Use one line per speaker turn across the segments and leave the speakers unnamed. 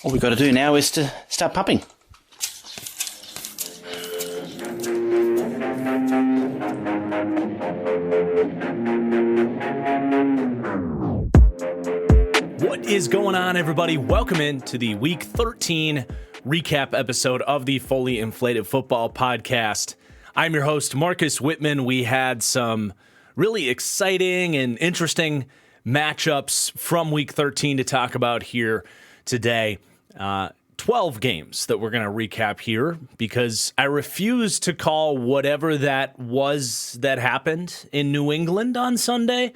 All we've got to do now is to start pumping.
What is going on, everybody? Welcome in to the Week 13 recap episode of the Fully Inflated Football Podcast. I'm your host, Marcus Whitman. We had some really exciting and interesting matchups from Week 13 to talk about here today. 12 games that we're going to recap here because I refuse to call whatever that was that happened in New England on Sunday.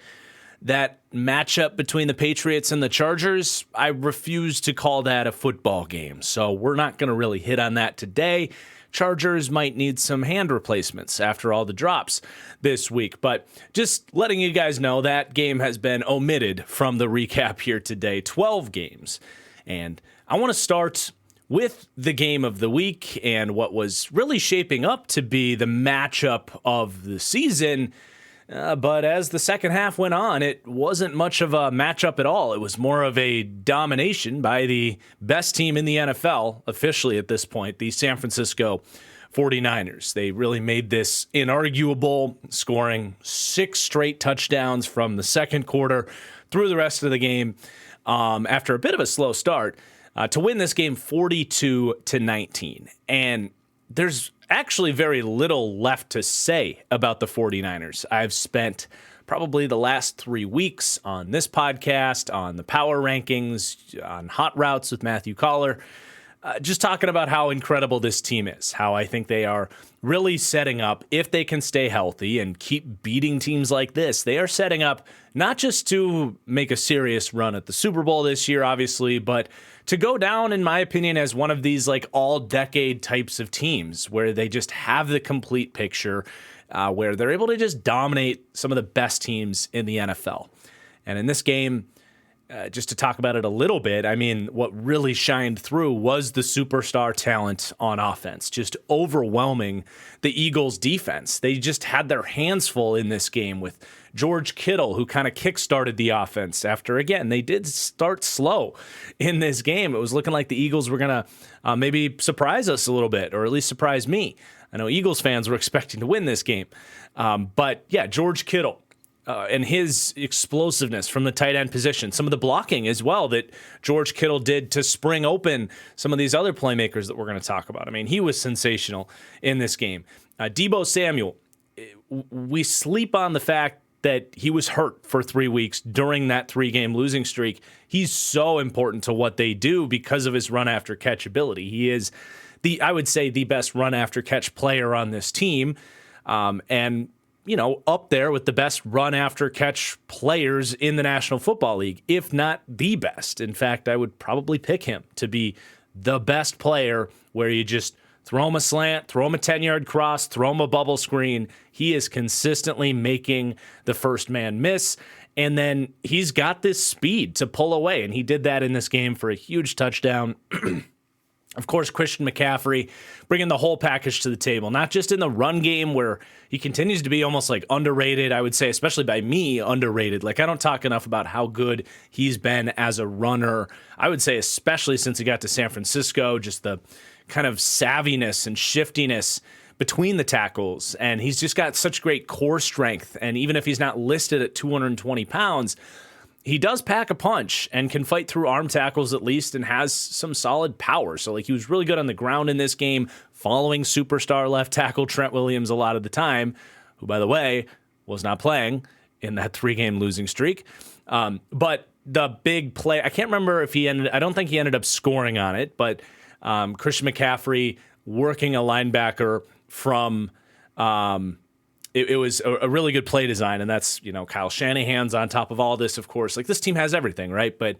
That matchup between the Patriots and the Chargers, I refuse to call that a football game. So we're not going to really hit on that today. Chargers might need some hand replacements after all the drops this week. But just letting you guys know that game has been omitted from the recap here today. 12 games. And I want to start with the game of the week and what was really shaping up to be the matchup of the season. But as the second half went on, it wasn't much of a matchup at all. It was more of a domination by the best team in the NFL, officially at this point, the San Francisco 49ers. They really made this inarguable, scoring 6 straight touchdowns from the second quarter through the rest of the game after a bit of a slow start to win this game 42-19. And there's actually very little left to say about the 49ers. I've spent probably the last 3 weeks on this podcast, on the power rankings, on Hot Routes with Matthew Collar, just talking about how incredible this team is, how I think they are really setting up, if they can stay healthy and keep beating teams like this, they are setting up not just to make a serious run at the Super Bowl this year, obviously, but to go down, in my opinion, as one of these like all-decade types of teams where they just have the complete picture, where they're able to just dominate some of the best teams in the NFL. And in this game, just to talk about it a little bit, I mean, what really shined through was the superstar talent on offense, just overwhelming the Eagles' defense. They just had their hands full in this game with George Kittle, who kind of kickstarted the offense after, again, they did start slow in this game. It was looking like the Eagles were going to maybe surprise us a little bit, or at least surprise me. I know Eagles fans were expecting to win this game. But yeah, George Kittle. And his explosiveness from the tight end position, some of the blocking as well that George Kittle did to spring open some of these other playmakers that we're going to talk about. I mean, he was sensational in this game. Deebo Samuel, we sleep on the fact that he was hurt for 3 weeks during that 3-game losing streak. He's so important to what they do because of his run after catch ability. He is I would say, the best run after catch player on this team. And you know, up there with the best run after catch players in the National Football League, if not the best. In fact, I would probably pick him to be the best player where you just throw him a slant, throw him a 10-yard cross, throw him a bubble screen. He is consistently making the first man miss. And then he's got this speed to pull away. And he did that in this game for a huge touchdown. Of course, Christian McCaffrey bringing the whole package to the table, not just in the run game where he continues to be almost like underrated, I would say, especially by me, underrated. Like, I don't talk enough about how good he's been as a runner. I would say especially since he got to San Francisco, just the kind of savviness and shiftiness between the tackles. And he's just got such great core strength. And even if he's not listed at 220 pounds, he does pack a punch and can fight through arm tackles at least and has some solid power. So, like, he was really good on the ground in this game, following superstar left tackle Trent Williams a lot of the time, who, by the way, was not playing in that 3-game losing streak. But the big play, I can't remember if I don't think he ended up scoring on it, but Christian McCaffrey working a linebacker from It was a really good play design, and that's, you know, Kyle Shanahan's on top of all this, of course. Like, this team has everything, right? But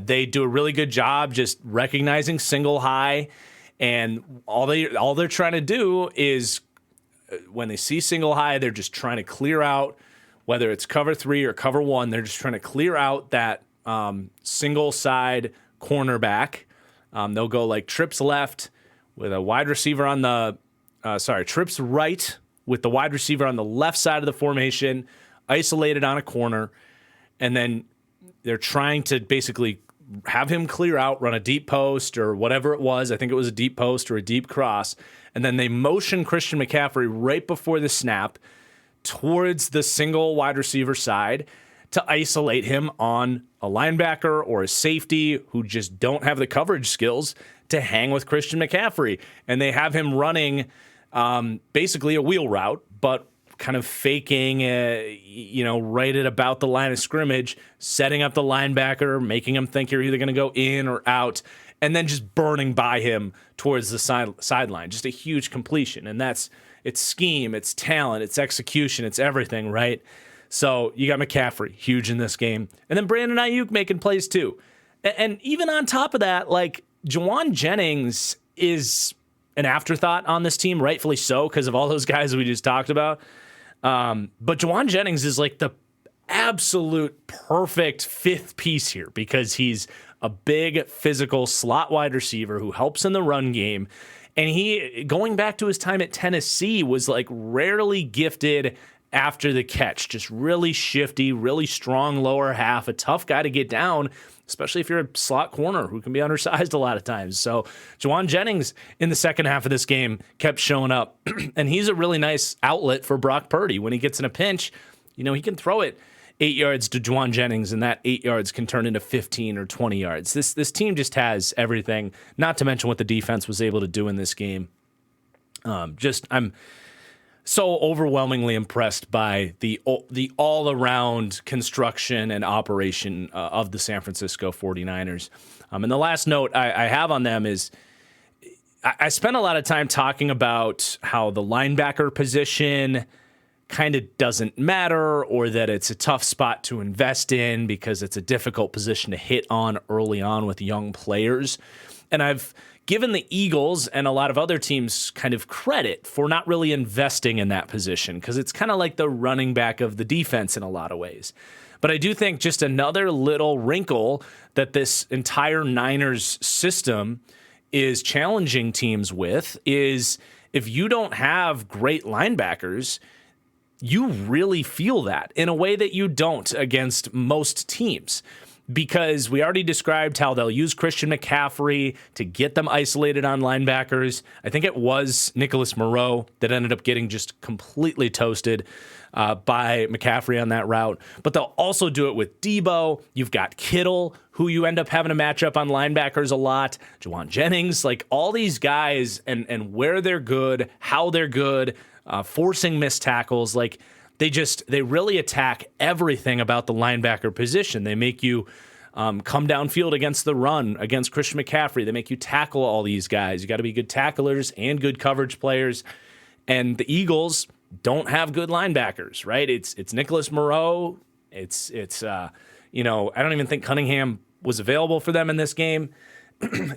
they do a really good job just recognizing single high, and all they're trying to do is when they see single high, they're just trying to clear out, whether it's cover 3 or cover 1, they're just trying to clear out that single side cornerback. They'll go like trips left with a wide receiver on the trips right with the wide receiver on the left side of the formation, isolated on a corner, and then they're trying to basically have him clear out, run a deep post or whatever it was. I think it was a deep post or a deep cross. And then they motion Christian McCaffrey right before the snap towards the single wide receiver side to isolate him on a linebacker or a safety who just don't have the coverage skills to hang with Christian McCaffrey. And they have him running basically a wheel route, but kind of faking, right at about the line of scrimmage, setting up the linebacker, making him think you're either going to go in or out, and then just burning by him towards the sideline. Just a huge completion. And it's scheme, it's talent, it's execution, it's everything, right? So you got McCaffrey, huge in this game. And then Brandon Ayuk making plays too. And even on top of that, like, Jauan Jennings is an afterthought on this team, rightfully so, because of all those guys we just talked about. But Jauan Jennings is like the absolute perfect fifth piece here because he's a big physical slot wide receiver who helps in the run game. And he, going back to his time at Tennessee, was like rarely gifted after the catch. Just really shifty, really strong lower half, a tough guy to get down, especially if you're a slot corner who can be undersized a lot of times. So Jauan Jennings in the second half of this game kept showing up, and he's a really nice outlet for Brock Purdy. When he gets in a pinch, he can throw it 8 yards to Jauan Jennings, and that 8 yards can turn into 15 or 20 yards. This team just has everything, not to mention what the defense was able to do in this game. I'm so overwhelmingly impressed by the all-around construction and operation of the San Francisco 49ers. And the last note I have on them is I spent a lot of time talking about how the linebacker position kind of doesn't matter, or that it's a tough spot to invest in because it's a difficult position to hit on early on with young players. And I've given the Eagles and a lot of other teams kind of credit for not really investing in that position because it's kind of like the running back of the defense in a lot of ways. But I do think just another little wrinkle that this entire Niners system is challenging teams with is if you don't have great linebackers, you really feel that in a way that you don't against most teams. Because we already described how they'll use Christian McCaffrey to get them isolated on linebackers. I think it was Nicholas Moreau that ended up getting just completely toasted by McCaffrey on that route. But they'll also do it with Debo. You've got Kittle, who you end up having to match up on linebackers a lot. Jauan Jennings, like all these guys and where they're good, how they're good, forcing missed tackles, like they really attack everything about the linebacker position. They make you come downfield against the run, against Christian McCaffrey. They make you tackle all these guys. You got to be good tacklers and good coverage players. And the Eagles don't have good linebackers, right? It's Nicholas Moreau. It's I don't even think Cunningham was available for them in this game.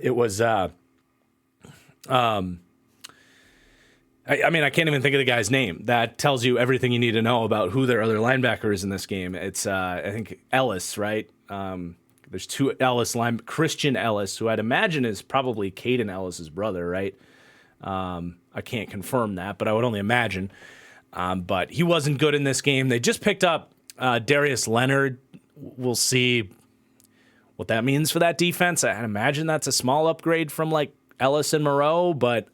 It was I can't even think of the guy's name. That tells you everything you need to know about who their other linebacker is in this game. It's, I think, Ellis, right? There's two Ellis Christian Ellis, who I'd imagine is probably Caden Ellis's brother, right? I can't confirm that, but I would only imagine. But he wasn't good in this game. They just picked up Darius Leonard. We'll see what that means for that defense. I imagine that's a small upgrade from like Ellis and Moreau, but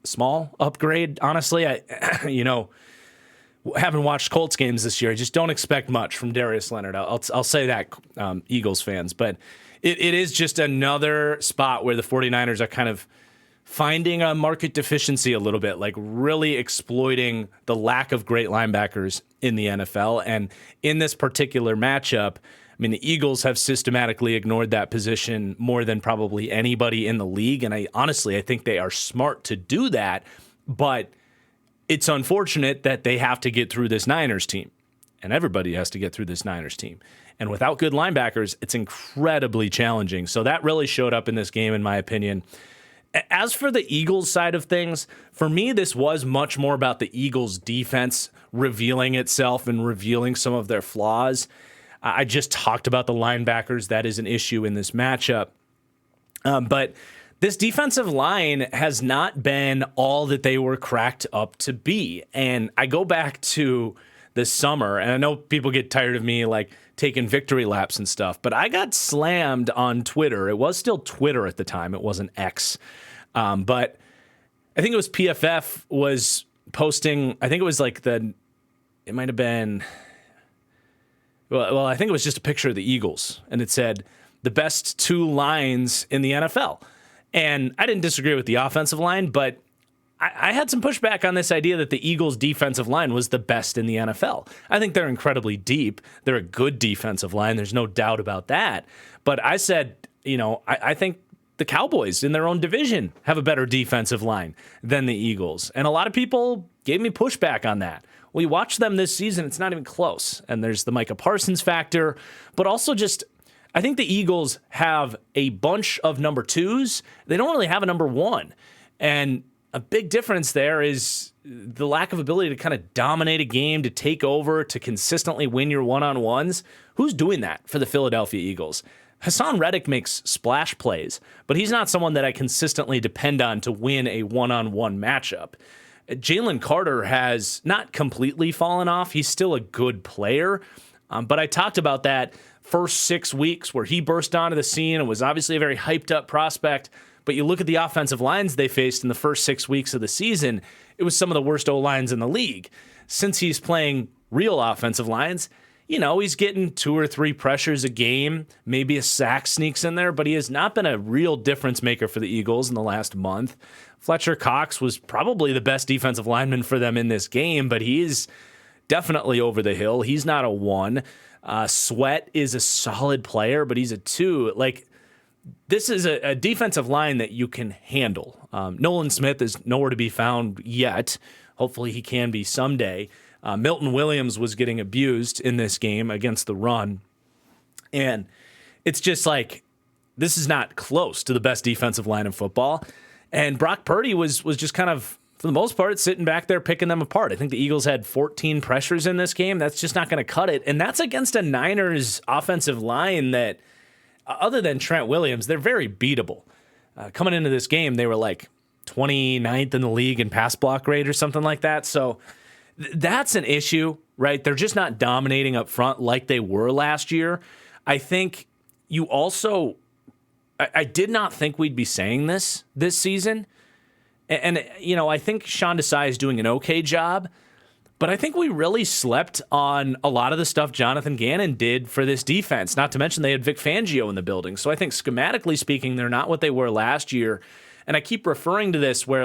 small upgrade, honestly. I haven't watched Colts games this year. I just don't expect much from Darius Leonard. I'll say that, Eagles fans. But it is just another spot where the 49ers are kind of finding a market deficiency a little bit, like really exploiting the lack of great linebackers in the NFL. And in this particular matchup, I mean, the Eagles have systematically ignored that position more than probably anybody in the league. And I think they are smart to do that. But it's unfortunate that they have to get through this Niners team. And everybody has to get through this Niners team. And without good linebackers, it's incredibly challenging. So that really showed up in this game, in my opinion. As for the Eagles side of things, for me, this was much more about the Eagles defense revealing itself and revealing some of their flaws. I just talked about the linebackers. That is an issue in this matchup. But this defensive line has not been all that they were cracked up to be. And I go back to this summer. And I know people get tired of me like taking victory laps and stuff, but I got slammed on Twitter. It was still Twitter at the time. It wasn't X. But I think it was PFF was posting, I think it was like it might have been, well, I think it was just a picture of the Eagles, and it said the best two lines in the NFL. And I didn't disagree with the offensive line, but I had some pushback on this idea that the Eagles' defensive line was the best in the NFL. I think they're incredibly deep. They're a good defensive line. There's no doubt about that. But I said, I think the Cowboys in their own division have a better defensive line than the Eagles. And a lot of people gave me pushback on that. Well, you watch them this season, it's not even close. And there's the Micah Parsons factor, but also just I think the Eagles have a bunch of number twos. They don't really have a number one. And a big difference there is the lack of ability to kind of dominate a game, to take over, to consistently win your one-on-ones. Who's doing that for the Philadelphia Eagles? Hassan Reddick makes splash plays, but he's not someone that I consistently depend on to win a one-on-one matchup. Jalen Carter has not completely fallen off. He's still a good player, but I talked about that first 6 weeks where he burst onto the scene and was obviously a very hyped-up prospect. But you look at the offensive lines they faced in the first 6 weeks of the season, it was some of the worst O-lines in the league. Since he's playing real offensive lines, he's getting 2 or 3 pressures a game, maybe a sack sneaks in there, but he has not been a real difference maker for the Eagles in the last month. Fletcher Cox was probably the best defensive lineman for them in this game, but he is definitely over the hill. He's not a 1. Sweat is a solid player, but he's a 2. This is a defensive line that you can handle. Nolan Smith is nowhere to be found yet. Hopefully he can be someday. Milton Williams was getting abused in this game against the run. And it's just like, this is not close to the best defensive line in football. And Brock Purdy was just kind of, for the most part, sitting back there picking them apart. I think the Eagles had 14 pressures in this game. That's just not going to cut it. And that's against a Niners offensive line that, other than Trent Williams, they're very beatable. Coming into this game, they were like 29th in the league in pass block rate or something like that. So that's an issue, right? They're just not dominating up front like they were last year. I think you also, I did not think we'd be saying this season. And I think Sean Desai is doing an okay job. But I think we really slept on a lot of the stuff Jonathan Gannon did for this defense, not to mention they had Vic Fangio in the building. So I think schematically speaking, they're not what they were last year. And I keep referring to this where,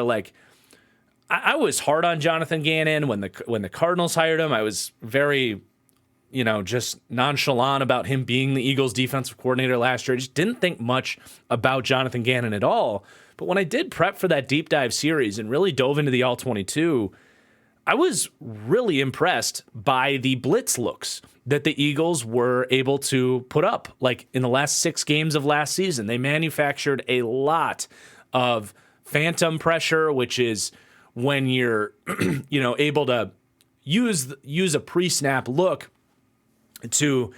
I was hard on Jonathan Gannon when the Cardinals hired him. I was very, just nonchalant about him being the Eagles defensive coordinator last year. I just didn't think much about Jonathan Gannon at all. But when I did prep for that deep dive series and really dove into the All-22, I was really impressed by the blitz looks that the Eagles were able to put up. In the last 6 games of last season, they manufactured a lot of phantom pressure, which is when you're, able to use a pre-snap look to,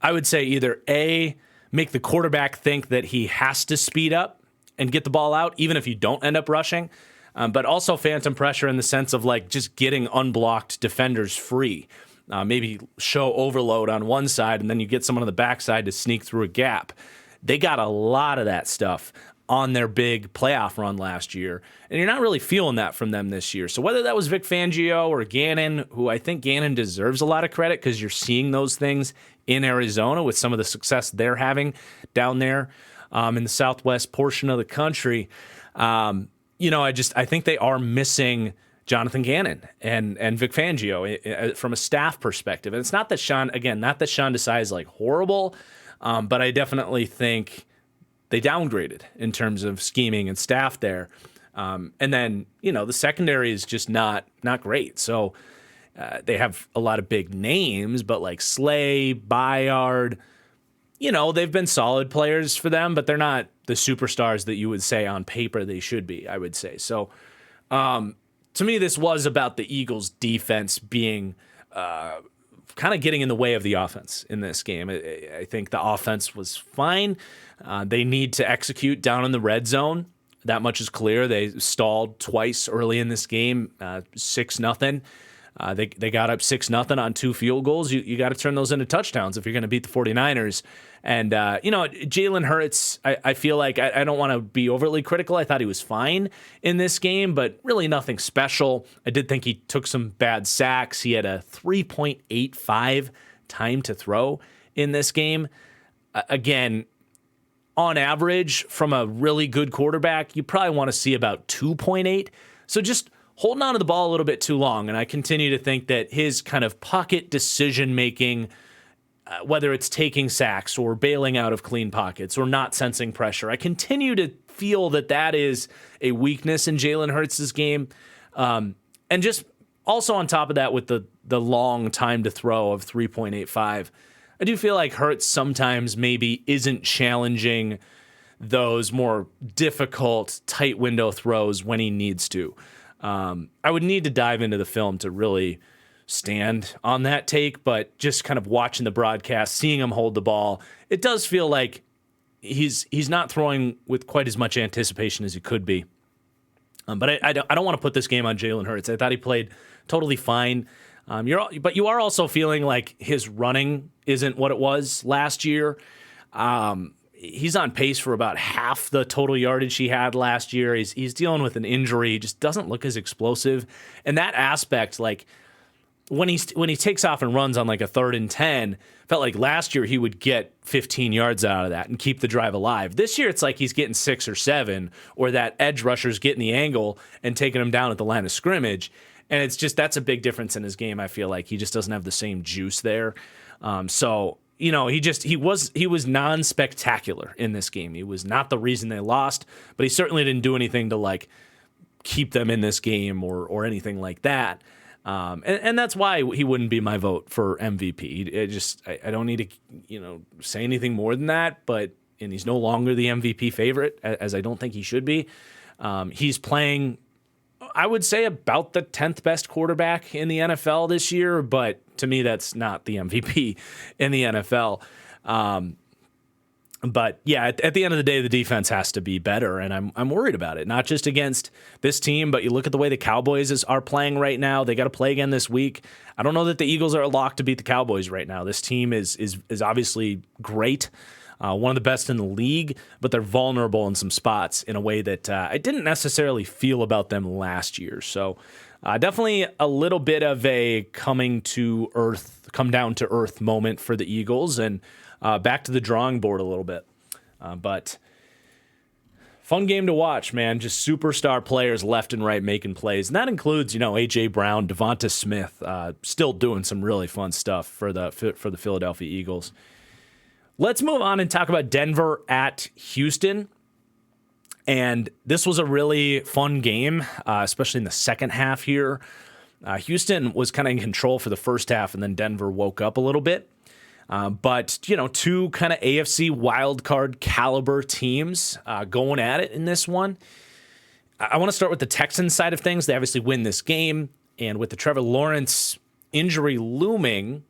I would say, either A, make the quarterback think that he has to speed up and get the ball out, even if you don't end up rushing. But also phantom pressure in the sense of just getting unblocked defenders free. Maybe show overload on one side, and then you get someone on the backside to sneak through a gap. They got a lot of that stuff on their big playoff run last year, and you're not really feeling that from them this year. So whether that was Vic Fangio or Gannon, who I think Gannon deserves a lot of credit because you're seeing those things in Arizona with some of the success they're having down there in the southwest portion of the country. I think they are missing Jonathan Gannon and Vic Fangio from a staff perspective. And it's not that Sean Desai is horrible, but I definitely think they downgraded in terms of scheming and staff there. And then, the secondary is just not great. So they have a lot of big names, but Slay, Bayard, they've been solid players for them, but they're not the superstars that you would say on paper they should be, I would say. So to me, this was about the Eagles' defense being kind of getting in the way of the offense in this game. I think the offense was fine. They need to execute down in the red zone. That much is clear. They stalled twice early in this game, 6-0. They got up 6-0 on 2 field goals. You got to turn those into touchdowns if you're going to beat the 49ers. And, Jalen Hurts, I feel like I don't want to be overly critical. I thought he was fine in this game, but really nothing special. I did think he took some bad sacks. He had a 3.85 time to throw in this game. Again, on average, from a really good quarterback, you probably want to see about 2.8. So just holding on to the ball a little bit too long. And I continue to think that his kind of pocket decision-making, whether it's taking sacks or bailing out of clean pockets or not sensing pressure, I continue to feel that is a weakness in Jalen Hurts' game. And just also on top of that, with the long time to throw of 3.85, I do feel like Hurts sometimes maybe isn't challenging those more difficult tight window throws when he needs to. I would need to dive into the film to really stand on that take, but just kind of watching the broadcast, seeing him hold the ball, it does feel like he's not throwing with quite as much anticipation as he could be. But I don't want to put this game on Jalen Hurts. I thought he played totally fine. But you are also feeling like his running isn't what it was last year. He's on pace for about half the total yardage he had last year. He's dealing with an injury. He just doesn't look as explosive. And that aspect, like when he takes off and runs on like a 3rd and 10, felt like last year he would get 15 yards out of that and keep the drive alive. This year it's like he's getting 6 or 7, or that edge rusher's getting the angle and taking him down at the line of scrimmage. And it's just, that's a big difference in his game. I feel like he just doesn't have the same juice there. He was non-spectacular in this game. He was not the reason they lost, but he certainly didn't do anything to like keep them in this game or anything like that. And that's why he wouldn't be my vote for MVP. I don't need to, say anything more than that, and he's no longer the MVP favorite, as I don't think he should be. He's playing, I would say, about the 10th best quarterback in the NFL this year, but to me, that's not the MVP in the NFL. But yeah, at the end of the day, the defense has to be better, and I'm worried about it. Not just against this team, but you look at the way the Cowboys are playing right now. They got to play again this week. I don't know that the Eagles are locked to beat the Cowboys right now. This team is obviously great. One of the best in the league, but they're vulnerable in some spots in a way that I didn't necessarily feel about them last year. So definitely a little bit of a come down to earth moment for the Eagles, and back to the drawing board a little bit. But fun game to watch, man. Just superstar players left and right making plays. And that includes, A.J. Brown, Devonta Smith, still doing some really fun stuff for the Philadelphia Eagles. Let's move on and talk about Denver at Houston. And this was a really fun game, especially in the second half here. Houston was kind of in control for the first half, and then Denver woke up a little bit. But two kind of AFC wildcard caliber teams going at it in this one. I want to start with the Texans side of things. They obviously win this game. And with the Trevor Lawrence injury looming,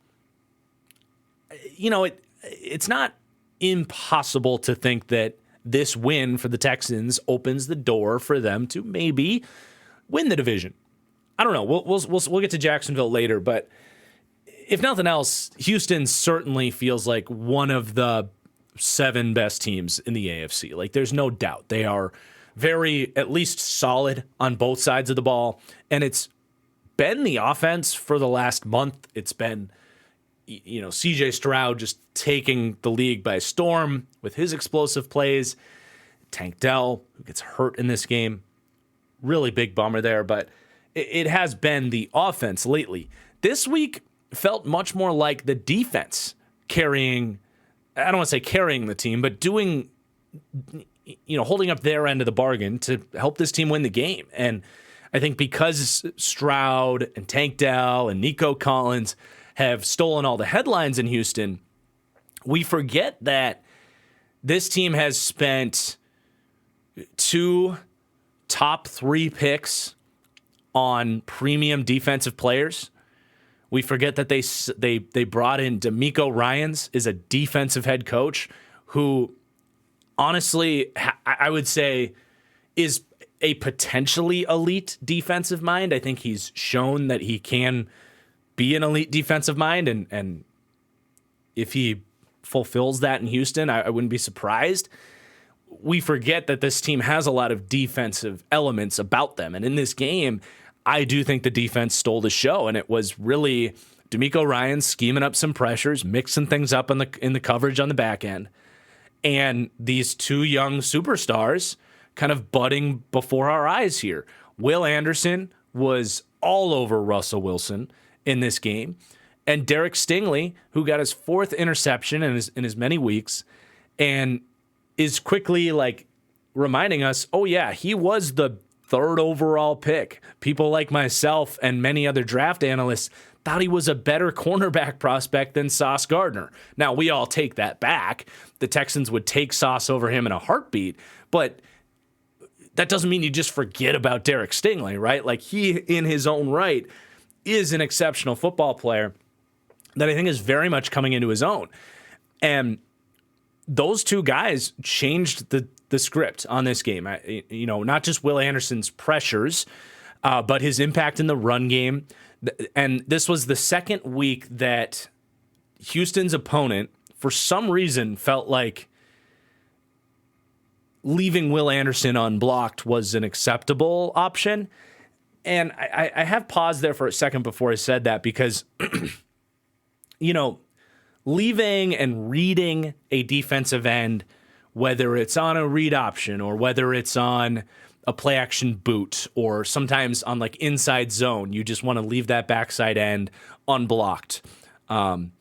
it's not impossible to think that this win for the Texans opens the door for them to maybe win the division. I don't know. We'll get to Jacksonville later, but if nothing else, Houston certainly feels like one of the 7 best teams in the AFC. Like, there's no doubt. They are very, at least solid on both sides of the ball, and it's been the offense for the last month. It's been C.J. Stroud just taking the league by storm with his explosive plays. Tank Dell, who gets hurt in this game, really big bummer there, but it has been the offense lately. This week felt much more like the defense carrying, I don't want to say carrying the team, but doing, holding up their end of the bargain to help this team win the game. And I think because Stroud and Tank Dell and Nico Collins have stolen all the headlines in Houston, we forget that this team has spent 2 top 3 picks on premium defensive players. We forget that they brought in DeMeco Ryans as a defensive head coach who, honestly, I would say is a potentially elite defensive mind. I think he's shown that he can be an elite defensive mind, and if he fulfills that in Houston, I wouldn't be surprised. We forget that this team has a lot of defensive elements about them, and in this game, I do think the defense stole the show, and it was really D'Amico Ryans scheming up some pressures, mixing things up in the coverage on the back end, and these two young superstars kind of budding before our eyes here. Will Anderson was all over Russell Wilson in this game, and Derek Stingley, who got his 4th interception in as many weeks, and is quickly like reminding us, oh yeah, he was the 3rd overall pick. People like myself and many other draft analysts thought he was a better cornerback prospect than Sauce Gardner. Now, we all take that back. The Texans would take Sauce over him in a heartbeat, but that doesn't mean you just forget about Derek Stingley, right? Like, he, in his own right, is an exceptional football player that I think is very much coming into his own. And those two guys changed the script on this game. Not just Will Anderson's pressures, but his impact in the run game. And this was the second week that Houston's opponent, for some reason, felt like leaving Will Anderson unblocked was an acceptable option. And I have paused there for a second before I said that because, leaving and reading a defensive end, whether it's on a read option or whether it's on a play action boot or sometimes on like inside zone, you just want to leave that backside end unblocked and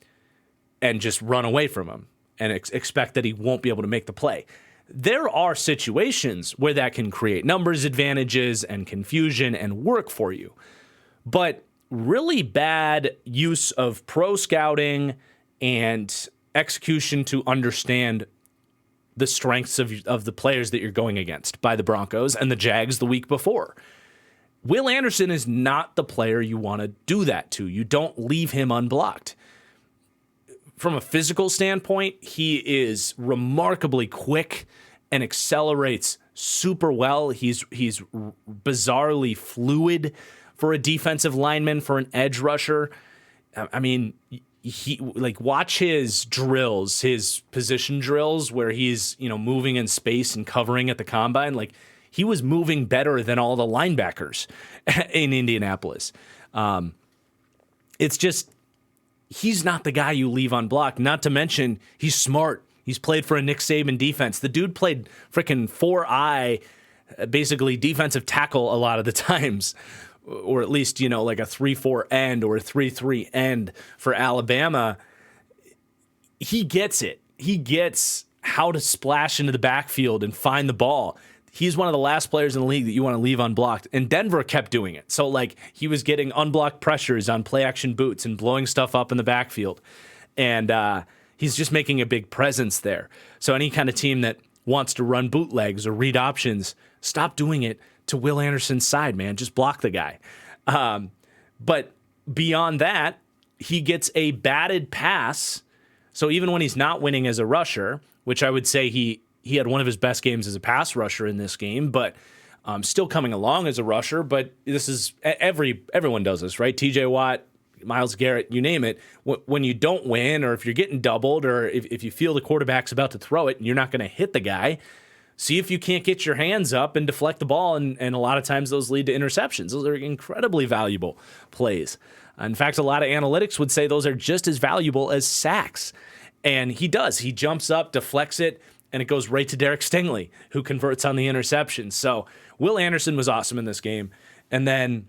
just run away from him and expect that he won't be able to make the play. There are situations where that can create numbers advantages and confusion and work for you. But really bad use of pro scouting and execution to understand the strengths of the players that you're going against by the Broncos and the Jags the week before. Will Anderson is not the player you want to do that to. You don't leave him unblocked. From a physical standpoint, he is remarkably quick and accelerates super well. He's bizarrely fluid for a defensive lineman, for an edge rusher. I mean, watch his drills, his position drills where he's, moving in space and covering at the combine. Like, he was moving better than all the linebackers in Indianapolis. It's just, he's not the guy you leave unblocked. Not to mention, he's smart. He's played for a Nick Saban defense. The dude played freaking 4-eye, basically defensive tackle a lot of the times, or at least, like a 3-4 end or a 3-3 end for Alabama. He gets it. He gets how to splash into the backfield and find the ball. He's one of the last players in the league that you want to leave unblocked. And Denver kept doing it. So, he was getting unblocked pressures on play-action boots and blowing stuff up in the backfield. And he's just making a big presence there. So any kind of team that wants to run bootlegs or read options, stop doing it to Will Anderson's side, man. Just block the guy. But beyond that, he gets a batted pass. So even when he's not winning as a rusher, which I would say he had one of his best games as a pass rusher in this game, but still coming along as a rusher. But this is everyone does this, right? TJ Watt, Myles Garrett, you name it. When you don't win, or if you're getting doubled, or if you feel the quarterback's about to throw it and you're not going to hit the guy, see if you can't get your hands up and deflect the ball. And a lot of times those lead to interceptions. Those are incredibly valuable plays. In fact, a lot of analytics would say those are just as valuable as sacks. And he does. He jumps up, deflects it, and it goes right to Derek Stingley, who converts on the interception. So Will Anderson was awesome in this game. And then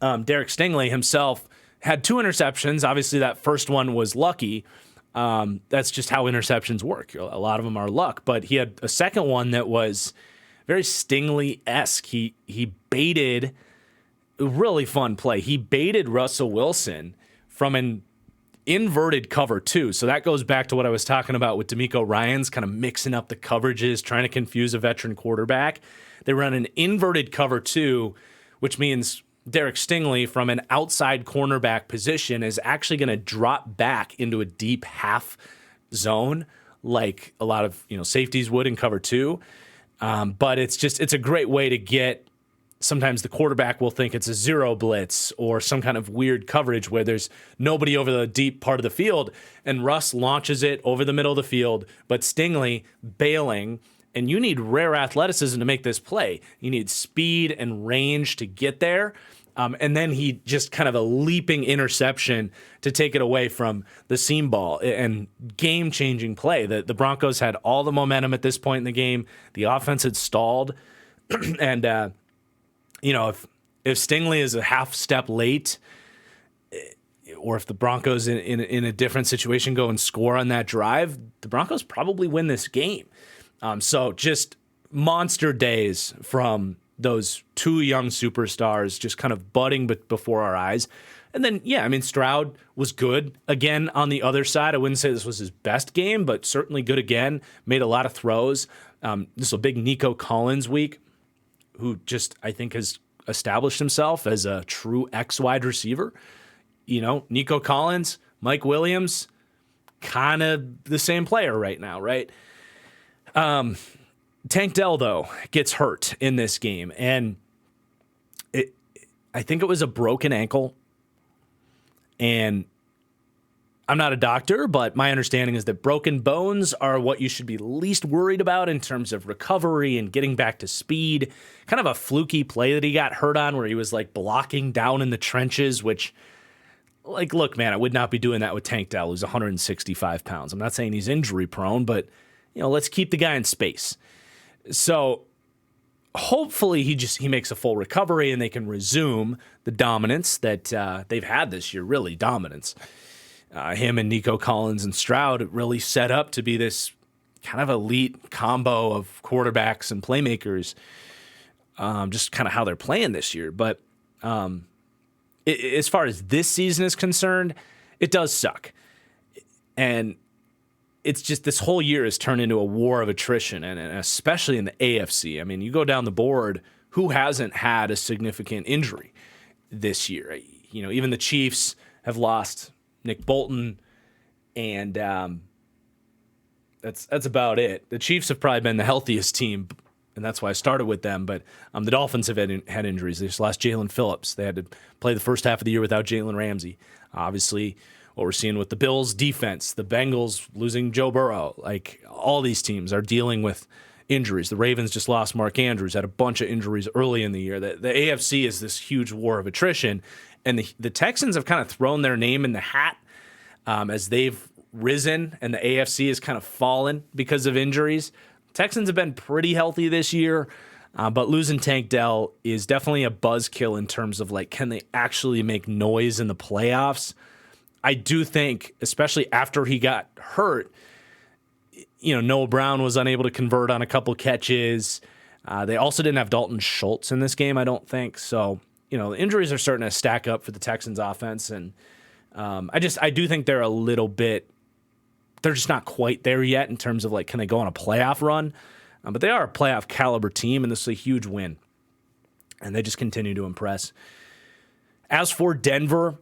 Derek Stingley himself had 2 interceptions. Obviously, that first one was lucky. That's just how interceptions work. A lot of them are luck. But he had a second one that was very Stingley-esque. He baited, a really fun play. He baited Russell Wilson from an inverted cover 2. So that goes back to what I was talking about with D'Amico Ryans, kind of mixing up the coverages, trying to confuse a veteran quarterback. They run an inverted cover 2, which means Derek Stingley from an outside cornerback position is actually going to drop back into a deep half zone like a lot of safeties would in cover 2. But it's a great way to get. Sometimes the quarterback will think it's a zero blitz or some kind of weird coverage where there's nobody over the deep part of the field, and Russ launches it over the middle of the field, but Stingley bailing, and you need rare athleticism to make this play. You need speed and range to get there, and then he just kind of a leaping interception to take it away from the seam ball, and game-changing play. The Broncos had all the momentum at this point in the game. The offense had stalled, and if Stingley is a half step late, or if the Broncos in a different situation go and score on that drive, the Broncos probably win this game. So just monster days from those two young superstars just kind of budding before our eyes. And then, Stroud was good again on the other side. I wouldn't say this was his best game, but certainly good again. Made a lot of throws. This is a big Nico Collins week, who just, I think, has established himself as a true X wide receiver. Nico Collins, Mike Williams, kind of the same player right now, right? Tank Dell, though, gets hurt in this game, and I think it was a broken ankle. And I'm not a doctor, but my understanding is that broken bones are what you should be least worried about in terms of recovery and getting back to speed. Kind of a fluky play that he got hurt on where he was like blocking down in the trenches, which, look, man, I would not be doing that with Tank Dell, who's 165 pounds. I'm not saying he's injury prone, but, let's keep the guy in space. So hopefully he makes a full recovery and they can resume the dominance that they've had this year, really dominance. Him and Nico Collins and Stroud really set up to be this kind of elite combo of quarterbacks and playmakers, just kind of how they're playing this year. But as far as this season is concerned, it does suck. And it's just this whole year has turned into a war of attrition, and especially in the AFC. I mean, you go down the board, who hasn't had a significant injury this year? Even the Chiefs have lost Nick Bolton, and that's about it. The Chiefs have probably been the healthiest team, and that's why I started with them. But the Dolphins have had injuries. They just lost Jalen Phillips. They had to play the first half of the year without Jalen Ramsey. Obviously, what we're seeing with the Bills' defense, the Bengals losing Joe Burrow, all these teams are dealing with injuries. The Ravens just lost Mark Andrews, had a bunch of injuries early in the year. The AFC is this huge war of attrition. And the Texans have kind of thrown their name in the hat as they've risen, and the AFC has kind of fallen because of injuries. Texans have been pretty healthy this year, but losing Tank Dell is definitely a buzzkill in terms of, can they actually make noise in the playoffs? I do think, especially after he got hurt, Noah Brown was unable to convert on a couple catches. They also didn't have Dalton Schultz in this game, I don't think. So, the injuries are starting to stack up for the Texans offense. And I do think they're a little bit, they're just not quite there yet in terms of can they go on a playoff run? But they are a playoff caliber team, and this is a huge win. And they just continue to impress. As for Denver,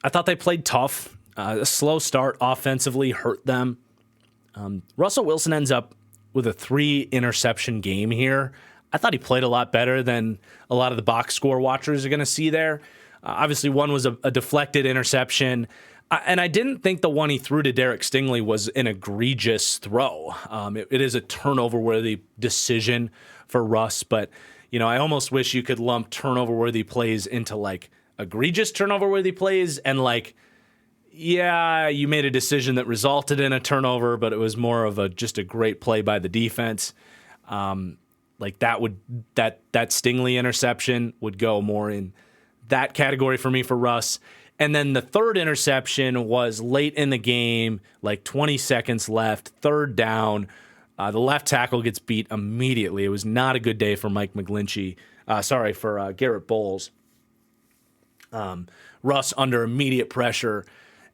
I thought they played tough. A slow start offensively hurt them. Russell Wilson ends up with a 3-interception game here. I thought he played a lot better than a lot of the box score watchers are going to see there. Obviously, one was a deflected interception. And I didn't think the one he threw to Derek Stingley was an egregious throw. It is a turnover-worthy decision for Russ, but I almost wish you could lump turnover-worthy plays into egregious turnover-worthy plays and you made a decision that resulted in a turnover, but it was more of just a great play by the defense. That Stingley interception would go more in that category for me for Russ. And then the third interception was late in the game, 20 seconds left, third down. The left tackle gets beat immediately. It was not a good day for Mike McGlinchey. For Garrett Bowles. Russ under immediate pressure.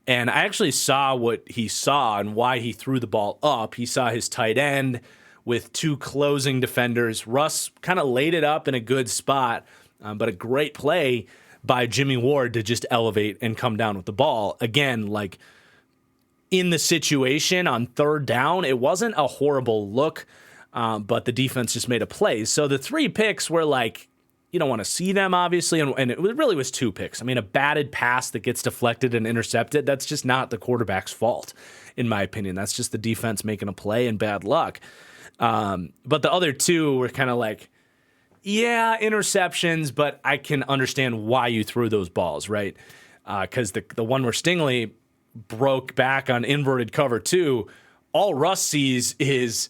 And I actually saw what he saw and why he threw the ball up. He saw his tight end with two closing defenders. Russ kind of laid it up in a good spot, but a great play by Jimmy Ward to just elevate and come down with the ball. Again, in the situation on third down, it wasn't a horrible look. but the defense just made a play. So the 3 picks were like, you don't want to see them, obviously, and it really was 2 picks. I mean, a batted pass that gets deflected and intercepted, that's just not the quarterback's fault, in my opinion. That's just the defense making a play and bad luck. But the other 2 were kind of like, yeah, interceptions, but I can understand why you threw those balls, right? Because the one where Stingley broke back on inverted cover 2, all Russ sees is,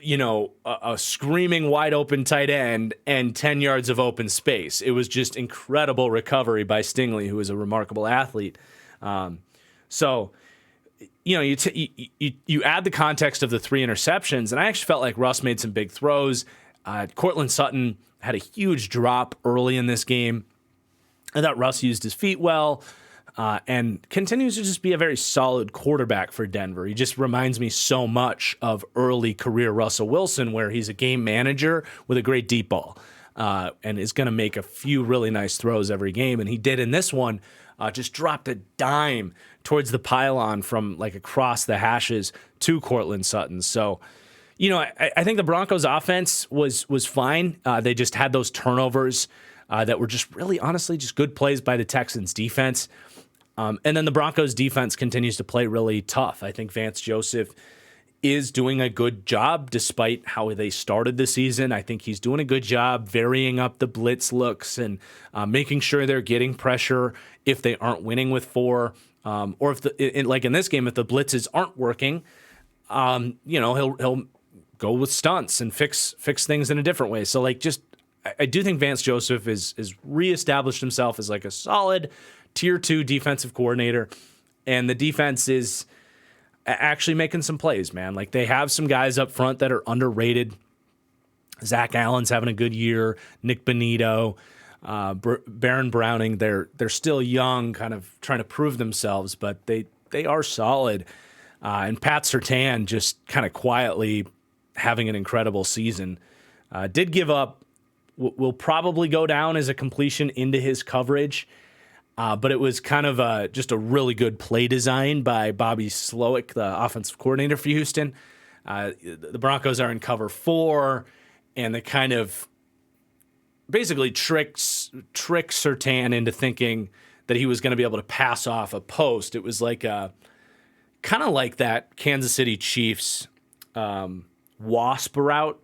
a screaming wide open tight end and 10 yards of open space. It was just incredible recovery by Stingley, who is a remarkable athlete. So, you add the context of the 3 interceptions, and I actually felt like Russ made some big throws. Cortland Sutton had a huge drop early in this game. I thought Russ used his feet well. And continues to just be a very solid quarterback for Denver. He just reminds me so much of early career Russell Wilson, where he's a game manager with a great deep ball and is going to make a few really nice throws every game. And he did in this one, just dropped a dime towards the pylon from like across the hashes to Cortland Sutton. So, I think the Broncos offense was fine. They just had those turnovers that were just really, honestly, just good plays by the Texans defense. And then the Broncos defense continues to play really tough. I think Vance Joseph is doing a good job despite how they started the season. I think he's doing a good job varying up the blitz looks and making sure they're getting pressure if they aren't winning with 4. Or if like in this game, if the blitzes aren't working, he'll go with stunts and fix things in a different way. So I do think Vance Joseph is reestablished himself as like a solid Tier 2 defensive coordinator, and the defense is actually making some plays, man. Like, they have some guys up front that are underrated. Zach Allen's having a good year. Nick Bonito, Baron Browning, they're still young, kind of trying to prove themselves, but they are solid. And Pat Surtain just kind of quietly having an incredible season. Did give up, will probably go down as a completion into his coverage. But it was kind of just a really good play design by Bobby Slowick, the offensive coordinator for Houston. The Broncos are in cover 4, and they kind of basically trick Surtain into thinking that he was going to be able to pass off a post. It was like kind of like that Kansas City Chiefs wasp route.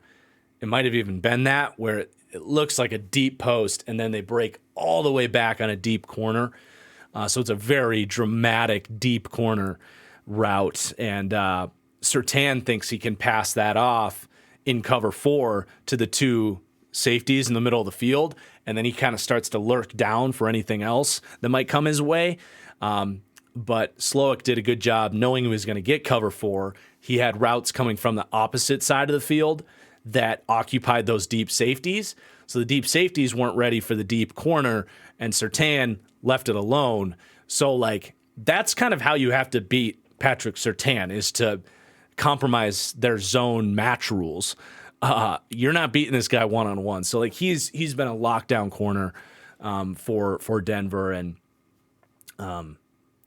It might have even been that, where it looks like a deep post, and then they break all the way back on a deep corner. So it's a very dramatic deep corner route. And Surtain thinks he can pass that off in cover 4 to the 2 safeties in the middle of the field. And then he kind of starts to lurk down for anything else that might come his way. But Slowick did a good job knowing he was going to get cover 4. He had routes coming from the opposite side of the field that occupied those deep safeties. So the deep safeties weren't ready for the deep corner, and Surtain left it alone. So, that's kind of how you have to beat Patrick Surtain, is to compromise their zone match rules. You're not beating this guy one-on-one. So, he's been a lockdown corner for Denver, and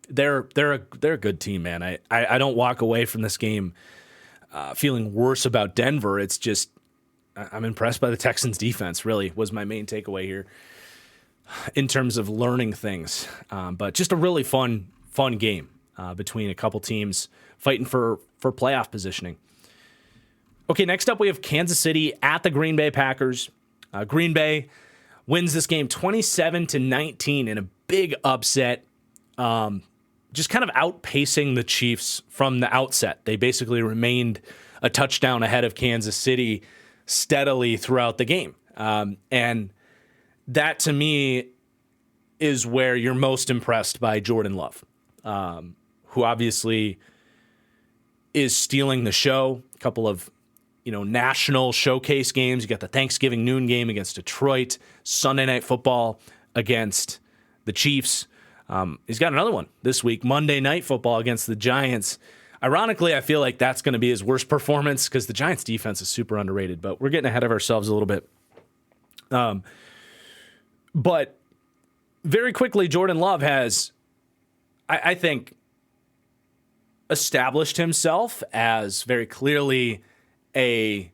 they're a good team, man. I don't walk away from this game feeling worse about Denver. It's just I'm impressed by the Texans' defense, really, was my main takeaway here in terms of learning things. But just a really fun game between a couple teams fighting for playoff positioning. Okay, next up we have Kansas City at the Green Bay Packers. Green Bay wins this game 27-19 in a big upset. Just kind of outpacing the Chiefs from the outset. They basically remained a touchdown ahead of Kansas City steadily throughout the game. And that, to me, is where you're most impressed by Jordan Love, who obviously is stealing the show. A couple of national showcase games. You got the Thanksgiving noon game against Detroit, Sunday Night Football against the Chiefs. He's got another one this week, Monday Night Football against the Giants. Ironically, I feel like that's going to be his worst performance because the Giants' defense is super underrated, but we're getting ahead of ourselves a little bit. But very quickly, Jordan Love has, I think, established himself as very clearly a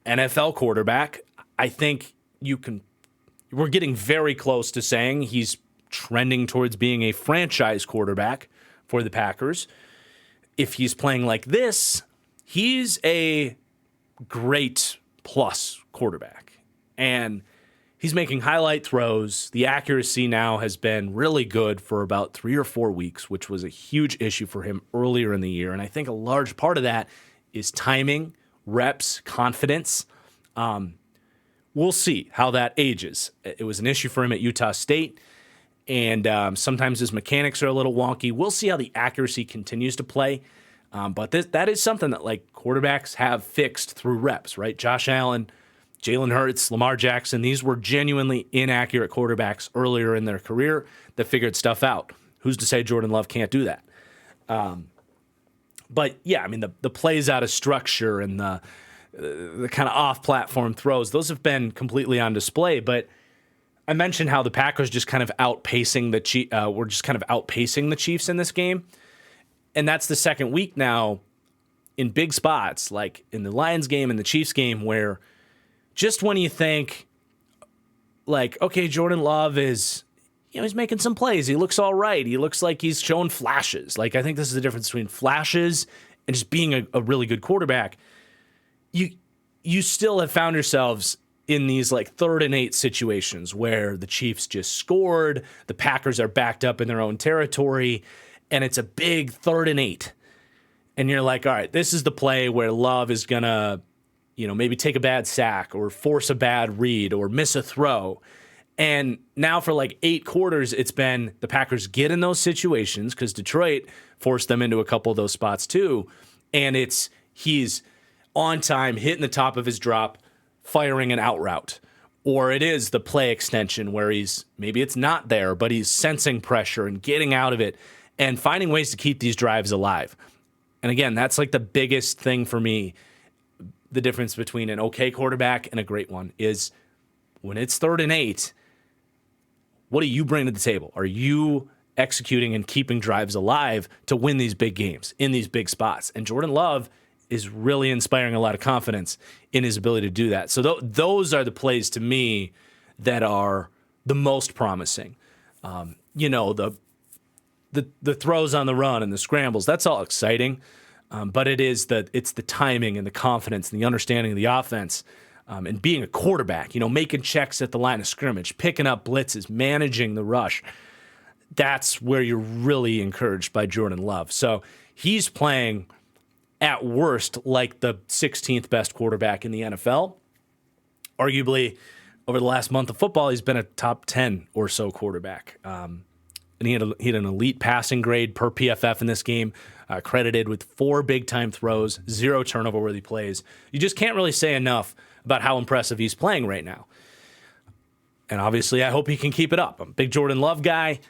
NFL quarterback. I think we're getting very close to saying he's trending towards being a franchise quarterback for the Packers. If he's playing like this, he's a great plus quarterback. And he's making highlight throws. The accuracy now has been really good for about 3 or 4 weeks, which was a huge issue for him earlier in the year. And I think a large part of that is timing, reps, confidence. We'll see how that ages. It was an issue for him at Utah State, and sometimes his mechanics are a little wonky. We'll see how the accuracy continues to play. But that is something that like quarterbacks have fixed through reps, right? Josh Allen, Jalen Hurts, Lamar Jackson, these were genuinely inaccurate quarterbacks earlier in their career that figured stuff out. Who's to say Jordan Love can't do that? But yeah, I mean, the plays out of structure and the kind of off-platform throws, those have been completely on display. But I mentioned how the Packers just kind of outpacing the Chiefs in this game. And that's the second week now in big spots, like in the Lions game and the Chiefs game, where just when you think, like, okay, Jordan Love is, he's making some plays. He looks all right. He looks like he's showing flashes. Like, I think this is the difference between flashes and just being a really good quarterback. You still have found yourselves in these like 3rd and 8 situations where the Chiefs just scored, the Packers are backed up in their own territory, and it's a big 3rd and 8. And you're like, all right, this is the play where Love is going to, maybe take a bad sack or force a bad read or miss a throw. And now for like 8 quarters, it's been the Packers get in those situations because Detroit forced them into a couple of those spots too. And he's on time, hitting the top of his drop, firing an out route. Or it is the play extension where maybe it's not there, but he's sensing pressure and getting out of it and finding ways to keep these drives alive. And again, that's like the biggest thing for me. The difference between an okay quarterback and a great one is when it's 3rd and 8, what do you bring to the table? Are you executing and keeping drives alive to win these big games in these big spots? And Jordan Love is really inspiring a lot of confidence in his ability to do that. So those are the plays to me that are the most promising. The throws on the run and the scrambles, that's all exciting. But it's the timing and the confidence and the understanding of the offense and being a quarterback, making checks at the line of scrimmage, picking up blitzes, managing the rush. That's where you're really encouraged by Jordan Love. So he's playing at worst like the 16th best quarterback in the NFL. Arguably, over the last month of football, he's been a top 10 or so quarterback. And he had an elite passing grade per PFF in this game, credited with 4 big-time throws, 0 turnover-worthy plays. You just can't really say enough about how impressive he's playing right now. And obviously, I hope he can keep it up. I'm a big Jordan Love guy,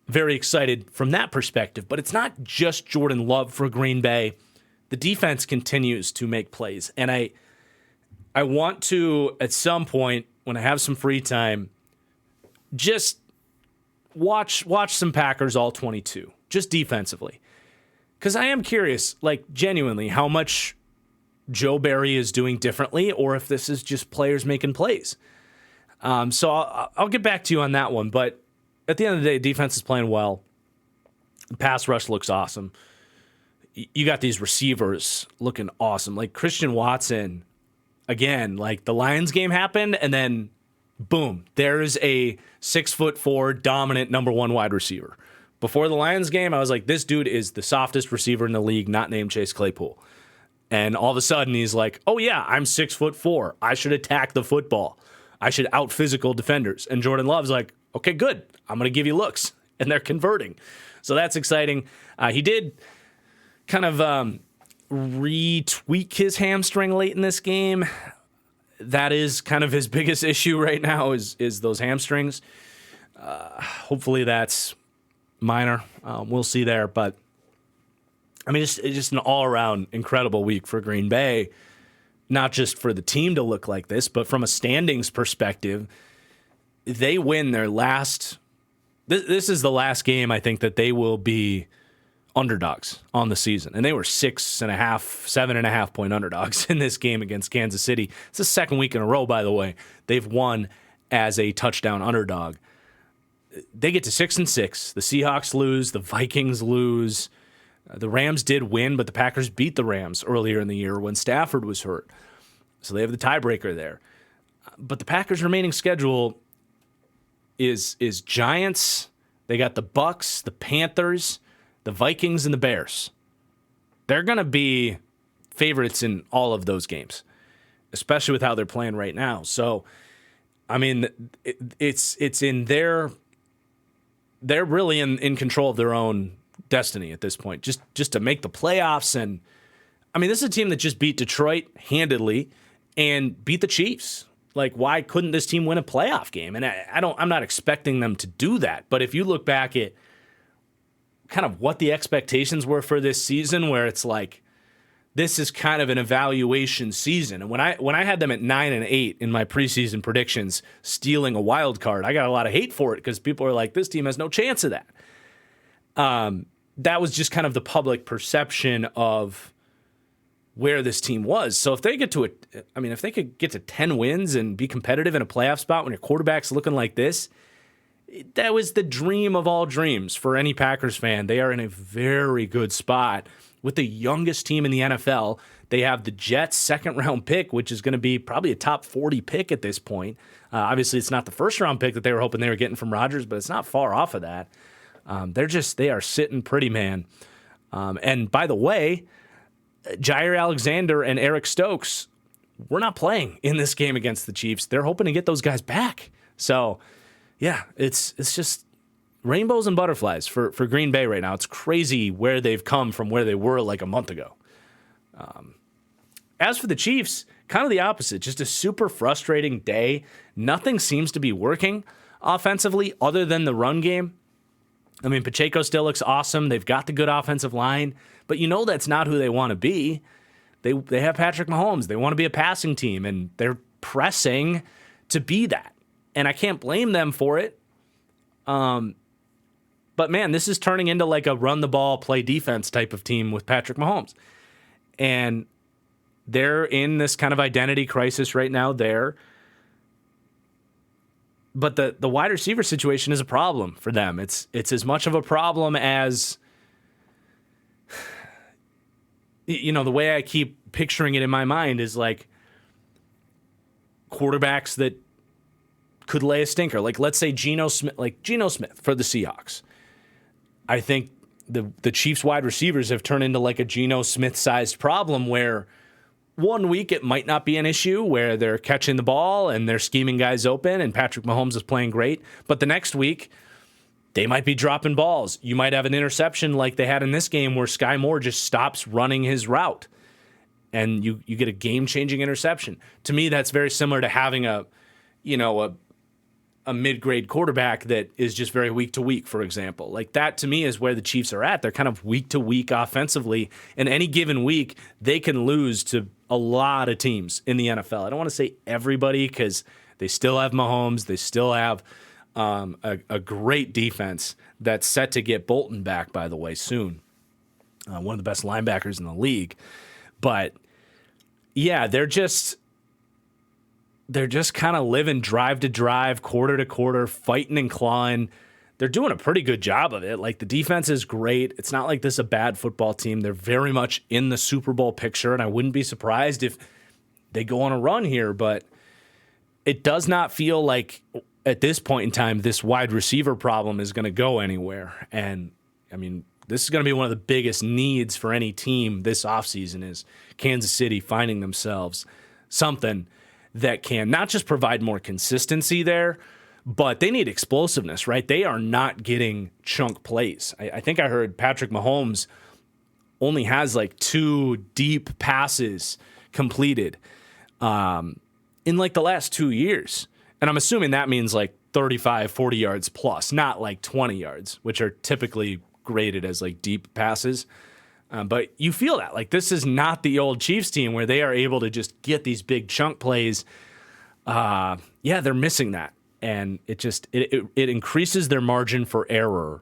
very excited from that perspective. But it's not just Jordan Love for Green Bay. The defense continues to make plays. And I want to, at some point, when I have some free time, just watch some Packers all 22, just defensively. Because I am curious, like, genuinely, how much Joe Barry is doing differently or if this is just players making plays. So I'll get back to you on that one. But at the end of the day, defense is playing well. The pass rush looks awesome. You got these receivers looking awesome. Like Christian Watson, again, like the Lions game happened, and then boom, there's a 6'4" dominant number 1 wide receiver. Before the Lions game, I was like, this dude is the softest receiver in the league, not named Chase Claypool. And all of a sudden, he's like, oh yeah, I'm 6'4". I should attack the football. I should out physical defenders. And Jordan Love's like, okay, good. I'm going to give you looks. And they're converting. So that's exciting. He did kind of retweak his hamstring late in this game. That is kind of his biggest issue right now is those hamstrings. Hopefully that's minor. We'll see there. But, I mean, it's just an all-around incredible week for Green Bay. Not just for the team to look like this, but from a standings perspective, they win their last... This is the last game, I think, that they will be underdogs on the season, and they were 6.5, 7.5 point underdogs in this game against Kansas City. It's the second week in a row, by the way, they've won as a touchdown underdog. They get to 6-6. The Seahawks lose. The Vikings lose. The Rams did win, but the Packers beat the Rams earlier in the year when Stafford was hurt. So they have the tiebreaker there. But the Packers' remaining schedule is Giants. They got the Bucks, the Panthers, the Vikings, and the Bears. They're going to be favorites in all of those games, especially with how they're playing right now. So, I mean, it's in their... They're really in control of their own destiny at this point, just to make the playoffs. And I mean, this is a team that just beat Detroit handedly and beat the Chiefs. Like, why couldn't this team win a playoff game? And I'm not expecting them to do that. But if you look back at kind of what the expectations were for this season, where it's like, this is kind of an evaluation season. And when I had them at 9-8 in my preseason predictions, stealing a wild card, I got a lot of hate for it because people are like, this team has no chance of that. That was just kind of the public perception of where this team was. So if they get to if they could get to 10 wins and be competitive in a playoff spot when your quarterback's looking like this, that was the dream of all dreams for any Packers fan. They are in a very good spot with the youngest team in the NFL. They have the Jets' second-round pick, which is going to be probably a top 40 pick at this point. Obviously, it's not the first-round pick that they were hoping they were getting from Rodgers, but it's not far off of that. They are sitting pretty, man. And by the way, Jair Alexander and Eric Stokes were not playing in this game against the Chiefs. They're hoping to get those guys back. So, yeah, it's just rainbows and butterflies for Green Bay right now. It's crazy where they've come from where they were like a month ago. As for the Chiefs, kind of the opposite. Just a super frustrating day. Nothing seems to be working offensively other than the run game. I mean, Pacheco still looks awesome. They've got the good offensive line, but you know that's not who they want to be. They have Patrick Mahomes. They want to be a passing team, and they're pressing to be that. And I can't blame them for it. But, man, this is turning into like a run-the-ball, play-defense type of team with Patrick Mahomes. And they're in this kind of identity crisis right now there. But the wide receiver situation is a problem for them. It's as much of a problem as, you know, the way I keep picturing it in my mind is like quarterbacks that could lay a stinker. Like, let's say Geno Smith for the Seahawks. I think the Chiefs wide receivers have turned into like a Geno Smith-sized problem where one week it might not be an issue where they're catching the ball and they're scheming guys open and Patrick Mahomes is playing great. But the next week, they might be dropping balls. You might have an interception like they had in this game where Sky Moore just stops running his route and you get a game-changing interception. To me, that's very similar to having a mid-grade quarterback that is just very week to week, for example. Like that to me is where the Chiefs are at. They're kind of week to week offensively. And any given week, they can lose to a lot of teams in the NFL. I don't want to say everybody because they still have Mahomes. They still have a great defense that's set to get Bolton back, by the way, soon. One of the best linebackers in the league. But yeah, they're just kind of living drive to drive, quarter to quarter, fighting and clawing. They're doing a pretty good job of it. Like, the defense is great. It's not like this is a bad football team. They're very much in the Super Bowl picture, and I wouldn't be surprised if they go on a run here, but it does not feel like at this point in time this wide receiver problem is going to go anywhere. And, I mean, this is going to be one of the biggest needs for any team this offseason is Kansas City finding themselves something that can not just provide more consistency there, but they need explosiveness, right? They are not getting chunk plays. I think I heard Patrick Mahomes only has like 2 deep passes completed in like the last 2 years. And I'm assuming that means like 35, 40 yards plus, not like 20 yards, which are typically graded as like deep passes. But you feel that. Like, this is not the old Chiefs team where they are able to just get these big chunk plays. They're missing that. And it increases their margin for error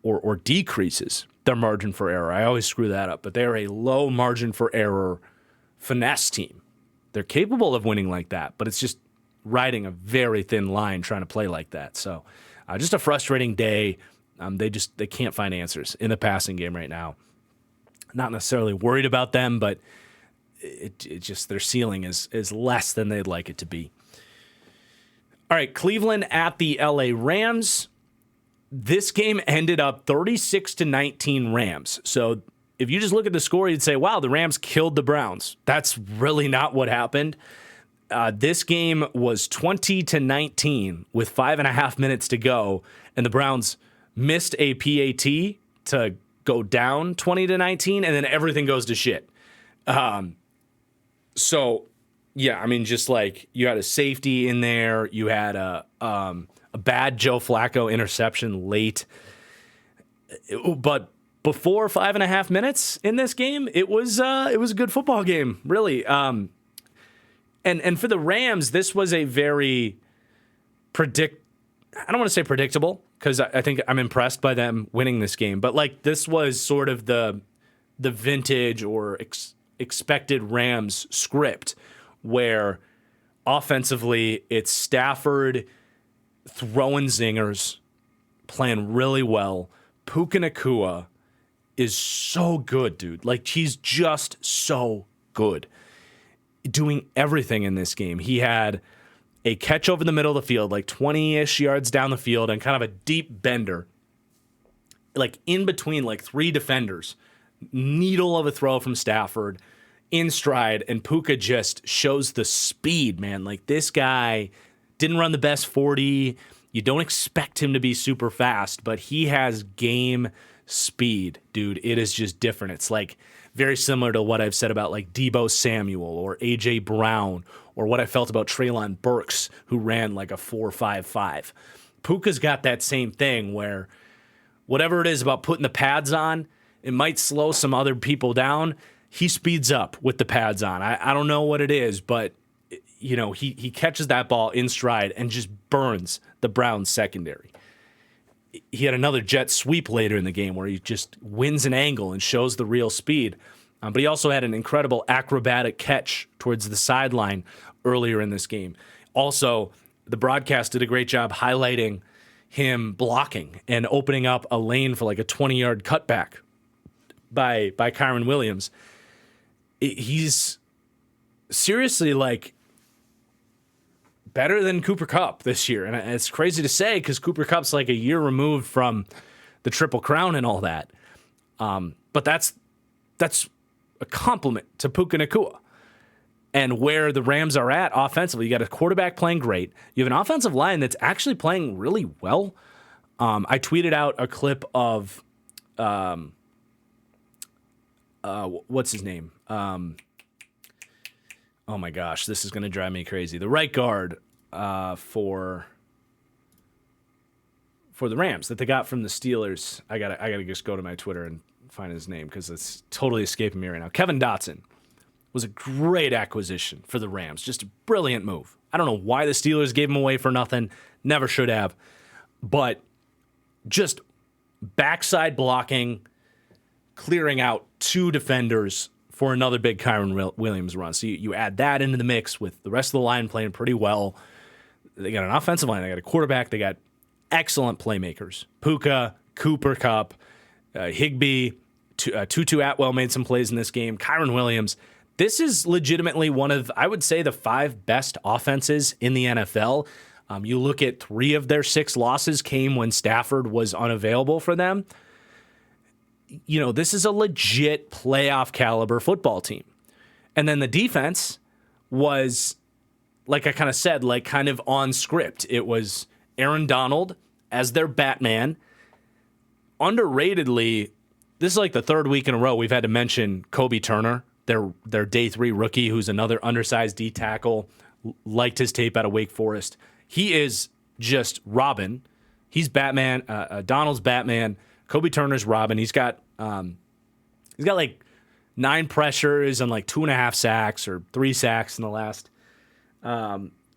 or decreases their margin for error. I always screw that up, but they're a low margin for error finesse team. They're capable of winning like that, but it's just riding a very thin line trying to play like that. So just a frustrating day. They can't find answers in the passing game right now. Not necessarily worried about them, but it just their ceiling is less than they'd like it to be. All right, Cleveland at the LA Rams. This game ended up 36-19 Rams. So if you just look at the score, you'd say, wow, the Rams killed the Browns. That's really not what happened. This game was 20-19 with 5.5 minutes to go, and the Browns missed a PAT to go down 20-19, and then everything goes to shit. So, yeah, I mean, just like you had a safety in there, you had a bad Joe Flacco interception late, but before 5.5 minutes in this game, it was a good football game, really. And for the Rams, this was a very I don't want to say predictable, because I think I'm impressed by them winning this game, but like this was sort of the vintage or expected Rams script, where offensively it's Stafford throwing zingers, playing really well. Puka Nacua is so good, dude. Like, he's just so good, doing everything in this game. He had a catch over the middle of the field, like 20-ish yards down the field, and kind of a deep bender, like in between like three defenders. Needle of a throw from Stafford in stride, and Puka just shows the speed, man. Like, this guy didn't run the best 40. You don't expect him to be super fast, but he has game speed, dude. It is just different. It's like very similar to what I've said about like Deebo Samuel or A.J. Brown, or what I felt about Treylon Burks, who ran like a 4.55. Puka's got that same thing where whatever it is about putting the pads on, it might slow some other people down. He speeds up with the pads on. I don't know what it is, but you know, he catches that ball in stride and just burns the Browns secondary. He had another jet sweep later in the game where he just wins an angle and shows the real speed. But he also had an incredible acrobatic catch towards the sideline earlier in this game. Also, the broadcast did a great job highlighting him blocking and opening up a lane for like a 20-yard cutback by Kyren Williams. He's seriously like better than Cooper Kupp this year. And it's crazy to say because Cooper Kupp's like a year removed from the Triple Crown and all that. But that's a compliment to Puka Nacua and where the Rams are at offensively. You got a quarterback playing great. You have an offensive line that's actually playing really well. I tweeted out a clip of what's his name? Oh my gosh, this is going to drive me crazy. The right guard for the Rams that they got from the Steelers. I gotta just go to my Twitter and find his name because it's totally escaping me right now. Kevin Dotson was a great acquisition for the Rams. Just a brilliant move. I don't know why the Steelers gave him away for nothing. Never should have. But just backside blocking, clearing out two defenders for another big Kyren Williams run. So you add that into the mix with the rest of the line playing pretty well. They got an offensive line. They got a quarterback. They got excellent playmakers. Puka, Cooper Kupp, Higbee, Tutu Atwell made some plays in this game. Kyren Williams. This is legitimately one of, I would say, the 5 best offenses in the NFL. You look at 3 of their 6 losses came when Stafford was unavailable for them. You know, this is a legit playoff caliber football team. And then the defense was, like I kind of said, like kind of on script. It was Aaron Donald as their Batman. Underratedly, this is like the 3rd week in a row we've had to mention Kobe Turner, their day 3 rookie, who's another undersized D tackle. Liked his tape out of Wake Forest. He is just Robin. He's Batman. Donald's Batman. Kobe Turner's Robin. He's got like 9 pressures and like 2.5 sacks or 3 sacks in the last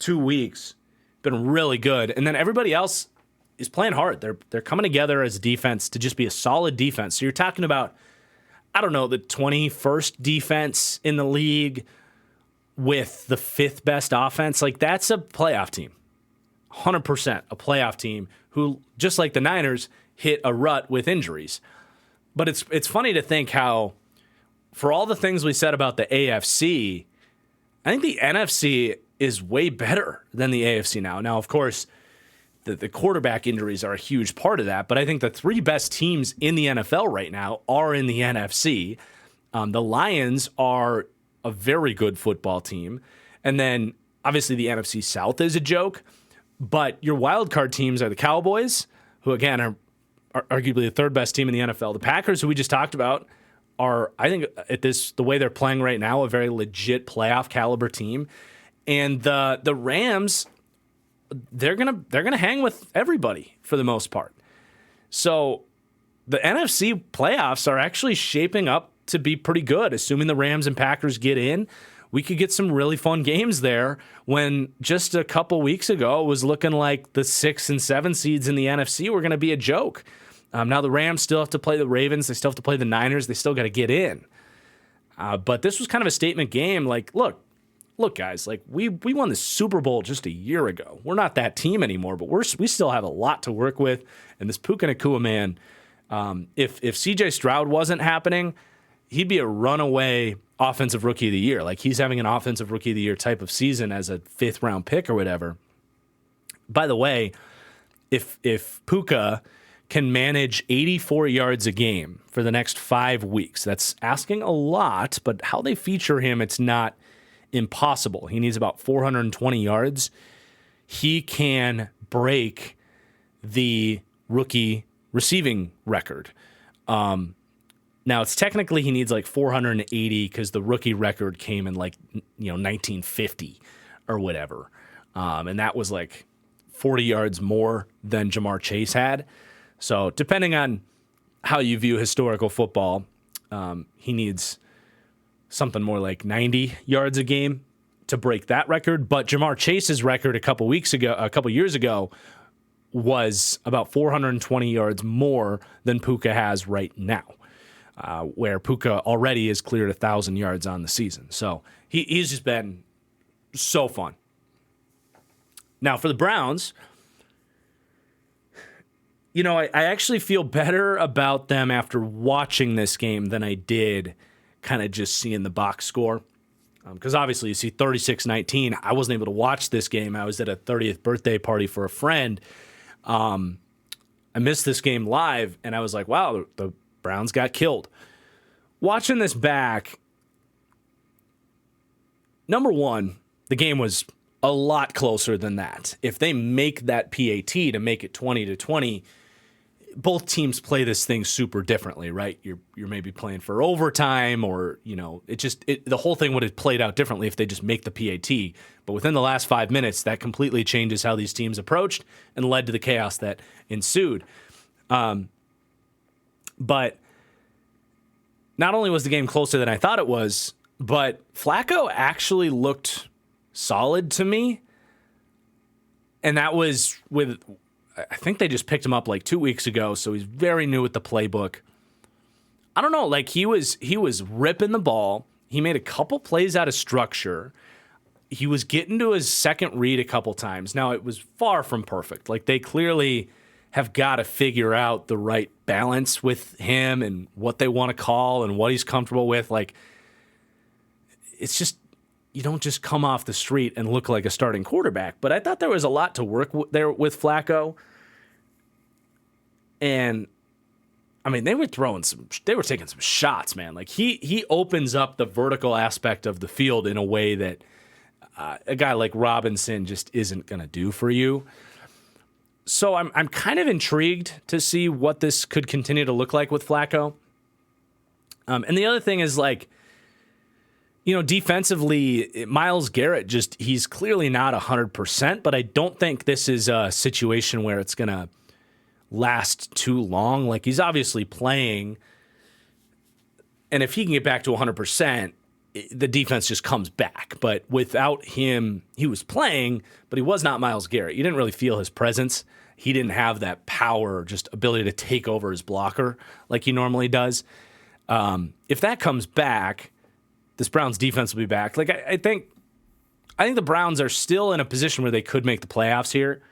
2 weeks. Been really good. And then everybody else is playing hard. They're coming together as a defense to just be a solid defense. So you're talking about, I don't know, the 21st defense in the league with the 5th best offense. Like, that's a playoff team. 100% a playoff team who, just like the Niners, hit a rut with injuries. But it's funny to think how, for all the things we said about the AFC, I think the NFC is way better than the AFC now. Now, of course, the quarterback injuries are a huge part of that, but I think the 3 best teams in the NFL right now are in the NFC. The Lions are a very good football team. And then, obviously, the NFC South is a joke. But your wild card teams are the Cowboys, who, again, are arguably the 3rd best team in the NFL. The Packers, who we just talked about, are, I think, the way they're playing right now, a very legit playoff caliber team. And the Rams, they're gonna hang with everybody for the most part. So the NFC playoffs are actually shaping up to be pretty good. Assuming the Rams and Packers get in, we could get some really fun games there, when just a couple weeks ago it was looking like the 6 and 7 seeds in the NFC were going to be a joke. Now the Rams still have to play the Ravens. They still have to play the Niners. They still got to get in. But this was kind of a statement game. Like, look, guys, like we won the Super Bowl just a year ago. We're not that team anymore, but we still have a lot to work with. And this Puka Nacua man, if C.J. Stroud wasn't happening, he'd be a runaway offensive rookie of the year. Like, he's having an offensive rookie of the year type of season as a 5th round pick or whatever. By the way, if Puka can manage 84 yards a game for the next 5 weeks, that's asking a lot, but how they feature him, it's not impossible. He needs about 420 yards. He can break the rookie receiving record. Now, it's technically he needs like 480 because the rookie record came in 1950 or whatever. And that was like 40 yards more than Jamar Chase had. So depending on how you view historical football, he needs something more like 90 yards a game to break that record. But Jamar Chase's record a couple years ago, was about 420 yards more than Puka has right now. Where Puka already has cleared 1,000 yards on the season. So he's just been so fun. Now, for the Browns, I actually feel better about them after watching this game than I did kind of just seeing the box score. Because obviously you see 36-19. I wasn't able to watch this game. I was at a 30th birthday party for a friend. I missed this game live, and I was like, wow, the Browns got killed. Watching this back, number one, the game was a lot closer than that. If they make that PAT to make it 20-20, both teams play this thing super differently, right? You're maybe playing for overtime, or the whole thing would have played out differently if they just make the PAT. But within the last 5 minutes, that completely changes how these teams approached and led to the chaos that ensued. But not only was the game closer than I thought it was, but Flacco actually looked solid to me. And that was I think they just picked him up like 2 weeks ago, so he's very new with the playbook. I don't know, like he was ripping the ball. He made a couple plays out of structure. He was getting to his second read a couple times. Now, it was far from perfect. Like, they clearly have got to figure out the right balance with him and what they want to call and what he's comfortable with. Like, it's just, you don't just come off the street and look like a starting quarterback. But I thought there was a lot to work there with Flacco. And, I mean, they were taking some shots, man. Like, he opens up the vertical aspect of the field in a way that a guy like Robinson just isn't going to do for you. So I'm kind of intrigued to see what this could continue to look like with Flacco. And the other thing is, like, defensively, Myles Garrett he's clearly not 100%, but I don't think this is a situation where it's going to last too long. Like, he's obviously playing, and if he can get back to 100%, the defense just comes back. But without him, he was playing, but he was not Myles Garrett. You didn't really feel his presence he didn't have that power or just ability to take over his blocker like he normally does. If that comes back, this Browns defense will be back. Like I think the Browns are still in a position where they could make the playoffs here.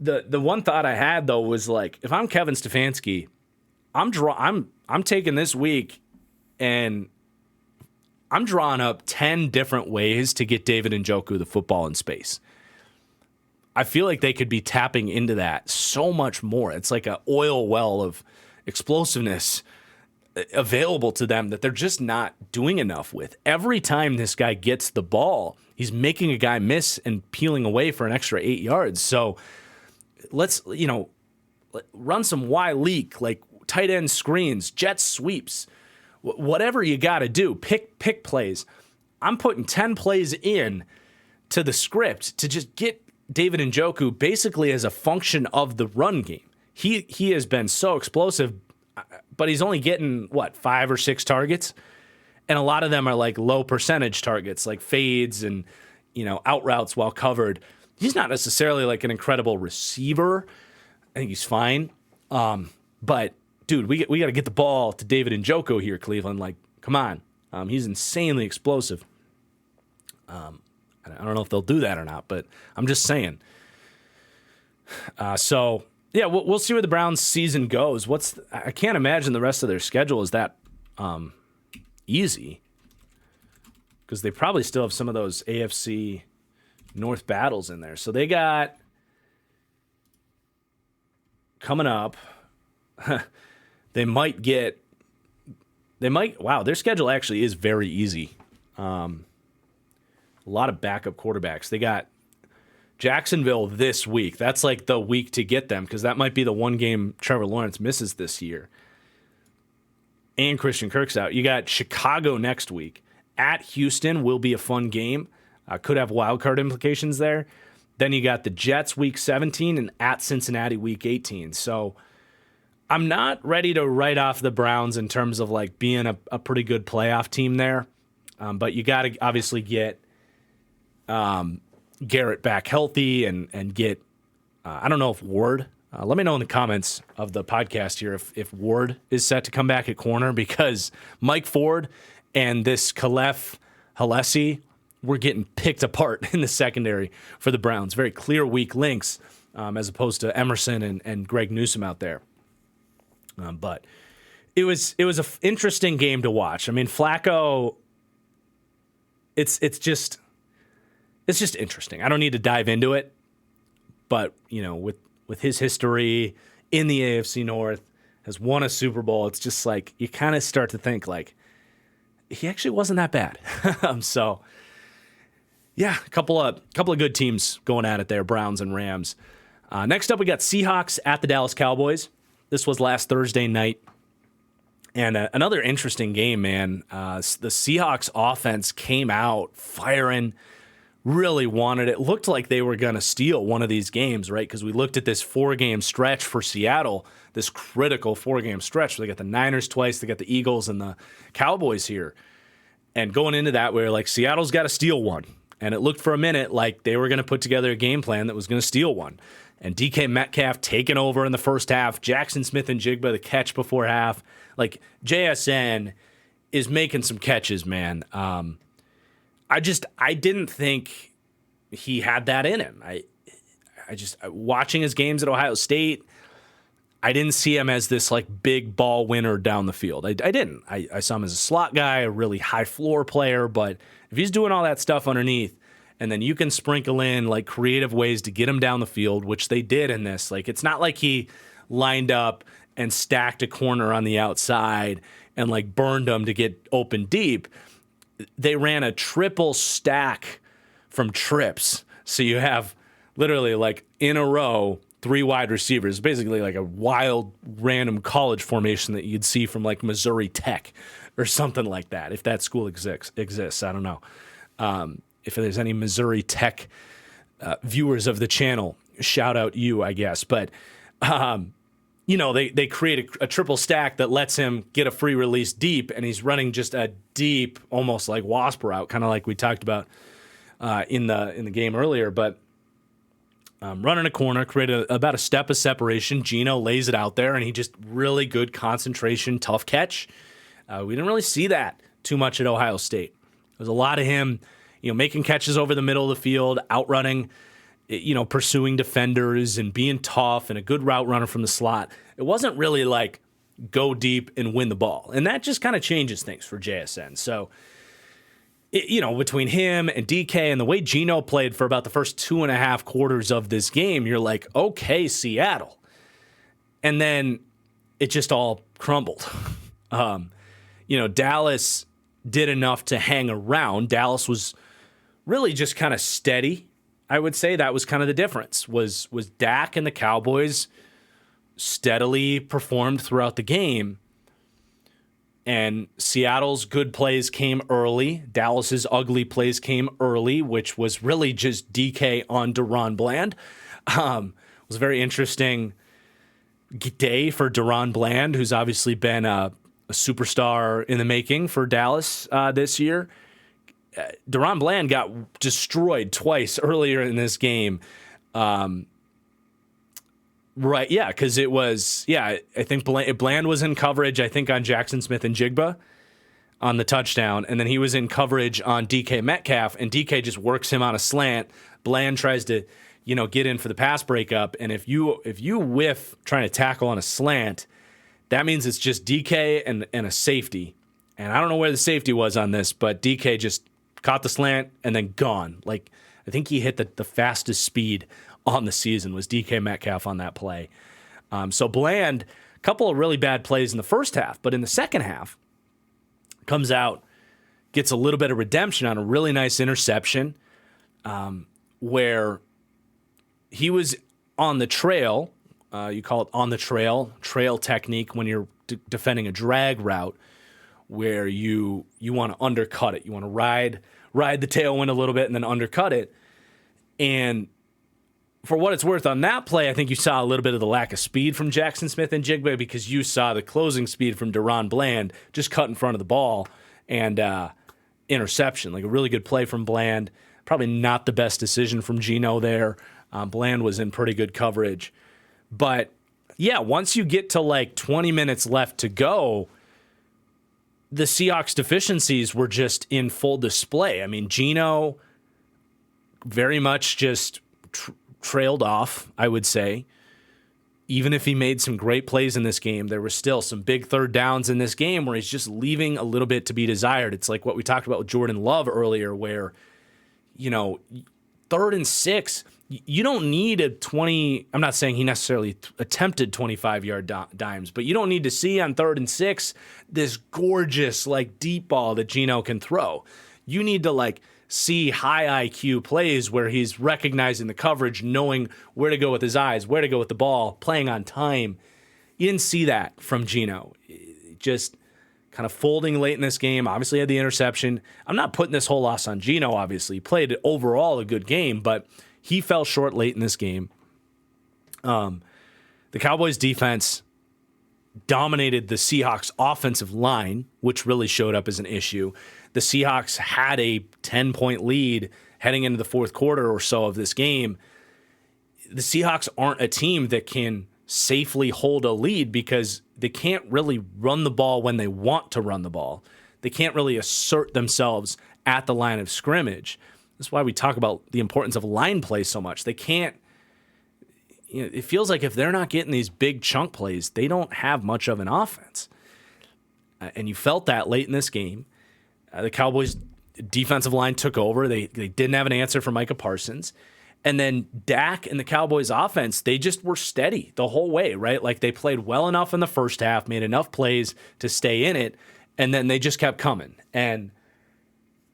The one thought I had though was like, if I'm Kevin Stefanski, I'm taking this week and I'm drawing up 10 different ways to get David Njoku the football in space. I feel like they could be tapping into that so much more. It's like an oil well of explosiveness available to them that they're just not doing enough with. Every time this guy gets the ball, he's making a guy miss and peeling away for an extra 8 yards. So let's, run some Y leak, like tight end screens, jet sweeps, whatever you got to do. Pick plays. I'm putting 10 plays in to the script to just get David Njoku basically as a function of the run game. He has been so explosive, but he's only getting, 5 or 6 targets? And a lot of them are like low percentage targets, like fades and, out routes while covered. He's not necessarily like an incredible receiver. I think he's fine. But, dude, we got to get the ball to David Njoku here, Cleveland. Like, come on. He's insanely explosive. I don't know if they'll do that or not, but I'm just saying. Yeah, we'll see where the Browns' season goes. I can't imagine the rest of their schedule is that easy, because they probably still have some of those AFC North battles in there. So they got coming up. Wow, their schedule actually is very easy. A lot of backup quarterbacks. They got Jacksonville this week. That's like the week to get them, because that might be the one game Trevor Lawrence misses this year. And Christian Kirk's out. You got Chicago next week. At Houston will be a fun game. Could have wild card implications there. Then you got the Jets week 17 and at Cincinnati week 18. So I'm not ready to write off the Browns in terms of like being a pretty good playoff team there. But you got to obviously get Garrett back healthy and get, I don't know if Ward, let me know in the comments of the podcast here if Ward is set to come back at corner, because Mike Ford and this Khalef Halesi were getting picked apart in the secondary for the Browns. Very clear weak links as opposed to Emerson and Greg Newsome out there. But it was an interesting game to watch. I mean, Flacco, it's just interesting. I don't need to dive into it, but with his history in the AFC North, has won a Super Bowl. It's just like you kind of start to think like he actually wasn't that bad. So yeah, a couple of good teams going at it there, Browns and Rams. Next up, we got Seahawks at the Dallas Cowboys. This was last Thursday night. And another interesting game, man. The Seahawks offense came out firing, really wanted it. Looked like they were going to steal one of these games, right? Because we looked at this 4-game stretch for Seattle, this critical 4-game stretch. They got the Niners twice, they got the Eagles and the Cowboys here. And going into that, we were like, Seattle's got to steal one. And it looked for a minute like they were going to put together a game plan that was going to steal one. And DK Metcalf taking over in the first half. Jackson Smith and Jigba the catch before half. Like, JSN is making some catches, man. I didn't think he had that in him. Watching his games at Ohio State, I didn't see him as this like big ball winner down the field. I didn't. I saw him as a slot guy, a really high floor player. But if he's doing all that stuff underneath, and then you can sprinkle in like creative ways to get him down the field, which they did in this. Like, it's not like he lined up and stacked a corner on the outside and like burned them to get open deep. They ran a triple stack from trips. So you have literally like in a row 3 wide receivers, basically like a wild random college formation that you'd see from like Missouri Tech or something like that. If that school exists, I don't know. If there's any Missouri Tech viewers of the channel, shout out you, I guess. But, they create a triple stack that lets him get a free release deep, and he's running just a deep, almost like wasp route, kind of like we talked about in the game earlier. But running a corner, created about a step of separation. Geno lays it out there, and he just really good concentration, tough catch. We didn't really see that too much at Ohio State. There was a lot of him, making catches over the middle of the field, outrunning, pursuing defenders and being tough and a good route runner from the slot. It wasn't really like go deep and win the ball. And that just kind of changes things for JSN. So, between him and DK and the way Geno played for about the first 2.5 quarters of this game, you're like, okay, Seattle. And then it just all crumbled. Dallas did enough to hang around. Dallas was really just kind of steady. I would say that was kind of the difference, was Dak and the Cowboys steadily performed throughout the game. And Seattle's good plays came early. Dallas's ugly plays came early, which was really just DK on Deron Bland. It was a very interesting day for Deron Bland, who's obviously been a superstar in the making for Dallas this year. Deron Bland got destroyed twice earlier in this game. Right, yeah, because it was, I think Bland was in coverage, I think, on Jackson Smith and Jigba on the touchdown, and then he was in coverage on DK Metcalf, and DK just works him on a slant. Bland tries to, get in for the pass breakup, and if you whiff trying to tackle on a slant, that means it's just DK and a safety. And I don't know where the safety was on this, but DK just caught the slant and then gone. Like, I think he hit the fastest speed on the season was DK Metcalf on that play. So Bland, a couple of really bad plays in the first half, but in the second half, comes out, gets a little bit of redemption on a really nice interception where he was on the trail. You call it on the trail technique when you're defending a drag route where you want to undercut it. You want to ride the tailwind a little bit and then undercut it. And for what it's worth on that play, I think you saw a little bit of the lack of speed from Jackson Smith and Jigba because you saw the closing speed from Deron Bland just cut in front of the ball and interception. Like a really good play from Bland. Probably not the best decision from Geno there. Bland was in pretty good coverage. But, once you get to like 20 minutes left to go, the Seahawks' deficiencies were just in full display. I mean, Geno very much just trailed off, I would say. Even if he made some great plays in this game, there were still some big third downs in this game where he's just leaving a little bit to be desired. It's like what we talked about with Jordan Love earlier where, 3rd and 6, you don't need a 20, I'm not saying he necessarily attempted 25-yard dimes, but you don't need to see on 3rd and 6 this gorgeous, deep ball that Geno can throw. You need to, see high IQ plays where he's recognizing the coverage, knowing where to go with his eyes, where to go with the ball, playing on time. You didn't see that from Geno. Just kind of folding late in this game. Obviously had the interception. I'm not putting this whole loss on Geno, obviously. He played overall a good game, but he fell short late in this game. The Cowboys defense dominated the Seahawks offensive line, which really showed up as an issue. The Seahawks had a 10-point lead heading into the fourth quarter or so of this game. The Seahawks aren't a team that can safely hold a lead because they can't really run the ball when they want to run the ball. They can't really assert themselves at the line of scrimmage. That's why we talk about the importance of line play so much. They can't, it feels like if they're not getting these big chunk plays, they don't have much of an offense. And you felt that late in this game. The Cowboys' defensive line took over. They didn't have an answer for Micah Parsons. And then Dak and the Cowboys' offense, they just were steady the whole way, right? They played well enough in the first half, made enough plays to stay in it, and then they just kept coming. And,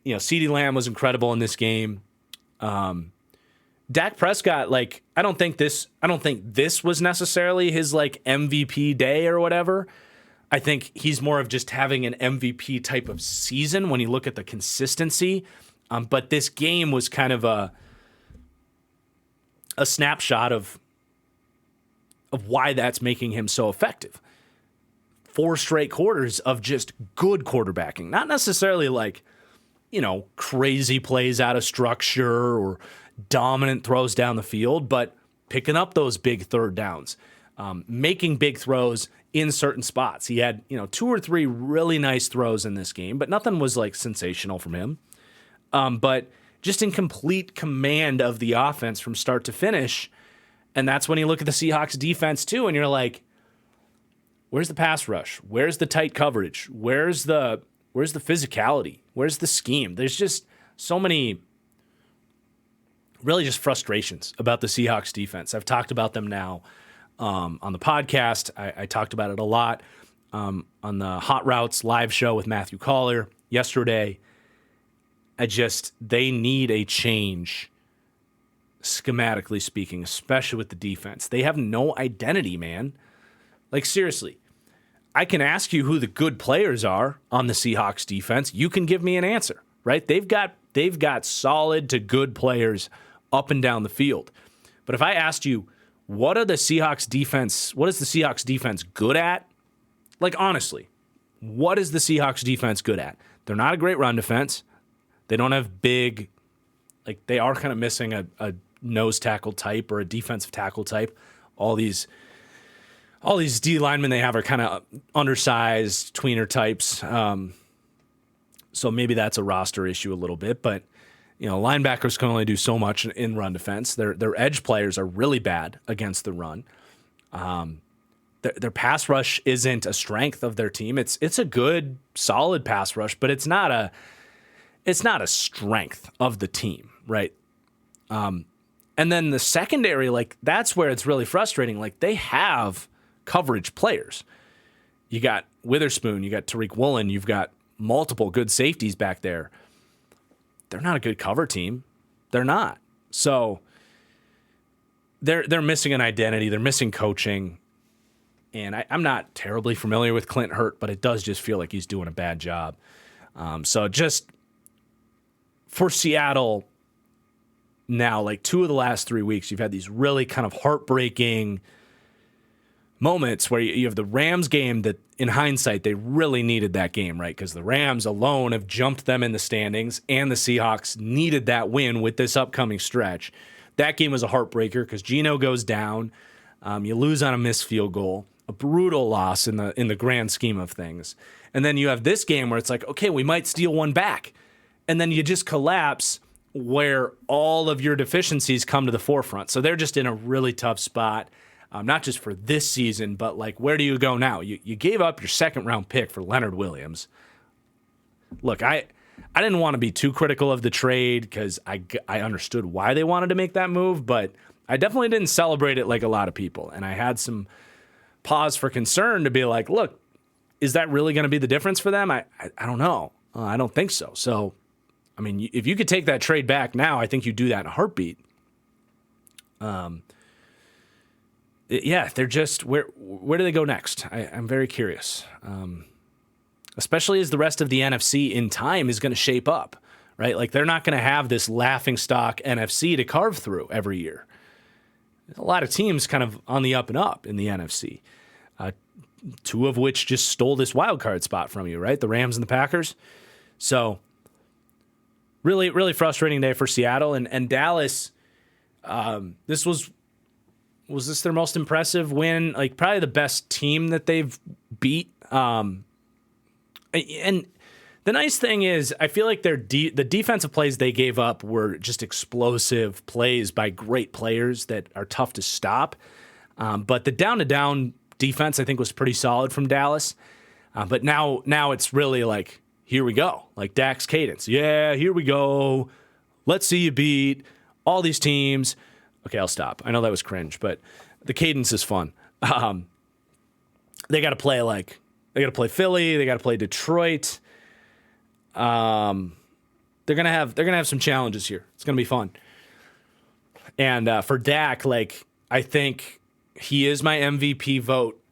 CeeDee Lamb was incredible in this game. Dak Prescott, I don't think this was necessarily his MVP day or whatever. I think he's more of just having an MVP type of season when you look at the consistency. But this game was kind of a snapshot of why that's making him so effective. 4 straight quarters of just good quarterbacking. Not necessarily crazy plays out of structure or dominant throws down the field, but picking up those big third downs, making big throws in certain spots. He had, 2 or 3 really nice throws in this game, but nothing was like sensational from him. But just in complete command of the offense from start to finish. And that's when you look at the Seahawks defense too, and you're like, where's the pass rush? Where's the tight coverage? Where's the physicality? Where's the scheme? There's just so many really just frustrations about the Seahawks defense. I've talked about them now on the podcast. I talked about it a lot on the Hot Routes live show with Matthew Collar yesterday. They need a change, schematically speaking, especially with the defense. They have no identity, man. Like, seriously, I can ask you who the good players are on the Seahawks defense. You can give me an answer, right? They've got solid to good players up and down the field. But if I asked you, what is the Seahawks defense good at? Like, honestly, what is the Seahawks defense good at? They're not a great run defense. They don't have big, like, they are kind of missing a nose tackle type or a defensive tackle type. All these D linemen they have are kind of undersized tweener types. So maybe that's a roster issue a little bit, but linebackers can only do so much in run defense. Their edge players are really bad against the run. Their pass rush isn't a strength of their team. It's a good, solid pass rush, but it's not a strength of the team, right? And then the secondary, like, that's where it's really frustrating. Like, they have coverage players. You got Witherspoon, you got Tariq Woolen, you've got multiple good safeties back there. They're not a good cover team. They're not. So they're missing an identity. They're missing coaching. And I'm not terribly familiar with Clint Hurt, but it does just feel like he's doing a bad job. So just for Seattle now, like 2 of the last 3 weeks, you've had these really kind of heartbreaking moments where you have the Rams game that, in hindsight, they really needed that game, right? Because the Rams alone have jumped them in the standings, and the Seahawks needed that win with this upcoming stretch. That game was a heartbreaker because Geno goes down. You lose on a missed field goal, a brutal loss in the grand scheme of things. And then you have this game where it's like, okay, we might steal one back. And then you just collapse where all of your deficiencies come to the forefront. So they're just in a really tough spot. Not just for this season, but like, where do you go now? You gave up your second-round pick for Leonard Williams. Look, I didn't want to be too critical of the trade because I understood why they wanted to make that move, but I definitely didn't celebrate it like a lot of people. And I had some pause for concern to be like, look, is that really going to be the difference for them? I don't know. I don't think so. So, I mean, if you could take that trade back now, I think you do that in a heartbeat. Yeah, they're just, where do they go next? I'm very curious, especially as the rest of the NFC in time is going to shape up, right? Like, they're not going to have this laughingstock NFC to carve through every year. There's a lot of teams kind of on the up and up in the NFC, 2 of which just stole this wild card spot from you, right? The Rams and the Packers. So really, really frustrating day for Seattle and Dallas. This was this their most impressive win? Like, probably the best team that they've beat. And the nice thing is, I feel like the defensive plays they gave up were just explosive plays by great players that are tough to stop. But the down-to-down defense, I think, was pretty solid from Dallas. But now it's really like, here we go. Like Dak's cadence. Yeah, here we go. Let's see you beat all these teams. Okay, I'll stop. I know that was cringe, but the cadence is fun. They got to play Philly. They got to play Detroit. They're gonna have some challenges here. It's gonna be fun. And for Dak, like, I think he is my MVP vote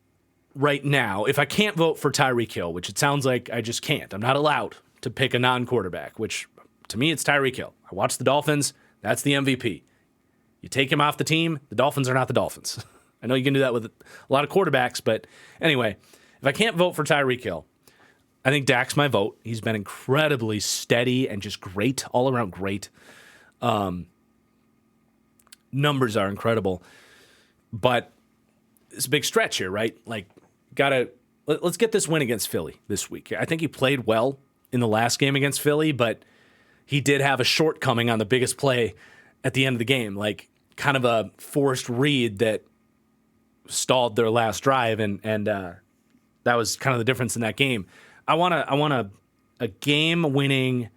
right now. If I can't vote for Tyreek Hill, which it sounds like I just can't, I'm not allowed to pick a non-quarterback. Which to me, it's Tyreek Hill. I watch the Dolphins. That's the MVP. You take him off the team, the Dolphins are not the Dolphins. I know you can do that with a lot of quarterbacks, but anyway, if I can't vote for Tyreek Hill, I think Dak's my vote. He's been incredibly steady and just great, all around great. Numbers are incredible, but it's a big stretch here, right? Like, let's get this win against Philly this week. I think he played well in the last game against Philly, but he did have a shortcoming on the biggest play at the end of the game, like kind of a forced read that stalled their last drive, and that was kind of the difference in that game. I want a game-winning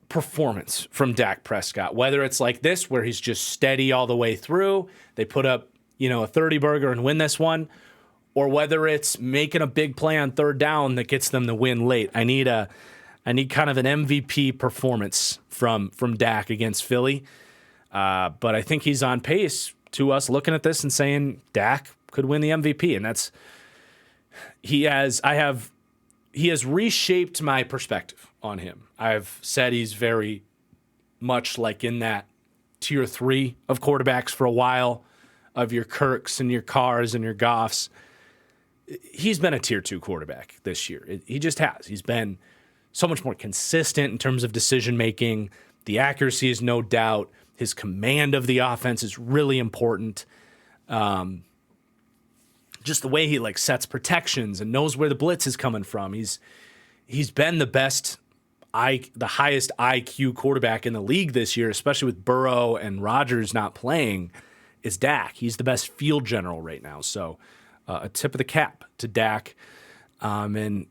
performance from Dak Prescott, whether it's like this where he's just steady all the way through, they put up, a 30-burger and win this one, or whether it's making a big play on third down that gets them the win late. I need kind of an MVP performance from Dak against Philly, but I think he's on pace to us looking at this and saying Dak could win the MVP, and he has reshaped my perspective on him. I've said he's very much like in that tier 3 of quarterbacks for a while, of your Kirks and your Carrs and your Goffs. He's been a tier 2 quarterback this year. He just has. He's been so much more consistent in terms of decision making. The accuracy is no doubt. His command of the offense is really important. Just the way he sets protections and knows where the blitz is coming from. He's been the highest IQ quarterback in the league this year, especially with Burrow and Rodgers not playing, is Dak. He's the best field general right now. So a tip of the cap to Dak. And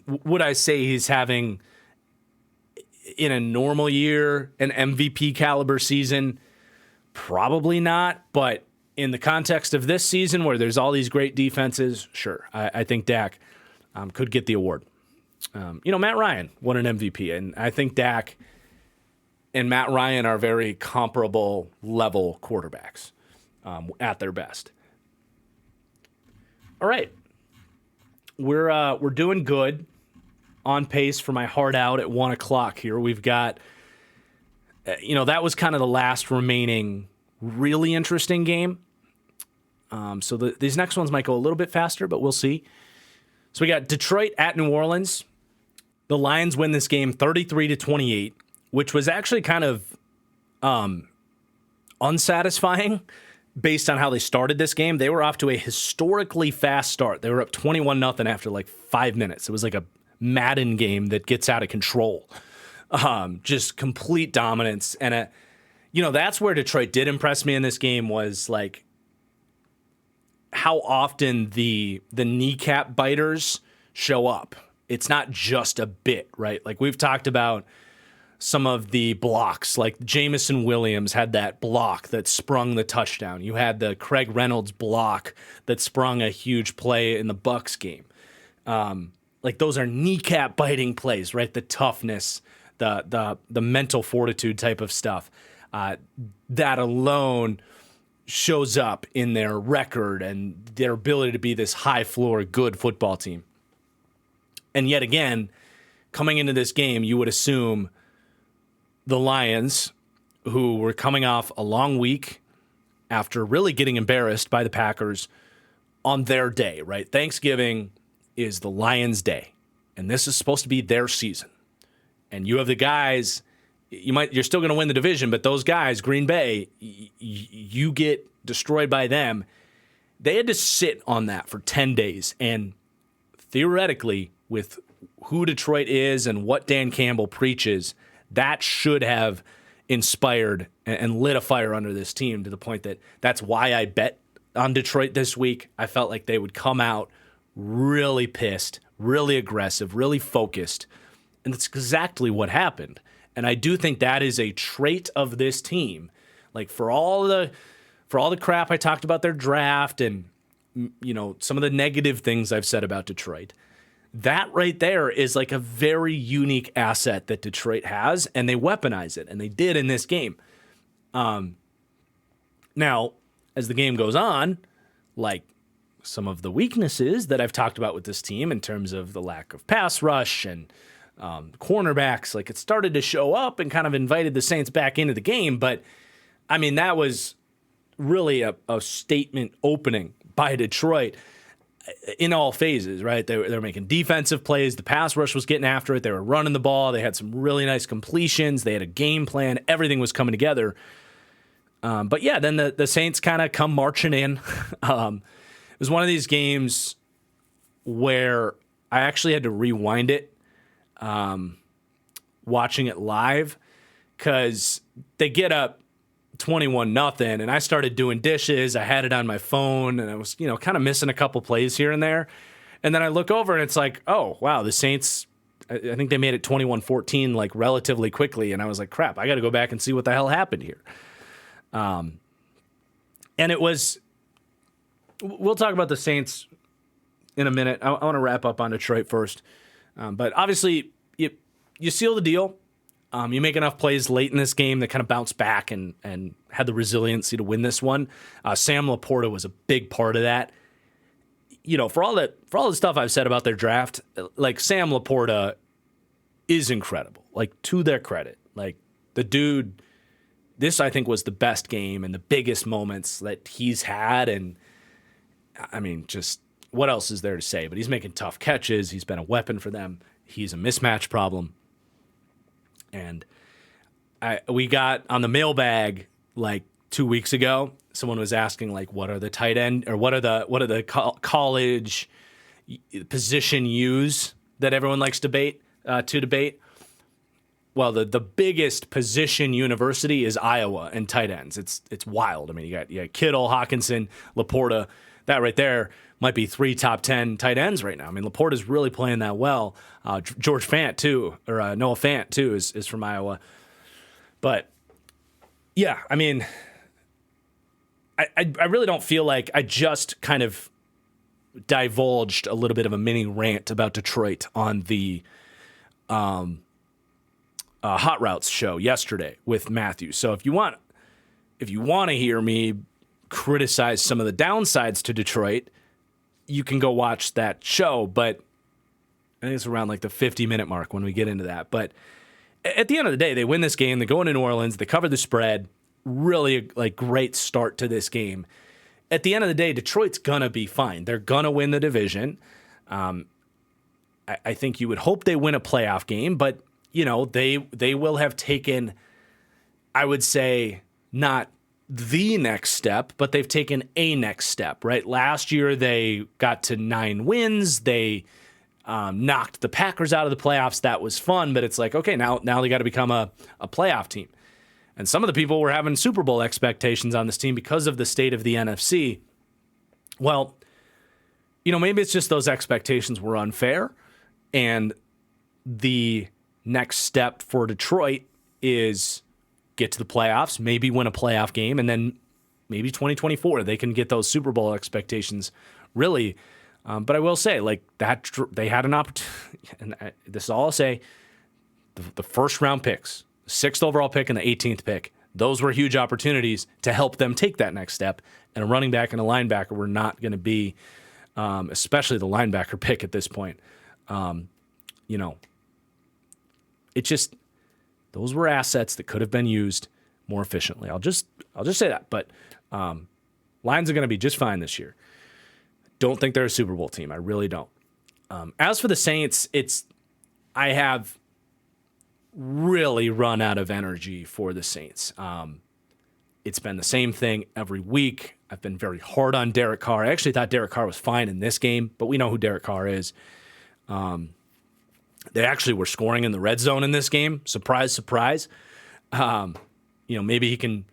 would I say he's having, in a normal year, an MVP caliber season? Probably not, but in the context of this season where there's all these great defenses, sure, I think Dak could get the award. Matt Ryan won an MVP, and I think Dak and Matt Ryan are very comparable level quarterbacks at their best. All right, we're doing good, on pace for my heart out at 1 o'clock here. We've got, that was kind of the last remaining really interesting game. So these next ones might go a little bit faster, but we'll see. So we got Detroit at New Orleans. The Lions win this game 33-28, which was actually kind of unsatisfying based on how they started this game. They were off to a historically fast start. They were up 21-0 after 5 minutes. It was like a Madden game that gets out of control. Just complete dominance. And, that's where Detroit did impress me in this game, was how often the kneecap biters show up. It's not just a bit, right? We've talked about some of the blocks, like Jamison Williams had that block that sprung the touchdown. You had the Craig Reynolds block that sprung a huge play in the Bucks game. Those are kneecap biting plays, right? The toughness, the mental fortitude type of stuff. That alone shows up in their record and their ability to be this high floor, good football team. And yet again, coming into this game, you would assume the Lions, who were coming off a long week after really getting embarrassed by the Packers on their day, right? Thanksgiving is the Lions' day, and this is supposed to be their season. And you have the guys, you're still going to win the division, but those guys, Green Bay, you get destroyed by them. They had to sit on that for 10 days, and theoretically, with who Detroit is and what Dan Campbell preaches, that should have inspired and lit a fire under this team, to the point that that's why I bet on Detroit this week. I felt like they would come out really pissed, really aggressive, really focused, and that's exactly what happened. And I do think that is a trait of this team. For all the crap I talked about their draft and some of the negative things I've said about Detroit, that right there is a very unique asset that Detroit has, and they weaponize it, and they did in this game. Now, as the game goes on, some of the weaknesses that I've talked about with this team in terms of the lack of pass rush and cornerbacks, it started to show up and kind of invited the Saints back into the game. But, that was really a statement opening by Detroit. in all phases, right? They were making defensive plays. The pass rush was getting after it. They were running the ball. They had some really nice completions. They had a game plan. Everything was coming together. But yeah, then the Saints kind of come marching in. It was one of these games where I actually had to rewind it, watching it live, because they get up 21-0, and I started doing dishes. I had it on my phone, and I was, kind of missing a couple plays here and there. And then I look over, and it's like, oh, wow, the Saints, I think they made it 21-14 like relatively quickly. And I was like, crap, I got to go back and see what the hell happened here. And it was, we'll talk about the Saints in a minute. I want to wrap up on Detroit first. But obviously, you seal the deal. You make enough plays late in this game that kind of bounce back and had the resiliency to win this one. Sam Laporta was a big part of that. For all the stuff I've said about their draft, like Sam Laporta is incredible. Like, to their credit, like the dude, this I think was the best game and the biggest moments that he's had. And I mean, just what else is there to say? But he's making tough catches. He's been a weapon for them. He's a mismatch problem. And we got on the mailbag like 2 weeks ago. Someone was asking, like, what are the tight end, or what are the college position U's that everyone likes to debate? Well, the biggest position university is Iowa in tight ends. It's wild. I mean, you got Kittle, Hawkinson, Laporta. That right there might be 3 top 10 tight ends right now. I mean, Laporta's really playing that well. George Fant too, or Noah Fant too, is from Iowa. But yeah, I mean, I really don't feel like I just kind of divulged a little bit of a mini rant about Detroit on the Hot Routes show yesterday with Matthew. So if you want to hear me criticize some of the downsides to Detroit, you can go watch that show. But I think it's around like the 50-minute mark when we get into that. But at the end of the day, they win this game. They go into New Orleans. They cover the spread. Really, like, great start to this game. At the end of the day, Detroit's gonna be fine. They're gonna win the division. I think you would hope they win a playoff game, but they will have taken, I would say, not the next step, but they've taken a next step, right? Last year, they got to 9 wins. They knocked the Packers out of the playoffs. That was fun, but it's like, okay, now they got to become a playoff team. And some of the people were having Super Bowl expectations on this team because of the state of the NFC. Well, maybe it's just those expectations were unfair, and the next step for Detroit is get to the playoffs, maybe win a playoff game, and then maybe 2024 they can get those Super Bowl expectations really. But I will say, like, that they had an opportunity, and this is all I'll say, the first round picks, 6th overall pick and the 18th pick, those were huge opportunities to help them take that next step. And a running back and a linebacker were not going to be, especially the linebacker pick at this point. It just, those were assets that could have been used more efficiently. I'll just say that. But Lions are going to be just fine this year. Don't think they're a Super Bowl team. I really don't. As for the Saints, I have really run out of energy for the Saints. It's been the same thing every week. I've been very hard on Derek Carr. I actually thought Derek Carr was fine in this game, but we know who Derek Carr is. They actually were scoring in the red zone in this game. Surprise, surprise. Maybe he can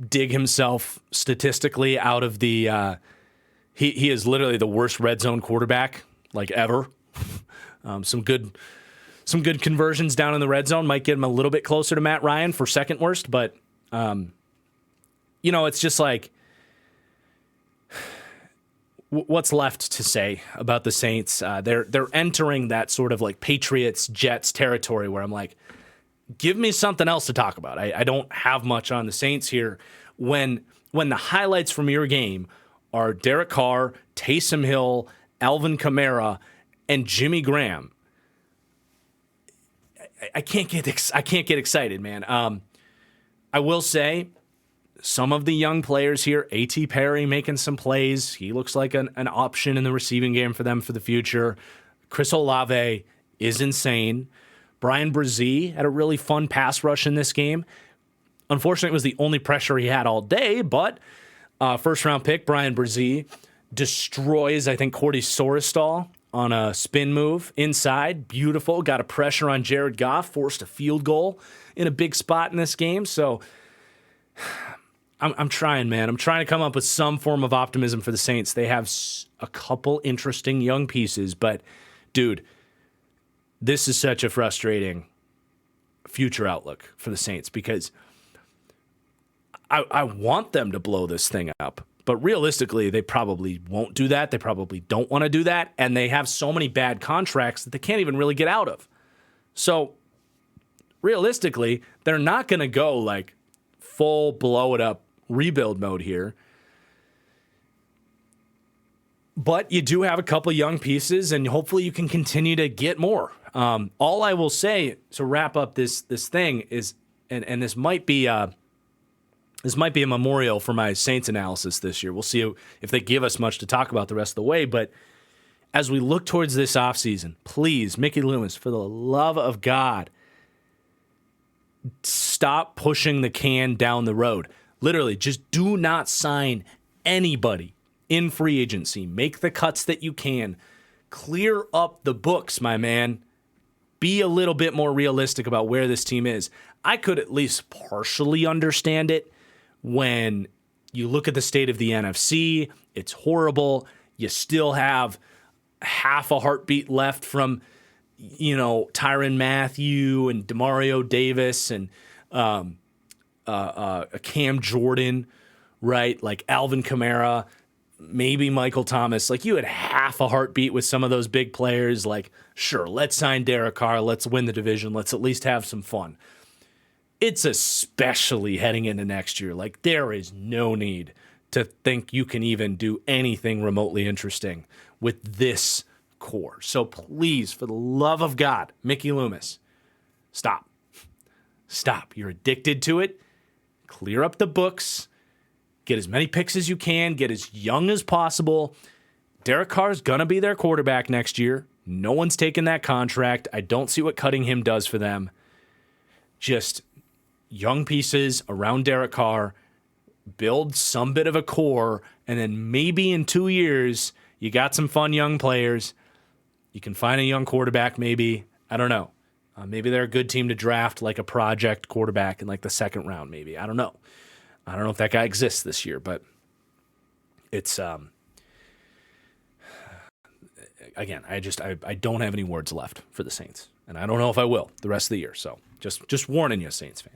dig himself statistically out of the he is literally the worst red zone quarterback like ever. Some good conversions down in the red zone might get him a little bit closer to Matt Ryan for second worst, but it's just like, what's left to say about the Saints? They're entering that sort of like Patriots Jets territory where I'm like, give me something else to talk about. I don't have much on the Saints here when the highlights from your game are Derek Carr, Taysom Hill, Alvin Kamara, and Jimmy Graham. I can't get excited, man. I will say some of the young players here, A.T. Perry making some plays. He looks like an option in the receiving game for them for the future. Chris Olave is insane. Brian Brzee had a really fun pass rush in this game. Unfortunately, it was the only pressure he had all day, but first-round pick, Brian Brzee, destroys, I think, Cordy Soristal on a spin move inside. Beautiful. Got a pressure on Jared Goff, forced a field goal in a big spot in this game. So I'm trying, man. I'm trying to come up with some form of optimism for the Saints. They have a couple interesting young pieces, but, dude, this is such a frustrating future outlook for the Saints because I want them to blow this thing up. But realistically, they probably won't do that. They probably don't want to do that. And they have so many bad contracts that they can't even really get out of. So realistically, they're not going to go like full blow it up rebuild mode here. But you do have a couple young pieces, and hopefully you can continue to get more. All I will say to wrap up this thing is, and this might be a memorial for my Saints analysis this year. We'll see if they give us much to talk about the rest of the way. But as we look towards this offseason, please, Mickey Loomis, for the love of God, stop pushing the can down the road. Literally, just do not sign anybody in free agency. Make the cuts that you can. Clear up the books, my man. Be a little bit more realistic about where this team is. I could at least partially understand it. When you look at the state of the NFC, it's horrible. You still have half a heartbeat left from, Tyrann Mathieu and Demario Davis and Cam Jordan, right? Like Alvin Kamara, maybe Michael Thomas. Like you had half a heartbeat with some of those big players. Like, sure, let's sign Derek Carr. Let's win the division. Let's at least have some fun. It's especially heading into next year. Like, there is no need to think you can even do anything remotely interesting with this core. So please, for the love of God, Mickey Loomis, stop. Stop. You're addicted to it. Clear up the books. Get as many picks as you can. Get as young as possible. Derek Carr's going to be their quarterback next year. No one's taking that contract. I don't see what cutting him does for them. Just young pieces around Derek Carr, build some bit of a core, and then maybe in 2 years, you got some fun young players. You can find a young quarterback maybe. I don't know. Maybe they're a good team to draft like a project quarterback in like the second round maybe. I don't know. I don't know if that guy exists this year, but it's, again, I don't have any words left for the Saints, and I don't know if I will the rest of the year. So just warning you, Saints fans.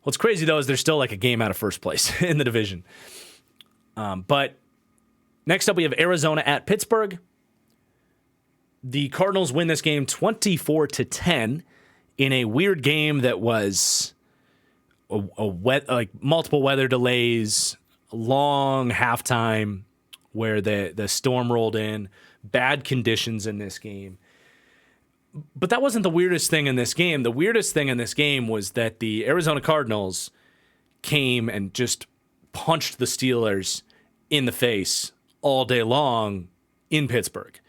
What's crazy, though, is they're still like a game out of first place in the division. But next up, we have Arizona at Pittsburgh. The Cardinals win this game 24-10 in a weird game that was multiple weather delays, long halftime where the storm rolled in, bad conditions in this game. But that wasn't the weirdest thing in this game. The weirdest thing in this game was that the Arizona Cardinals came and just punched the Steelers in the face all day long in Pittsburgh.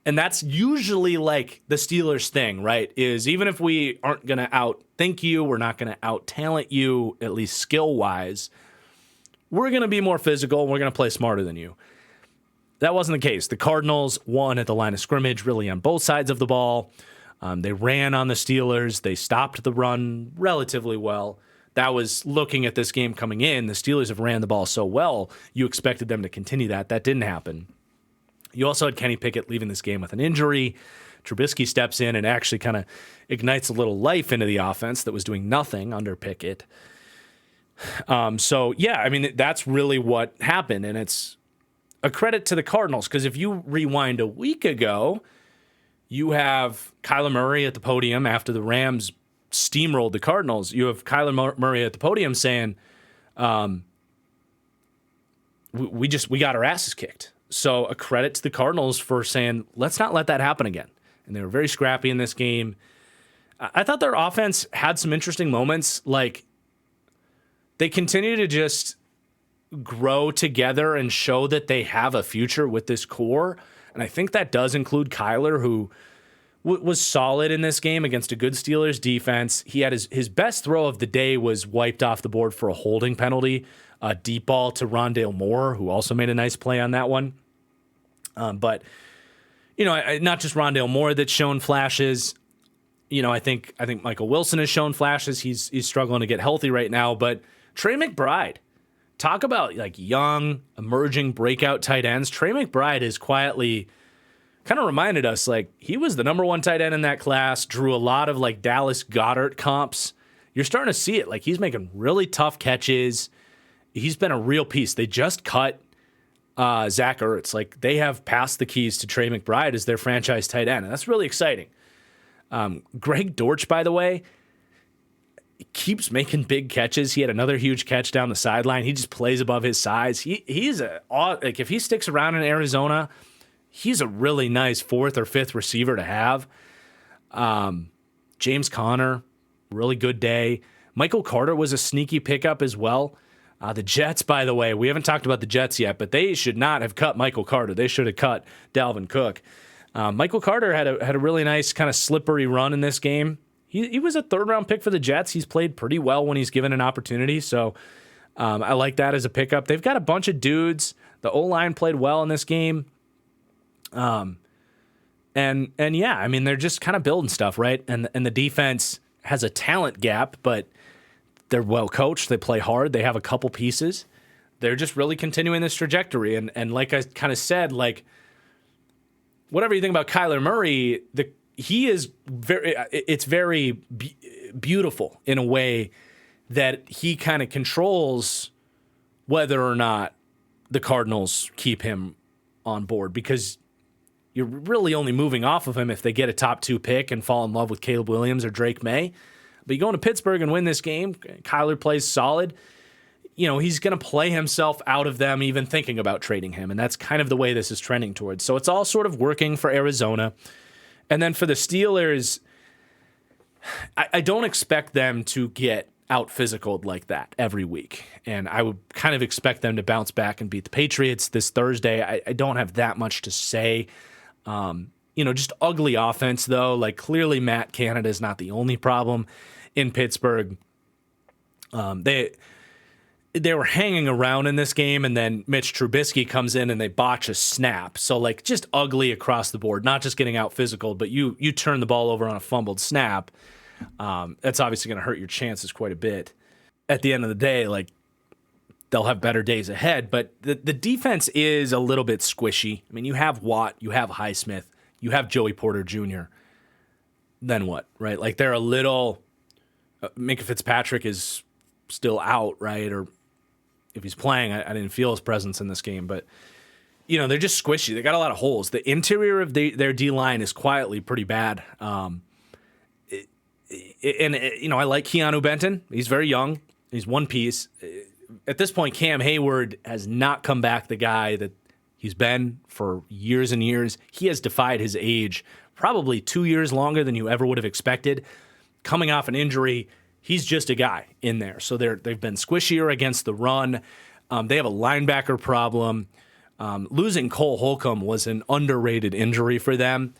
And that's usually like the Steelers thing, right? Is even if we aren't going to outthink you, we're not going to out-talent you, at least skill-wise, we're going to be more physical, and we're going to play smarter than you. That wasn't the case. The Cardinals won at the line of scrimmage, really on both sides of the ball. They ran on the Steelers. They stopped the run relatively well. That was looking at this game coming in. The Steelers have ran the ball so well, you expected them to continue that. That didn't happen. You also had Kenny Pickett leaving this game with an injury. Trubisky steps in and actually kind of ignites a little life into the offense that was doing nothing under Pickett. So, yeah, I mean, that's really what happened, and it's a credit to the Cardinals, because if you rewind a week ago, you have Kyler Murray at the podium after the Rams steamrolled the Cardinals. You have Kyler Murray at the podium saying, we got our asses kicked. So a credit to the Cardinals for saying, let's not let that happen again. And they were very scrappy in this game. I thought their offense had some interesting moments. Like, they continue to just grow together and show that they have a future with this core. And I think that does include Kyler, who was solid in this game against a good Steelers defense. He had his best throw of the day was wiped off the board for a holding penalty, a deep ball to Rondale Moore, who also made a nice play on that one. But, not just Rondale Moore that's shown flashes. I think Michael Wilson has shown flashes. He's struggling to get healthy right now. But Trey McBride, talk about like young, emerging breakout tight ends. Trey McBride has quietly kind of reminded us, like, he was the number one tight end in that class, drew a lot of like Dallas Goedert comps. You're starting to see it. Like, he's making really tough catches. He's been a real piece. They just cut Zach Ertz. Like, they have passed the keys to Trey McBride as their franchise tight end, and that's really exciting. Greg Dortch, by the way, keeps making big catches. He had another huge catch down the sideline. He just plays above his size. He's like, if he sticks around in Arizona, he's a really nice fourth or fifth receiver to have. James Conner, really good day. Michael Carter was a sneaky pickup as well. The Jets, by the way, we haven't talked about the Jets yet, but they should not have cut Michael Carter. They should have cut Dalvin Cook. Michael Carter had a really nice kind of slippery run in this game. He was a third-round pick for the Jets. He's played pretty well when he's given an opportunity, so I like that as a pickup. They've got a bunch of dudes. The O-line played well in this game. And yeah, I mean, they're just kind of building stuff, right? And the defense has a talent gap, but they're well coached. They play hard. They have a couple pieces. They're just really continuing this trajectory. And like I kind of said, like, whatever you think about Kyler Murray, he is very beautiful in a way that he kind of controls whether or not the Cardinals keep him on board, because you're really only moving off of him if they get a top 2 pick and fall in love with Caleb Williams or Drake May. But you go into Pittsburgh and win this game, Kyler plays solid. He's going to play himself out of them even thinking about trading him, and that's kind of the way this is trending towards. So it's all sort of working for Arizona. And then for the Steelers, I don't expect them to get out-physicaled like that every week. And I would kind of expect them to bounce back and beat the Patriots this Thursday. I don't have that much to say. Just ugly offense, though. Like, clearly Matt Canada is not the only problem in Pittsburgh. They were hanging around in this game, and then Mitch Trubisky comes in and they botch a snap. So, like, just ugly across the board, not just getting out physical, but you turn the ball over on a fumbled snap. That's obviously going to hurt your chances quite a bit. At the end of the day, like, they'll have better days ahead, but the defense is a little bit squishy. I mean, you have Watt, you have Highsmith, you have Joey Porter Jr. Then what, right? Like, they're a little... Minka Fitzpatrick is still out, right? Or if he's playing, I didn't feel his presence in this game, but they're just squishy. They got a lot of holes. The interior of their D-line is quietly pretty bad. I like Keanu Benton. He's very young. He's one piece. At this point, Cam Hayward has not come back the guy that he's been for years and years. He has defied his age probably 2 years longer than you ever would have expected. Coming off an injury, he's just a guy in there. So they've been squishier against the run. They have a linebacker problem. Losing Cole Holcomb was an underrated injury for them,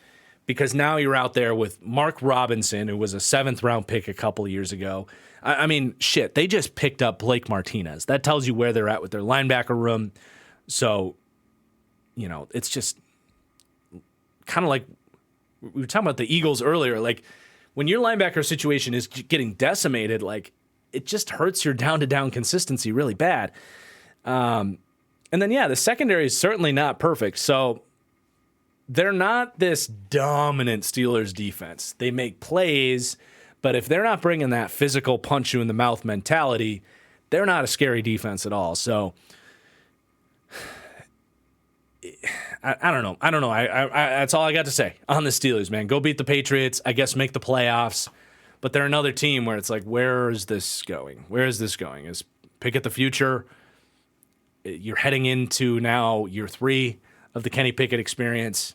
because now you're out there with Mark Robinson, who was a 7th-round pick a couple of years ago. I mean, shit, they just picked up Blake Martinez. That tells you where they're at with their linebacker room. So, it's just kind of like we were talking about the Eagles earlier. Like, when your linebacker situation is getting decimated, like, it just hurts your down-to-down consistency really bad. And then, yeah, the secondary is certainly not perfect. So they're not this dominant Steelers defense. They make plays, but if they're not bringing that physical punch-you-in-the-mouth mentality, they're not a scary defense at all. So I don't know. I that's all I got to say on the Steelers, man. Go beat the Patriots. I guess make the playoffs. But they're another team where it's like, where is this going? Where is this going? Is pick at the future? You're heading into now year 3 of the Kenny Pickett experience.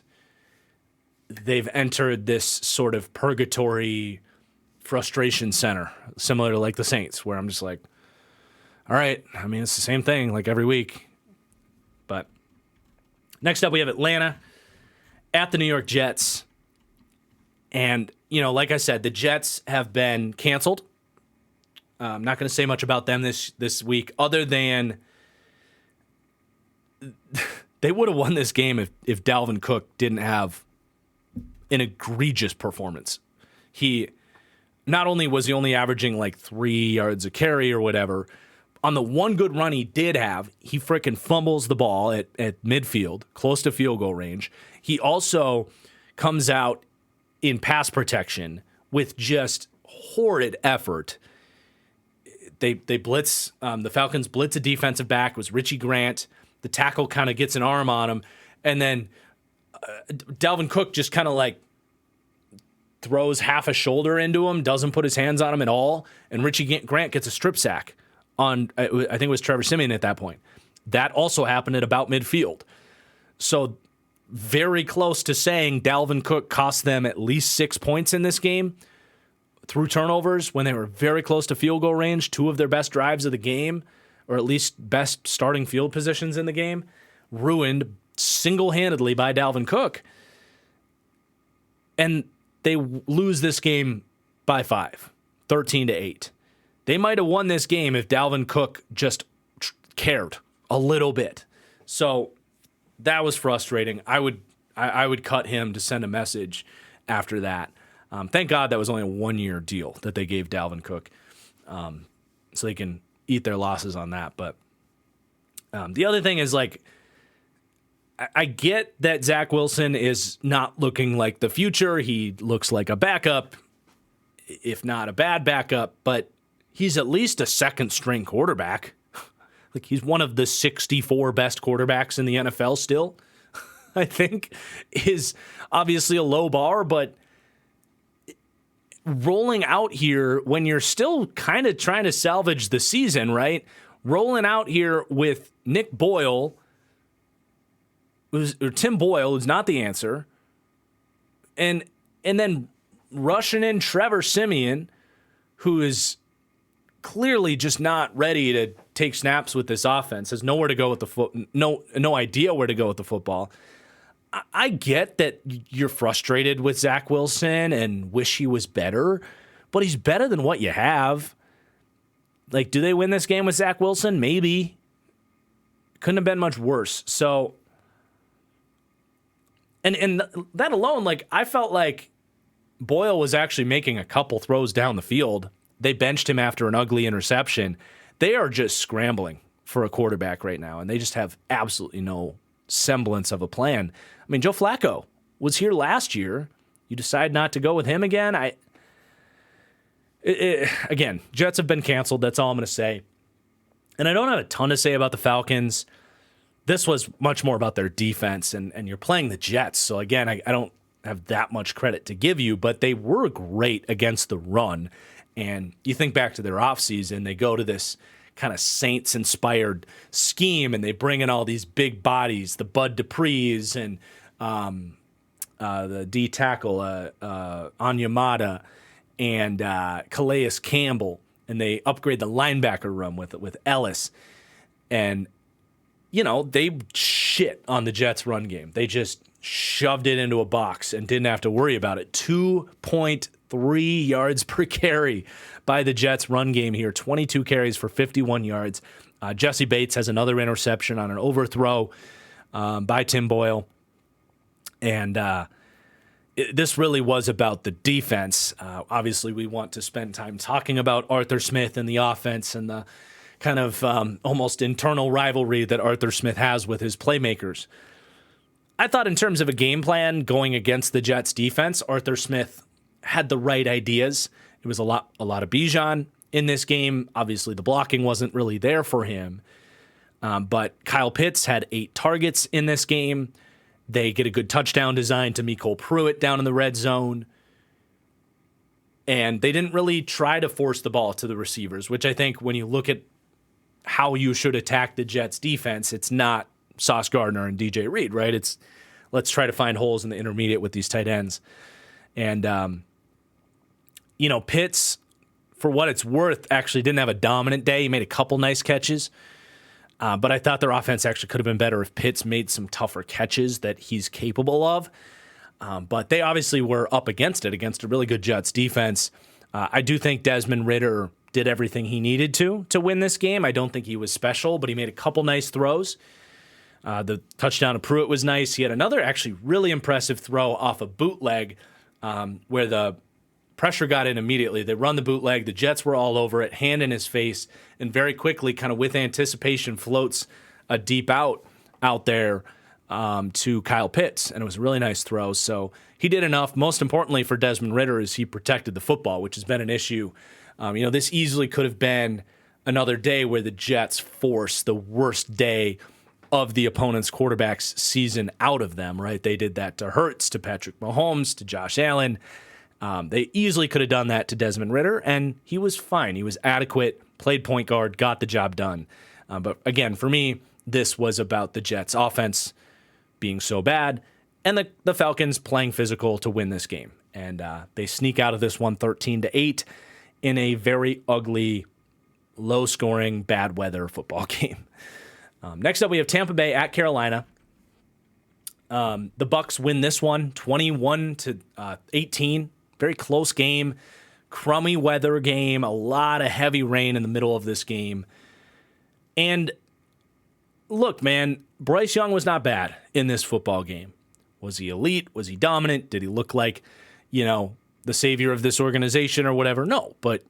They've entered this sort of purgatory frustration center, similar to like the Saints, where I'm just like, All right. I mean, it's the same thing like every week. But next up, we have Atlanta at the New York Jets. And, like I said, the Jets have been canceled. I'm not going to say much about them this week other than they would have won this game if Dalvin Cook didn't have an egregious performance. He not only was he only averaging like 3 yards a carry or whatever, on the one good run he did have, he freaking fumbles the ball at midfield, close to field goal range. He also comes out in pass protection with just horrid effort. They blitz, the Falcons blitz a defensive back, it was Richie Grant. The tackle kind of gets an arm on him, and then Dalvin Cook just kind of like throws half a shoulder into him, doesn't put his hands on him at all, and Richie Grant gets a strip sack on, I think it was Trevor Siemian at that point. That also happened at about midfield. So very close to saying Dalvin Cook cost them at least 6 points in this game through turnovers when they were very close to field goal range, 2 of their best drives of the game, or at least best starting field positions in the game, ruined single-handedly by Dalvin Cook. And they lose this game by 5, 13-8. They might have won this game if Dalvin Cook just cared a little bit. So that was frustrating. I would cut him to send a message after that. Thank God that was only a 1-year deal that they gave Dalvin Cook, so they can eat their losses on that. But the other thing is, like, I get that Zach Wilson is not looking like the future. He looks like a backup, if not a bad backup, but he's at least a second-string quarterback. Like, he's one of the 64 best quarterbacks in the NFL still, I think, is obviously a low bar, but rolling out here when you're still kind of trying to salvage the season, right? Rolling out here with Nick Boyle, or Tim Boyle, who's not the answer, and then rushing in Trevor Siemian, who is clearly just not ready to take snaps with this offense, has nowhere to go with the no idea where to go with the football. I get that you're frustrated with Zach Wilson and wish he was better, but he's better than what you have. Like, do they win this game with Zach Wilson? Maybe. Couldn't have been much worse. So, and that alone, like, I felt like Boyle was actually making a couple throws down the field. They benched him after an ugly interception. They are just scrambling for a quarterback right now, and they just have absolutely no semblance of a plan. I mean, Joe Flacco was here last year. You decide not to go with him again? Again, Jets have been canceled. That's all I'm going to say. And I don't have a ton to say about the Falcons. This was much more about their defense, and you're playing the Jets. So, again, I don't have that much credit to give you, but they were great against the run. And you think back to their offseason, they go to this kind of Saints-inspired scheme, and they bring in all these big bodies, the Bud Duprees and the D tackle, Onyemata, and Calais Campbell, and they upgrade the linebacker room with Ellis. And, they shit on the Jets' run game. They just shoved it into a box and didn't have to worry about it. 2.3 yards per carry by the Jets' run game here. 22 carries for 51 yards. Jesse Bates has another interception on an overthrow by Tim Boyle. And this really was about the defense. Obviously, we want to spend time talking about Arthur Smith and the offense and the kind of almost internal rivalry that Arthur Smith has with his playmakers. I thought in terms of a game plan going against the Jets defense, Arthur Smith had the right ideas. It was a lot of Bijan in this game. Obviously, the blocking wasn't really there for him. But Kyle Pitts had 8 targets in this game. They get a good touchdown design to Mecole Pruitt down in the red zone. And they didn't really try to force the ball to the receivers, which I think when you look at how you should attack the Jets defense, it's not Sauce Gardner and DJ Reed, right? It's let's try to find holes in the intermediate with these tight ends. And, Pitts, for what it's worth, actually didn't have a dominant day. He made a couple nice catches. But I thought their offense actually could have been better if Pitts made some tougher catches that he's capable of. But they obviously were up against it, against a really good Jets defense. I do think Desmond Ridder did everything he needed to win this game. I don't think he was special, but he made a couple nice throws. The touchdown to Pruitt was nice. He had another actually really impressive throw off a bootleg where the pressure got in immediately. They run the bootleg. The Jets were all over it, hand in his face, and very quickly, kind of with anticipation, floats a deep out there to Kyle Pitts, and it was a really nice throw. So he did enough. Most importantly for Desmond Ridder is he protected the football, which has been an issue. This easily could have been another day where the Jets force the worst day of the opponent's quarterback's season out of them, right? They did that to Hurts, to Patrick Mahomes, to Josh Allen. They easily could have done that to Desmond Ridder, and he was fine. He was adequate, played point guard, got the job done. But again, for me, this was about the Jets' offense being so bad and the Falcons playing physical to win this game. And they sneak out of this one 13-8 in a very ugly, low-scoring, bad-weather football game. Next up, we have Tampa Bay at Carolina. The Bucs win this one 21-18. Very close game, crummy weather game, a lot of heavy rain in the middle of this game. And look, man, Bryce Young was not bad in this football game. Was he elite? Was he dominant? Did he look like, the savior of this organization or whatever? No, but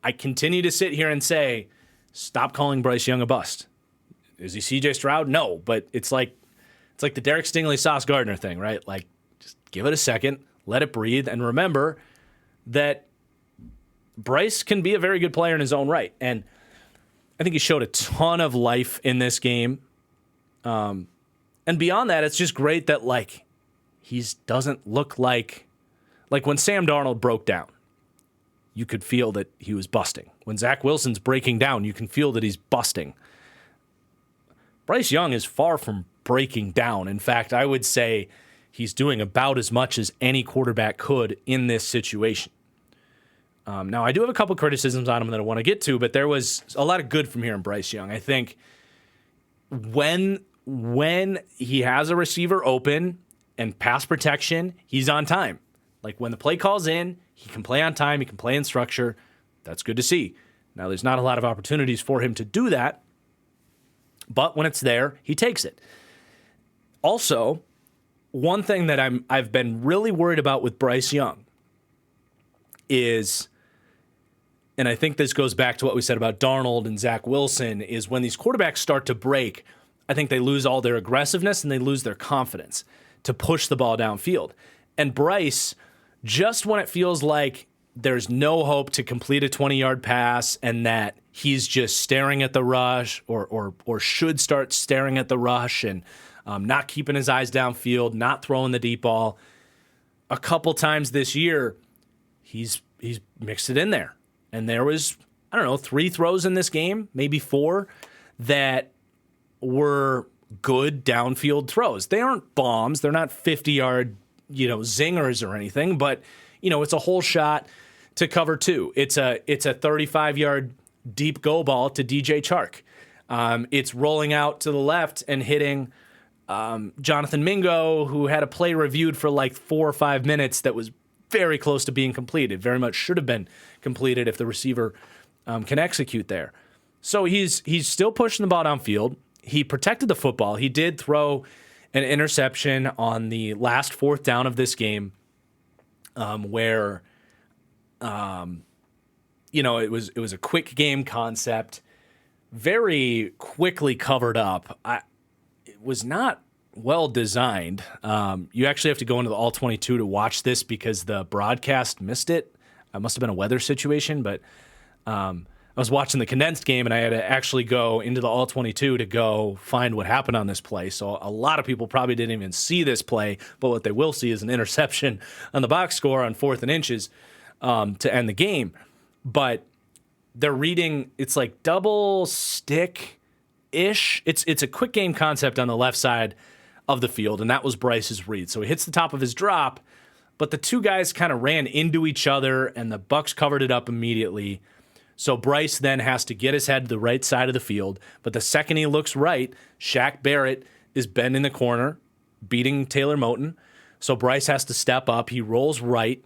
I continue to sit here and say, stop calling Bryce Young a bust. Is he CJ Stroud? No, but it's like the Derek Stingley, Sauce Gardner thing, right? Like, just give it a second, let it breathe, and remember that Bryce can be a very good player in his own right. And I think he showed a ton of life in this game. And beyond that, it's just great that, he doesn't look like when Sam Darnold broke down, you could feel that he was busting. When Zach Wilson's breaking down, you can feel that he's busting. Bryce Young is far from breaking down. In fact, I would say he's doing about as much as any quarterback could in this situation. Now, I do have a couple criticisms on him that I want to get to, but there was a lot of good from here in Bryce Young. I think when he has a receiver open and pass protection, he's on time. Like when the play calls in, he can play on time, he can play in structure. That's good to see. Now, there's not a lot of opportunities for him to do that, but when it's there, he takes it. Also, one thing that I've been really worried about with Bryce Young is, and I think this goes back to what we said about Darnold and Zach Wilson, is when these quarterbacks start to break, I think they lose all their aggressiveness and they lose their confidence to push the ball downfield. And Bryce, just when it feels like there's no hope to complete a 20-yard pass and that he's just staring at the rush or should start staring at the rush and not keeping his eyes downfield, not throwing the deep ball, a couple times this year, he's mixed it in there. And there was, 3 throws in this game, maybe 4, that were good downfield throws. They aren't bombs. They're not 50-yard, zingers or anything, but, it's a whole shot to cover 2. It's a 35-yard deep go ball to DJ Chark. It's rolling out to the left and hitting Jonathan Mingo, who had a play reviewed for 4 or 5 minutes that was very close to being completed. Very much should have been completed if the receiver can execute there. So he's still pushing the ball downfield. He protected the football. He did throw an interception on the last 4th down of this game, where it was a quick game concept, very quickly covered up. It was not well designed. You actually have to go into the All-22 to watch this because the broadcast missed it. It must have been a weather situation, but I was watching the condensed game, and I had to actually go into the All-22 to go find what happened on this play. So a lot of people probably didn't even see this play, but what they will see is an interception on the box score on 4th and inches to end the game. But they're reading, it's like double stick-ish. It's a quick game concept on the left side of the field, and that was Bryce's read. So he hits the top of his drop, but the two guys kind of ran into each other, and the Bucks covered it up immediately. So Bryce then has to get his head to the right side of the field, but the second he looks right, Shaq Barrett is bending the corner, beating Taylor Moton. So Bryce has to step up. He rolls right,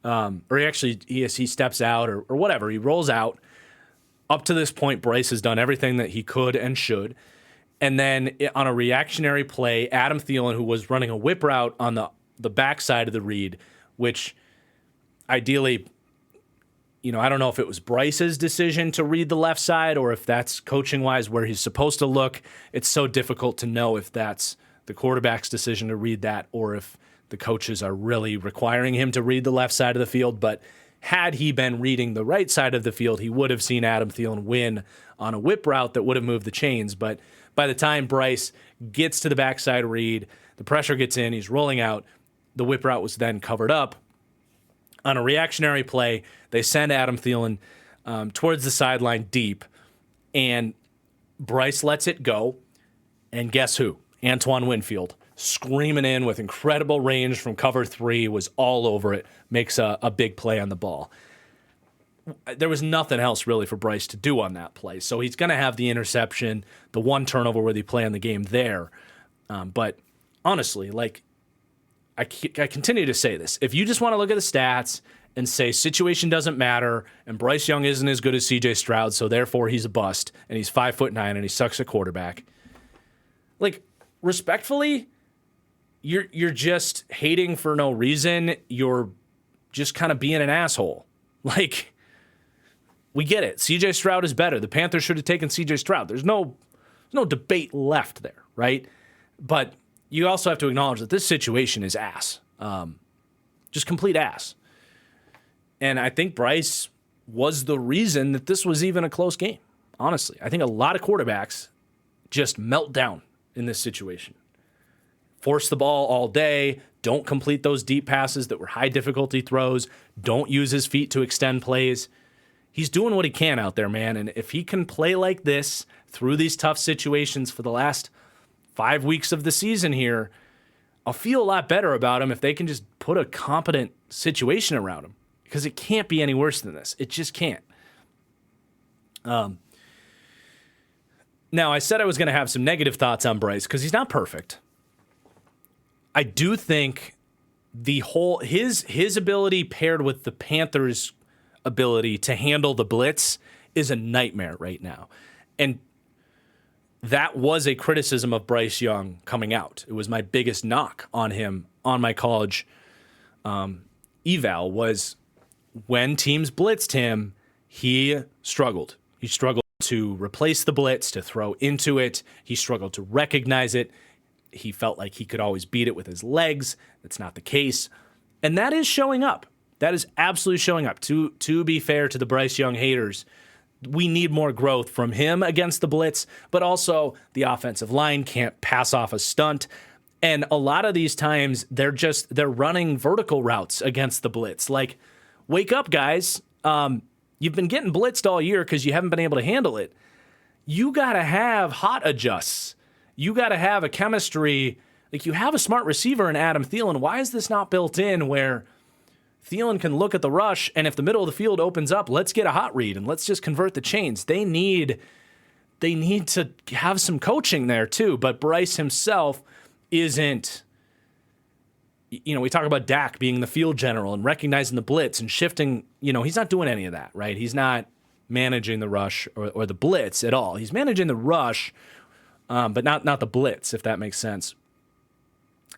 he steps out or whatever. He rolls out. Up to this point, Bryce has done everything that he could and should. And then on a reactionary play, Adam Thielen, who was running a whip route on the backside of the read, which ideally, I don't know if it was Bryce's decision to read the left side or if that's coaching-wise where he's supposed to look. It's so difficult to know if that's the quarterback's decision to read that or if the coaches are really requiring him to read the left side of the field. But had he been reading the right side of the field, he would have seen Adam Thielen win on a whip route that would have moved the chains. But by the time Bryce gets to the backside read, the pressure gets in, he's rolling out, the whip route was then covered up. On a reactionary play, they send Adam Thielen towards the sideline deep, and Bryce lets it go. And guess who? Antoine Winfield, screaming in with incredible range from cover 3, was all over it, makes a big play on the ball. There was nothing else really for Bryce to do on that play. So he's going to have the interception, the one turnover where they play on the game there. But honestly, I continue to say this. If you just want to look at the stats and say situation doesn't matter and Bryce Young isn't as good as CJ Stroud, so therefore he's a bust and he's 5'9" and he sucks at quarterback, respectfully, you're just hating for no reason. You're just kind of being an asshole. We get it. CJ Stroud is better. The Panthers should have taken CJ Stroud. There's no debate left there, right? But you also have to acknowledge that this situation is ass. Just complete ass. And I think Bryce was the reason that this was even a close game, honestly. I think a lot of quarterbacks just melt down in this situation. Force the ball all day. Don't complete those deep passes that were high difficulty throws. Don't use his feet to extend plays. He's doing what he can out there, man. And if he can play like this through these tough situations for the last 5 weeks of the season here, I'll feel a lot better about him if they can just put a competent situation around him, because it can't be any worse than this. It just can't. Now, I said I was going to have some negative thoughts on Bryce because he's not perfect. I do think his ability paired with the Panthers' ability to handle the blitz is a nightmare right now. And that was a criticism of Bryce Young coming out. It was my biggest knock on him on my college eval was when teams blitzed him, he struggled. He struggled to replace the blitz, to throw into it. He struggled to recognize it. He felt like he could always beat it with his legs. That's not the case. And that is showing up. That is absolutely showing up. To be fair to the Bryce Young haters, we need more growth from him against the blitz, but also the offensive line can't pass off a stunt. And a lot of these times they're running vertical routes against the blitz. Wake up, guys. You've been getting blitzed all year because you haven't been able to handle it. You got to have hot adjusts. You got to have a chemistry. You have a smart receiver in Adam Thielen. Why is this not built in where Thielen can look at the rush, and if the middle of the field opens up, let's get a hot read and let's just convert the chains. They need to have some coaching there too, but Bryce himself isn't. We talk about Dak being the field general and recognizing the blitz and shifting. He's not doing any of that, right? He's not managing the rush or the blitz at all. He's managing the rush, but not the blitz, if that makes sense.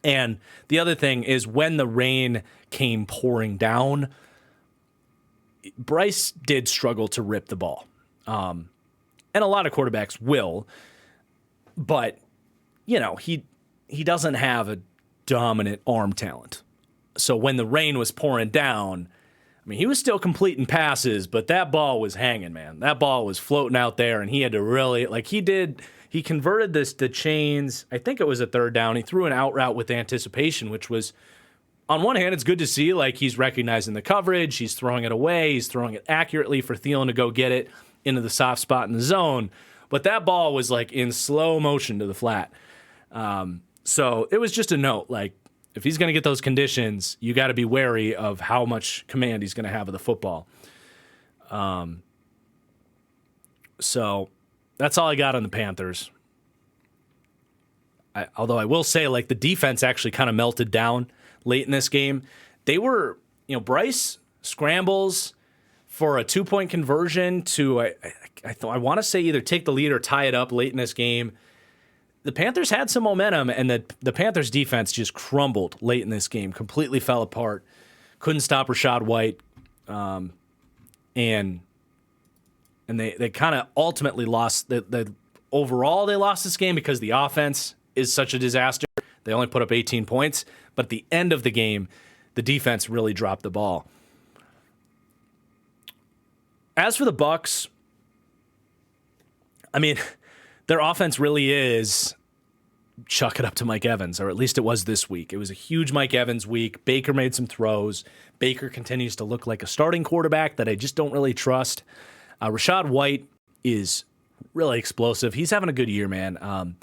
And the other thing is when the rain came pouring down, Bryce did struggle to rip the ball. And a lot of quarterbacks will, but, he doesn't have a dominant arm talent. So when the rain was pouring down, he was still completing passes, but that ball was hanging, man. That ball was floating out there, and he had to really, he converted the chains. I think it was a third down. He threw an out route with anticipation, which was, on one hand, it's good to see. He's recognizing the coverage. He's throwing it away. He's throwing it accurately for Thielen to go get it into the soft spot in the zone. But that ball was in slow motion to the flat. So it was just a note. if he's going to get those conditions, you got to be wary of how much command he's going to have of the football. So that's all I got on the Panthers. Although I will say, like, the defense actually kind of melted down late in this game. They were, Bryce scrambles for a 2-point conversion to, I want to say either take the lead or tie it up late in this game. The Panthers had some momentum, and the Panthers defense just crumbled late in this game, completely fell apart. Couldn't stop Rachaad White, and they kind of ultimately lost. Overall, they lost this game because the offense is such a disaster. They only put up 18 points, but at the end of the game, the defense really dropped the ball. As for the Bucs, I mean, their offense really is chuck it up to Mike Evans, or at least it was this week. It was a huge Mike Evans week. Baker made some throws. Baker continues to look like a starting quarterback that I just don't really trust. Rachaad White is really explosive. He's having a good year, man.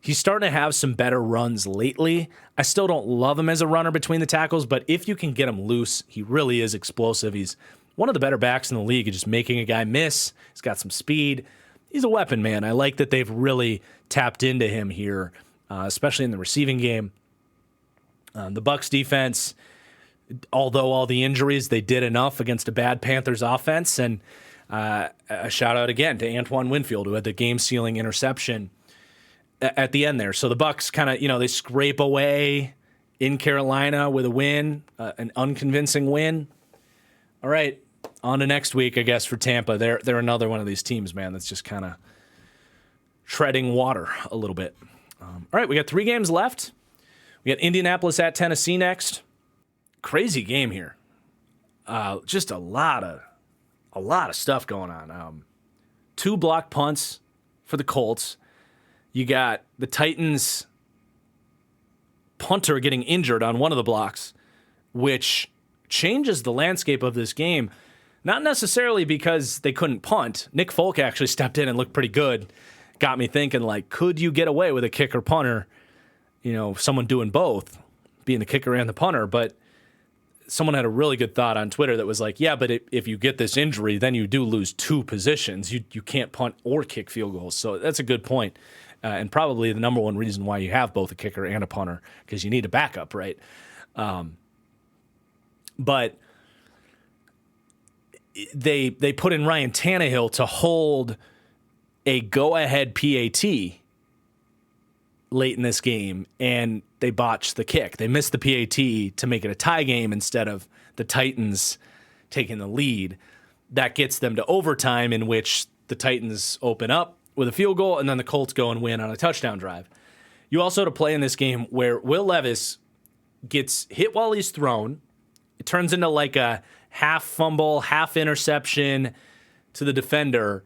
He's starting to have some better runs lately. I still don't love him as a runner between the tackles, but if you can get him loose, he really is explosive. He's one of the better backs in the league, just making a guy miss. He's got some speed. He's a weapon, man. I like that they've really tapped into him here, especially in the receiving game. The Bucs defense, although all the injuries, they did enough against a bad Panthers offense. And a shout out again to Antoine Winfield, who had the game-sealing interception at the end there. So the Bucs kind of, they scrape away in Carolina with a win, an unconvincing win. All right, on to next week, I guess, for Tampa. They're another one of these teams, man, that's just kind of treading water a little bit. All right, we got 3 games left. We got Indianapolis at Tennessee next. Crazy game here. Just a lot of stuff going on. 2 block punts for the Colts. You got the Titans punter getting injured on one of the blocks, which changes the landscape of this game. Not necessarily because they couldn't punt. Nick Folk actually stepped in and looked pretty good. Got me thinking, like, could you get away with a kicker punter? Someone doing both, being the kicker and the punter. But someone had a really good thought on Twitter that was like, yeah, but if you get this injury, then you do lose 2 positions. You can't punt or kick field goals. So that's a good point. And probably the number one reason why you have both a kicker and a punter, because you need a backup, right? But they put in Ryan Tannehill to hold a go-ahead PAT late in this game, and they botched the kick. They missed the PAT to make it a tie game instead of the Titans taking the lead. That gets them to overtime, in which the Titans open up with a field goal, and then the Colts go and win on a touchdown drive. You also had a play in this game where Will Levis gets hit while he's thrown. It turns into like a half fumble, half interception to the defender.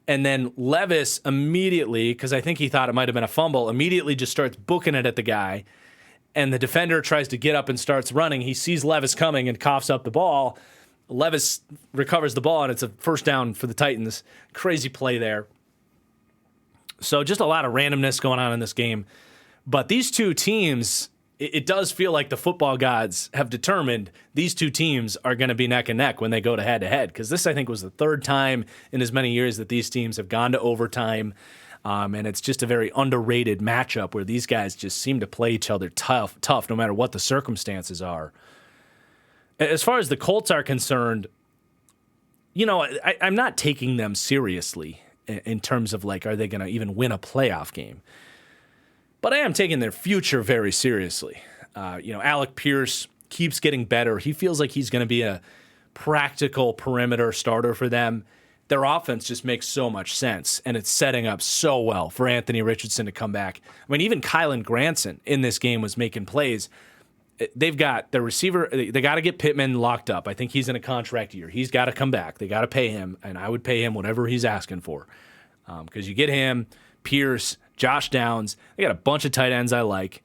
And then Levis immediately, because I think he thought it might have been a fumble, immediately just starts booking it at the guy. And the defender tries to get up and starts running. He sees Levis coming and coughs up the ball. Levis recovers the ball, and it's a first down for the Titans. Crazy play there. So just a lot of randomness going on in this game. But these two teams, it does feel like the football gods have determined these two teams are going to be neck and neck when they go to head-to-head. Because this, I think, was the 3rd time in as many years that these teams have gone to overtime. And it's just a very underrated matchup where these guys just seem to play each other tough no matter what the circumstances are. As far as the Colts are concerned, I'm not taking them seriously in terms of, like, are they going to even win a playoff game? But I am taking their future very seriously. Alec Pierce keeps getting better. He feels like he's going to be a practical perimeter starter for them. Their offense just makes so much sense, and it's setting up so well for Anthony Richardson to come back. I mean, even Kylan Granson in this game was making plays. They've got their receiver. They got to get Pittman locked up. I think he's in a contract year. He's got to come back. They got to pay him, and I would pay him whatever he's asking for. Because you get him, Pierce, Josh Downs. They got a bunch of tight ends I like.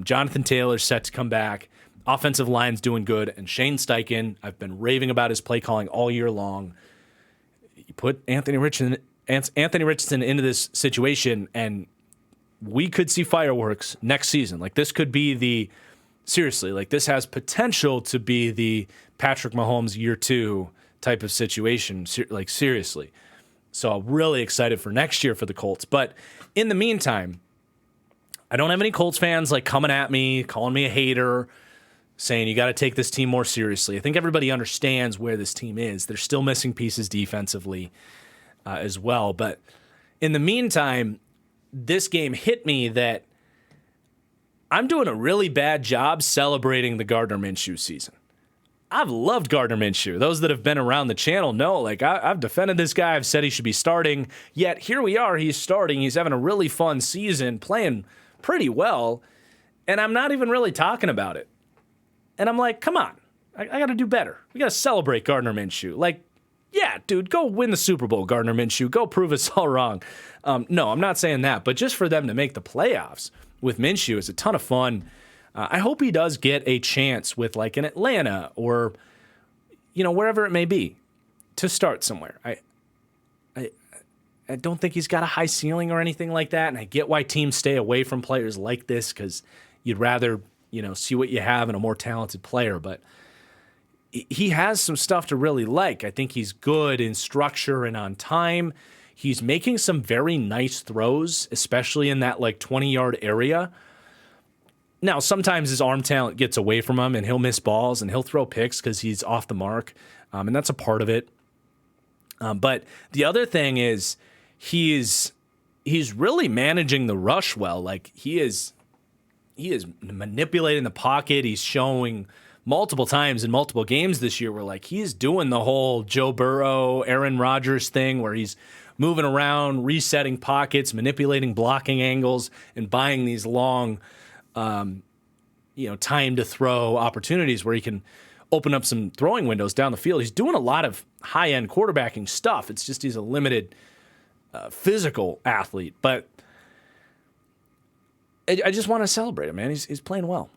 Jonathan Taylor's set to come back. Offensive line's doing good. And Shane Steichen, I've been raving about his play calling all year long. You put Anthony Richardson into this situation, and we could see fireworks next season. Like, this could be seriously, like this has potential to be the Patrick Mahomes year 2 type of situation, like seriously. So I'm really excited for next year for the Colts. But in the meantime, I don't have any Colts fans like coming at me, calling me a hater, saying you got to take this team more seriously. I think everybody understands where this team is. They're still missing pieces defensively as well. But in the meantime, this game hit me that I'm doing a really bad job celebrating the Gardner Minshew season. I've loved Gardner Minshew. Those that have been around the channel know, like, I've defended this guy. I've said he should be starting. Yet here we are. He's starting. He's having a really fun season, playing pretty well. And I'm not even really talking about it. And I'm like, come on. I got to do better. We got to celebrate Gardner Minshew. Like, yeah, dude, go win the Super Bowl, Gardner Minshew. Go prove us all wrong. No, I'm not saying that. But just for them to make the playoffs with Minshew is a ton of fun. I hope he does get a chance with like an Atlanta or, wherever it may be to start somewhere. I don't think he's got a high ceiling or anything like that. And I get why teams stay away from players like this because you'd rather, see what you have in a more talented player. But he has some stuff to really like. I think he's good in structure and on time. He's making some very nice throws, especially in that like 20-yard area. Now, sometimes his arm talent gets away from him and he'll miss balls and he'll throw picks because he's off the mark. And that's a part of it. But the other thing is he's really managing the rush well. Like he is manipulating the pocket. He's showing multiple times in multiple games this year where like he's doing the whole Joe Burrow, Aaron Rodgers thing where he's moving around, resetting pockets, manipulating blocking angles, and buying these long time to throw opportunities where he can open up some throwing windows down the field. He's doing a lot of high-end quarterbacking stuff. It's just he's a limited physical athlete. But I just want to celebrate him, man. He's playing well.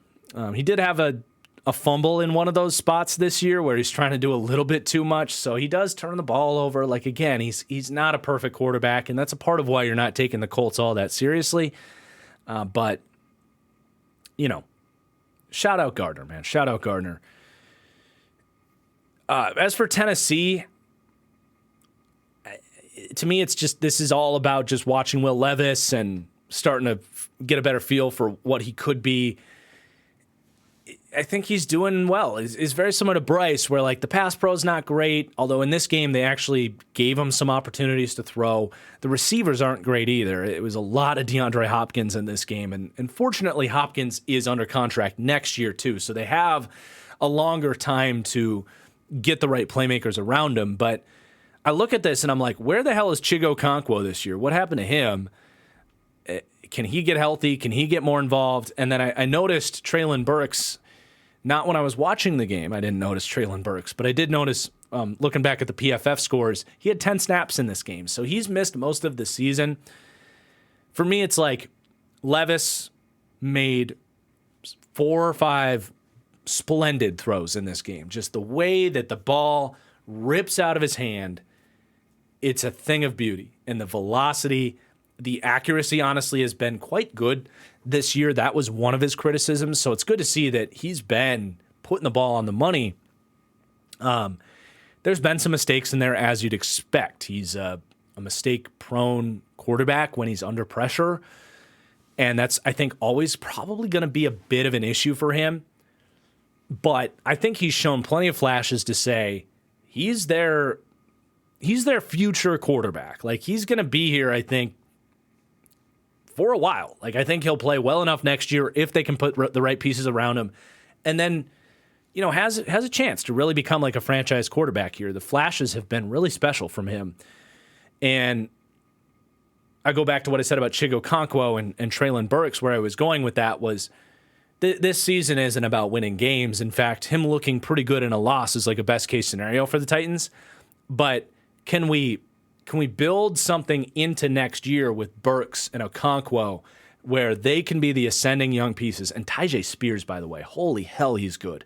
He did have a fumble in one of those spots this year where he's trying to do a little bit too much. So he does turn the ball over. Like, again, he's not a perfect quarterback, and that's a part of why you're not taking the Colts all that seriously. But shout out Gardner, man. Shout out Gardner. As for Tennessee, to me, it's just this is all about just watching Will Levis and starting to get a better feel for what he could be. I think he's doing well. It's very similar to Bryce, where like the pass pro is not great, although in this game they actually gave him some opportunities to throw. The receivers aren't great either. It was a lot of DeAndre Hopkins in this game, and fortunately Hopkins is under contract next year too, so they have a longer time to get the right playmakers around him. But I look at this and I'm like, where the hell is Chigo Okonkwo this year? What happened to him? Can he get healthy? Can he get more involved? And then I noticed Treylon Burks. Not when I was watching the game, I didn't notice Treylon Burks, but I did notice, looking back at the PFF scores, he had 10 snaps in this game, so he's missed most of the season. For me, it's like Levis made 4 or 5 splendid throws in this game. Just the way that the ball rips out of his hand, it's a thing of beauty. And the velocity, the accuracy, honestly, has been quite good this year. That was one of his criticisms. So it's good to see that he's been putting the ball on the money. There's been some mistakes in there, as you'd expect. He's a mistake-prone quarterback when he's under pressure. And that's, I think, always probably going to be a bit of an issue for him. But I think he's shown plenty of flashes to say he's their future quarterback. Like, he's going to be here, I think, for a while. Like, I think he'll play well enough next year if they can put the right pieces around him. And then, has a chance to really become like a franchise quarterback here. The flashes have been really special from him. And I go back to what I said about Chigo Okonkwo and Treylon Burks. Where I was going with that was this season isn't about winning games. In fact, him looking pretty good in a loss is like a best-case scenario for the Titans. But can we build something into next year with Burks and Okonkwo where they can be the ascending young pieces? And Tyjae Spears, by the way, holy hell, he's good.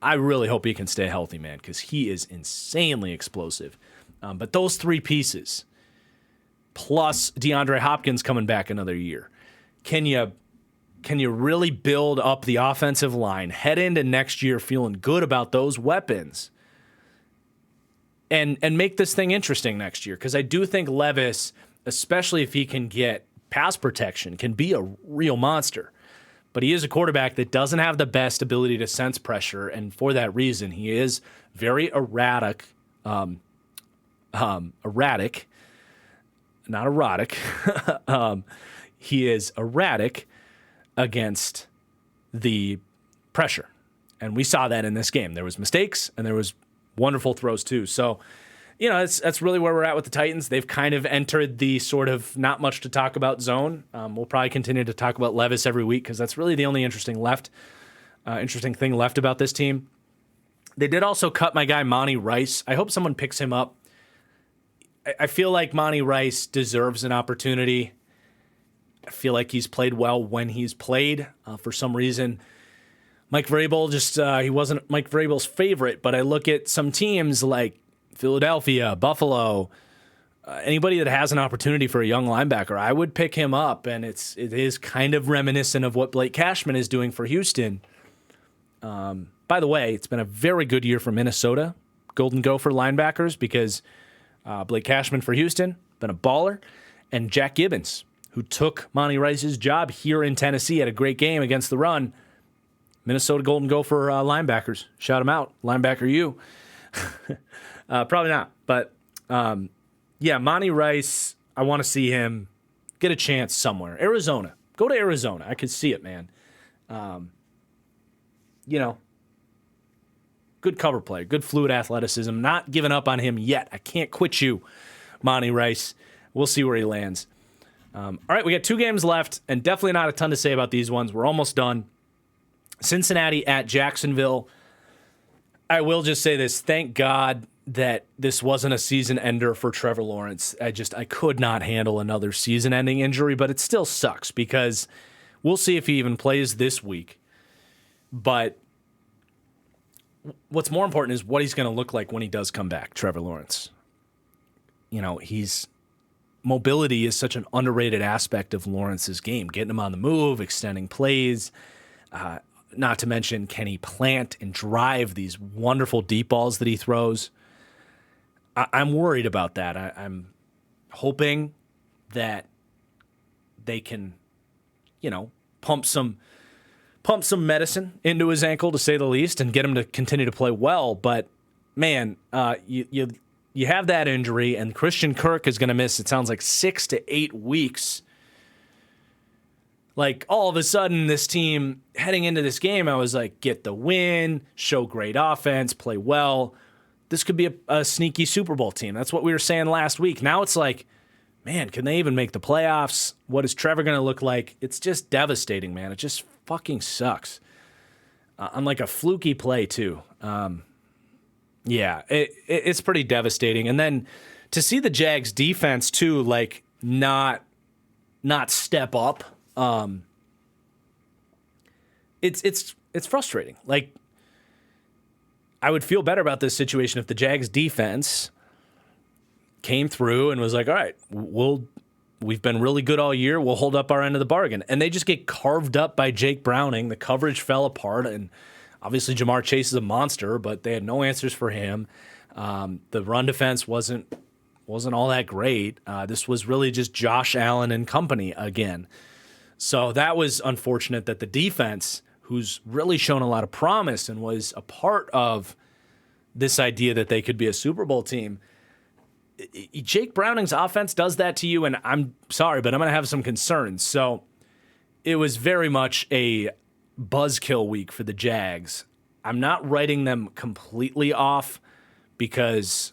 I really hope he can stay healthy, man, because he is insanely explosive. But those 3 pieces, plus DeAndre Hopkins coming back another year, can you can you really build up the offensive line, head into next year feeling good about those weapons, and make this thing interesting next year? Because I do think Levis, especially if he can get pass protection, can be a real monster. But he is a quarterback that doesn't have the best ability to sense pressure, and for that reason, he is very erratic. Erratic, not erotic. He is erratic against the pressure. And we saw that in this game. There was mistakes and there was wonderful throws too. So, that's really where we're at with the Titans. They've kind of entered the sort of not much to talk about zone. We'll probably continue to talk about Levis every week because that's really the only interesting thing left about this team. They did also cut my guy Monty Rice. I hope someone picks him up. I feel like Monty Rice deserves an opportunity. I feel like he's played well when he's played. For some reason, Mike Vrabel he wasn't Mike Vrabel's favorite, but I look at some teams like Philadelphia, Buffalo, anybody that has an opportunity for a young linebacker, I would pick him up, and it is kind of reminiscent of what Blake Cashman is doing for Houston. By the way, it's been a very good year for Minnesota Golden Gopher linebackers because Blake Cashman for Houston, been a baller, and Jack Gibbons, who took Monty Rice's job here in Tennessee, had a great game against the run. Minnesota Golden Gopher linebackers. Shout them out. Linebacker you. Probably not. But, Monty Rice, I want to see him get a chance somewhere. Arizona. Go to Arizona. I could see it, man. Good cover play, good fluid athleticism. Not giving up on him yet. I can't quit you, Monty Rice. We'll see where he lands. All right, we got 2 games left, and definitely not a ton to say about these ones. We're almost done. Cincinnati at Jacksonville. I will just say this. Thank God that this wasn't a season ender for Trevor Lawrence. I could not handle another season-ending injury, but it still sucks because we'll see if he even plays this week. But what's more important is what he's going to look like when he does come back, Trevor Lawrence. Mobility is such an underrated aspect of Lawrence's game, getting him on the move, extending plays, not to mention can he plant and drive these wonderful deep balls that he throws. I'm worried about that. I'm hoping that they can, pump some medicine into his ankle, to say the least, and get him to continue to play well. But, man, you have that injury, and Christian Kirk is going to miss, it sounds like, 6 to 8 weeks. Like, all of a sudden, this team, heading into this game, I was like, get the win, show great offense, play well. This could be a sneaky Super Bowl team. That's what we were saying last week. Now it's like, man, can they even make the playoffs? What is Trevor going to look like? It's just devastating, man. It just fucking sucks. On like a fluky play, too. It's pretty devastating. And then to see the Jags defense, too, like not step up, it's frustrating. Like, I would feel better about this situation if the Jags defense came through and was like, all right, we've been really good all year. We'll hold up our end of the bargain. And they just get carved up by Jake Browning. The coverage fell apart, and obviously Jamar Chase is a monster, but they had no answers for him. The run defense wasn't all that great. This was really just Josh Allen and company again. So that was unfortunate that the defense, who's really shown a lot of promise and was a part of this idea that they could be a Super Bowl team, Jake Browning's offense does that to you, and I'm sorry, but I'm going to have some concerns. So it was very much a buzzkill week for the Jags. I'm not writing them completely off because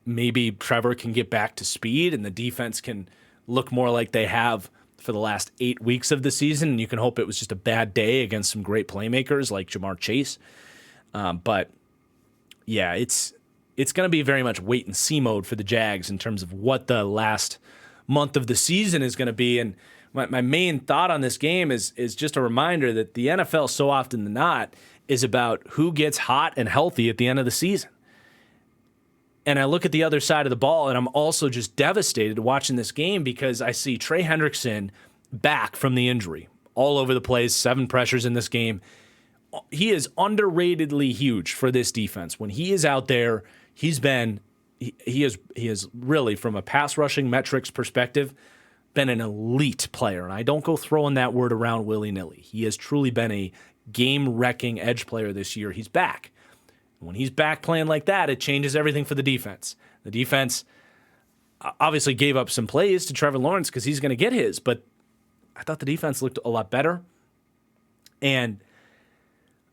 maybe Trevor can get back to speed and the defense can look more like they have for the last 8 weeks of the season, and you can hope it was just a bad day against some great playmakers like Jamar Chase. But yeah, it's going to be very much wait and see mode for the Jags in terms of what the last month of the season is going to be. And my main thought on this game is just a reminder that the NFL, so often than not, is about who gets hot and healthy at the end of the season. And I look at the other side of the ball, and I'm also just devastated watching this game because I see Trey Hendrickson back from the injury, all over the place, 7 pressures in this game. He is underratedly huge for this defense. When he is out there, he is really, from a pass rushing metrics perspective, been an elite player. And I don't go throwing that word around willy-nilly. He has truly been a game-wrecking edge player this year. He's back. When he's back playing like that, it changes everything for the defense. The defense obviously gave up some plays to Trevor Lawrence because he's going to get his, but I thought the defense looked a lot better. And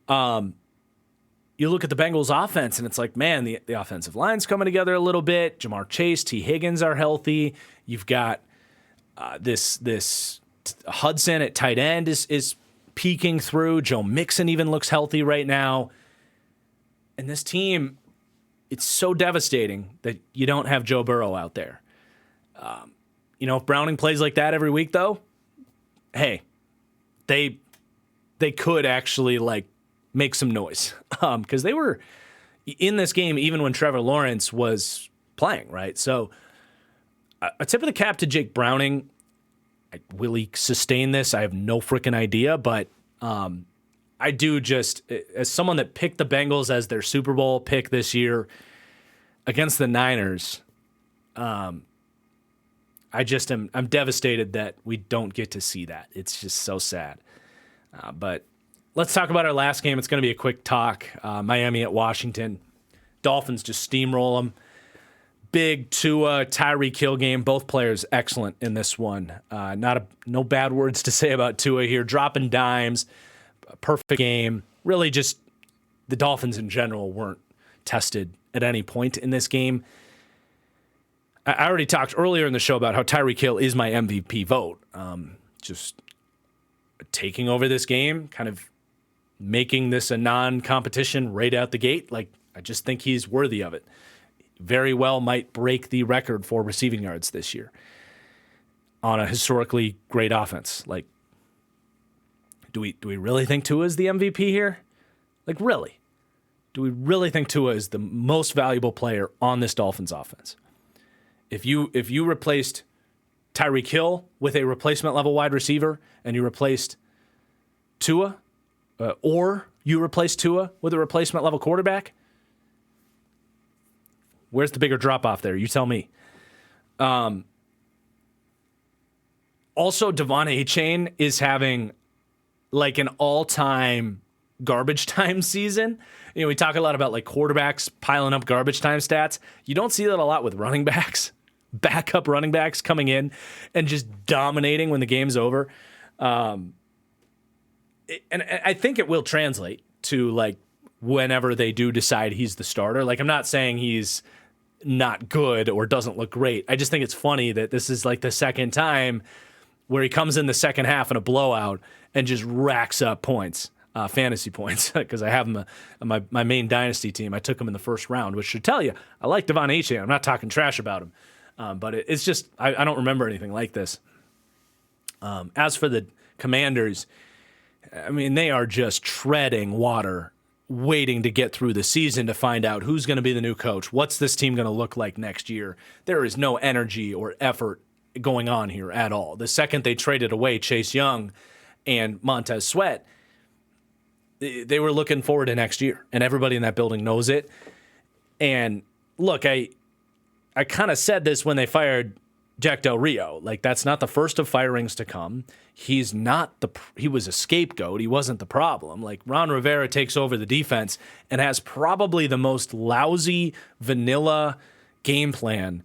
you look at the Bengals offense, and it's like, man, the offensive line's coming together a little bit. Jamar Chase, T. Higgins are healthy. You've got this Hudson at tight end is peeking through. Joe Mixon even looks healthy right now. And this team, it's so devastating that you don't have Joe Burrow out there. If Browning plays like that every week, though, hey, they could actually make some noise because they were in this game even when Trevor Lawrence was playing, right? So a tip of the cap to Jake Browning. Will he sustain this? I have no freaking idea, but I do just, as someone that picked the Bengals as their Super Bowl pick this year against the Niners, I'm devastated that we don't get to see that. It's just so sad. But let's talk about our last game. It's going to be a quick talk. Miami at Washington. Dolphins just steamroll them. Big Tua, Tyreek Hill game. Both players excellent in this one. No bad words to say about Tua here. Dropping dimes. Perfect game. Really just the Dolphins in general weren't tested at any point in this game. I already talked earlier in the show about how Tyreek Hill is my MVP vote. Just taking over this game, kind of making this a non-competition right out the gate. I just think he's worthy of it. Very well might break the record for receiving yards this year on a historically great offense. Do we really think Tua is the MVP here? Really? Do we really think Tua is the most valuable player on this Dolphins offense? If you replaced Tyreek Hill with a replacement level wide receiver and you replaced Tua, or you replaced Tua with a replacement level quarterback, where's the bigger drop off there? You tell me. Also, Devon Achane is having an all-time garbage time season. We talk a lot about quarterbacks piling up garbage time stats. You don't see that a lot with running backs, backup running backs coming in and just dominating when the game's over. And I think it will translate to whenever they do decide he's the starter. I'm not saying he's not good or doesn't look great. I just think it's funny that this is the second time where he comes in the second half in a blowout and just racks up points, fantasy points, because I have him on my main dynasty team. I took him in the first round, which should tell you I like Devon Achane. I'm not talking trash about him, but it's just I don't remember anything like this. As for the Commanders, they are just treading water, waiting to get through the season to find out who's going to be the new coach. What's this team going to look like next year? There is no energy or effort going on here at all. The second they traded away Chase Young and Montez Sweat, they were looking forward to next year, and everybody in that building knows it. And look, I kind of said this when they fired Jack Del Rio. That's not the first of firings to come. He was a scapegoat. He wasn't the problem. Ron Rivera takes over the defense and has probably the most lousy vanilla game plan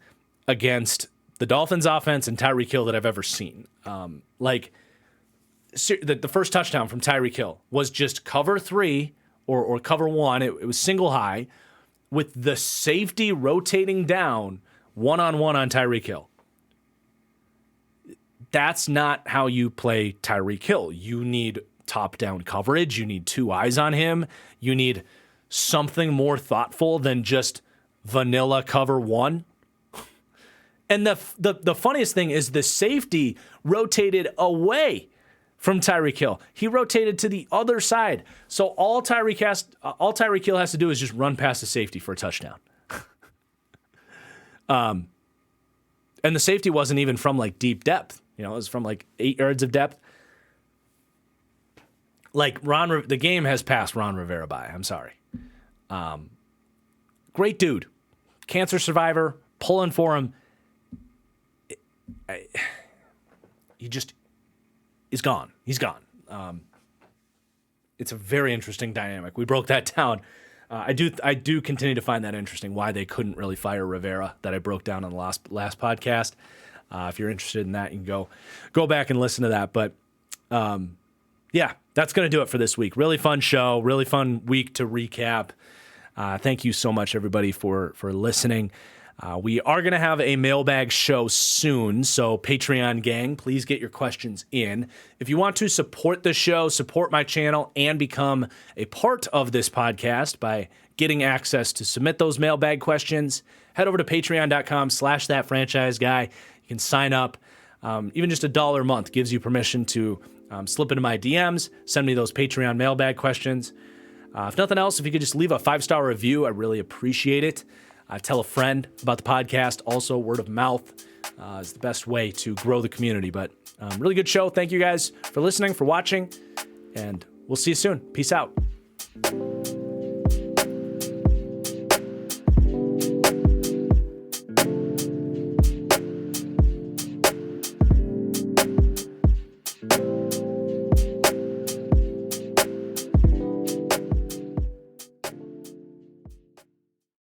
against the Dolphins offense and Tyreek Hill that I've ever seen. The first touchdown from Tyreek Hill was just cover 3 or cover 1. It was single high with the safety rotating down one-on-one on Tyreek Hill. That's not how you play Tyreek Hill. You need top-down coverage. You need 2 eyes on him. You need something more thoughtful than just vanilla cover 1. And the funniest thing is the safety rotated away from Tyreek Hill. He rotated to the other side. So all Tyreek Hill has to do is just run past the safety for a touchdown. And the safety wasn't even from deep depth. You know, it was from like 8 yards of depth. Like the game has passed Ron Rivera by. I'm sorry. Great dude, cancer survivor, pulling for him. He just is gone. He's gone. It's a very interesting dynamic. We broke that down. I do continue to find that interesting, why they couldn't really fire Rivera, that I broke down on the last podcast. If you're interested in that, you can go back and listen to that. But yeah, that's going to do it for this week. Really fun show, really fun week to recap. Thank you so much, everybody, for listening. We are going to have a mailbag show soon, so Patreon gang, please get your questions in. If you want to support the show, support my channel, and become a part of this podcast by getting access to submit those mailbag questions, head over to patreon.com/thatfranchiseguy. You can sign up. Even just $1 a month gives you permission to slip into my DMs, send me those Patreon mailbag questions. If nothing else, if you could just leave a 5-star review, I really appreciate it. Tell a friend about the podcast. Also, word of mouth is the best way to grow the community. But really good show. Thank you guys for listening, for watching, and we'll see you soon. Peace out.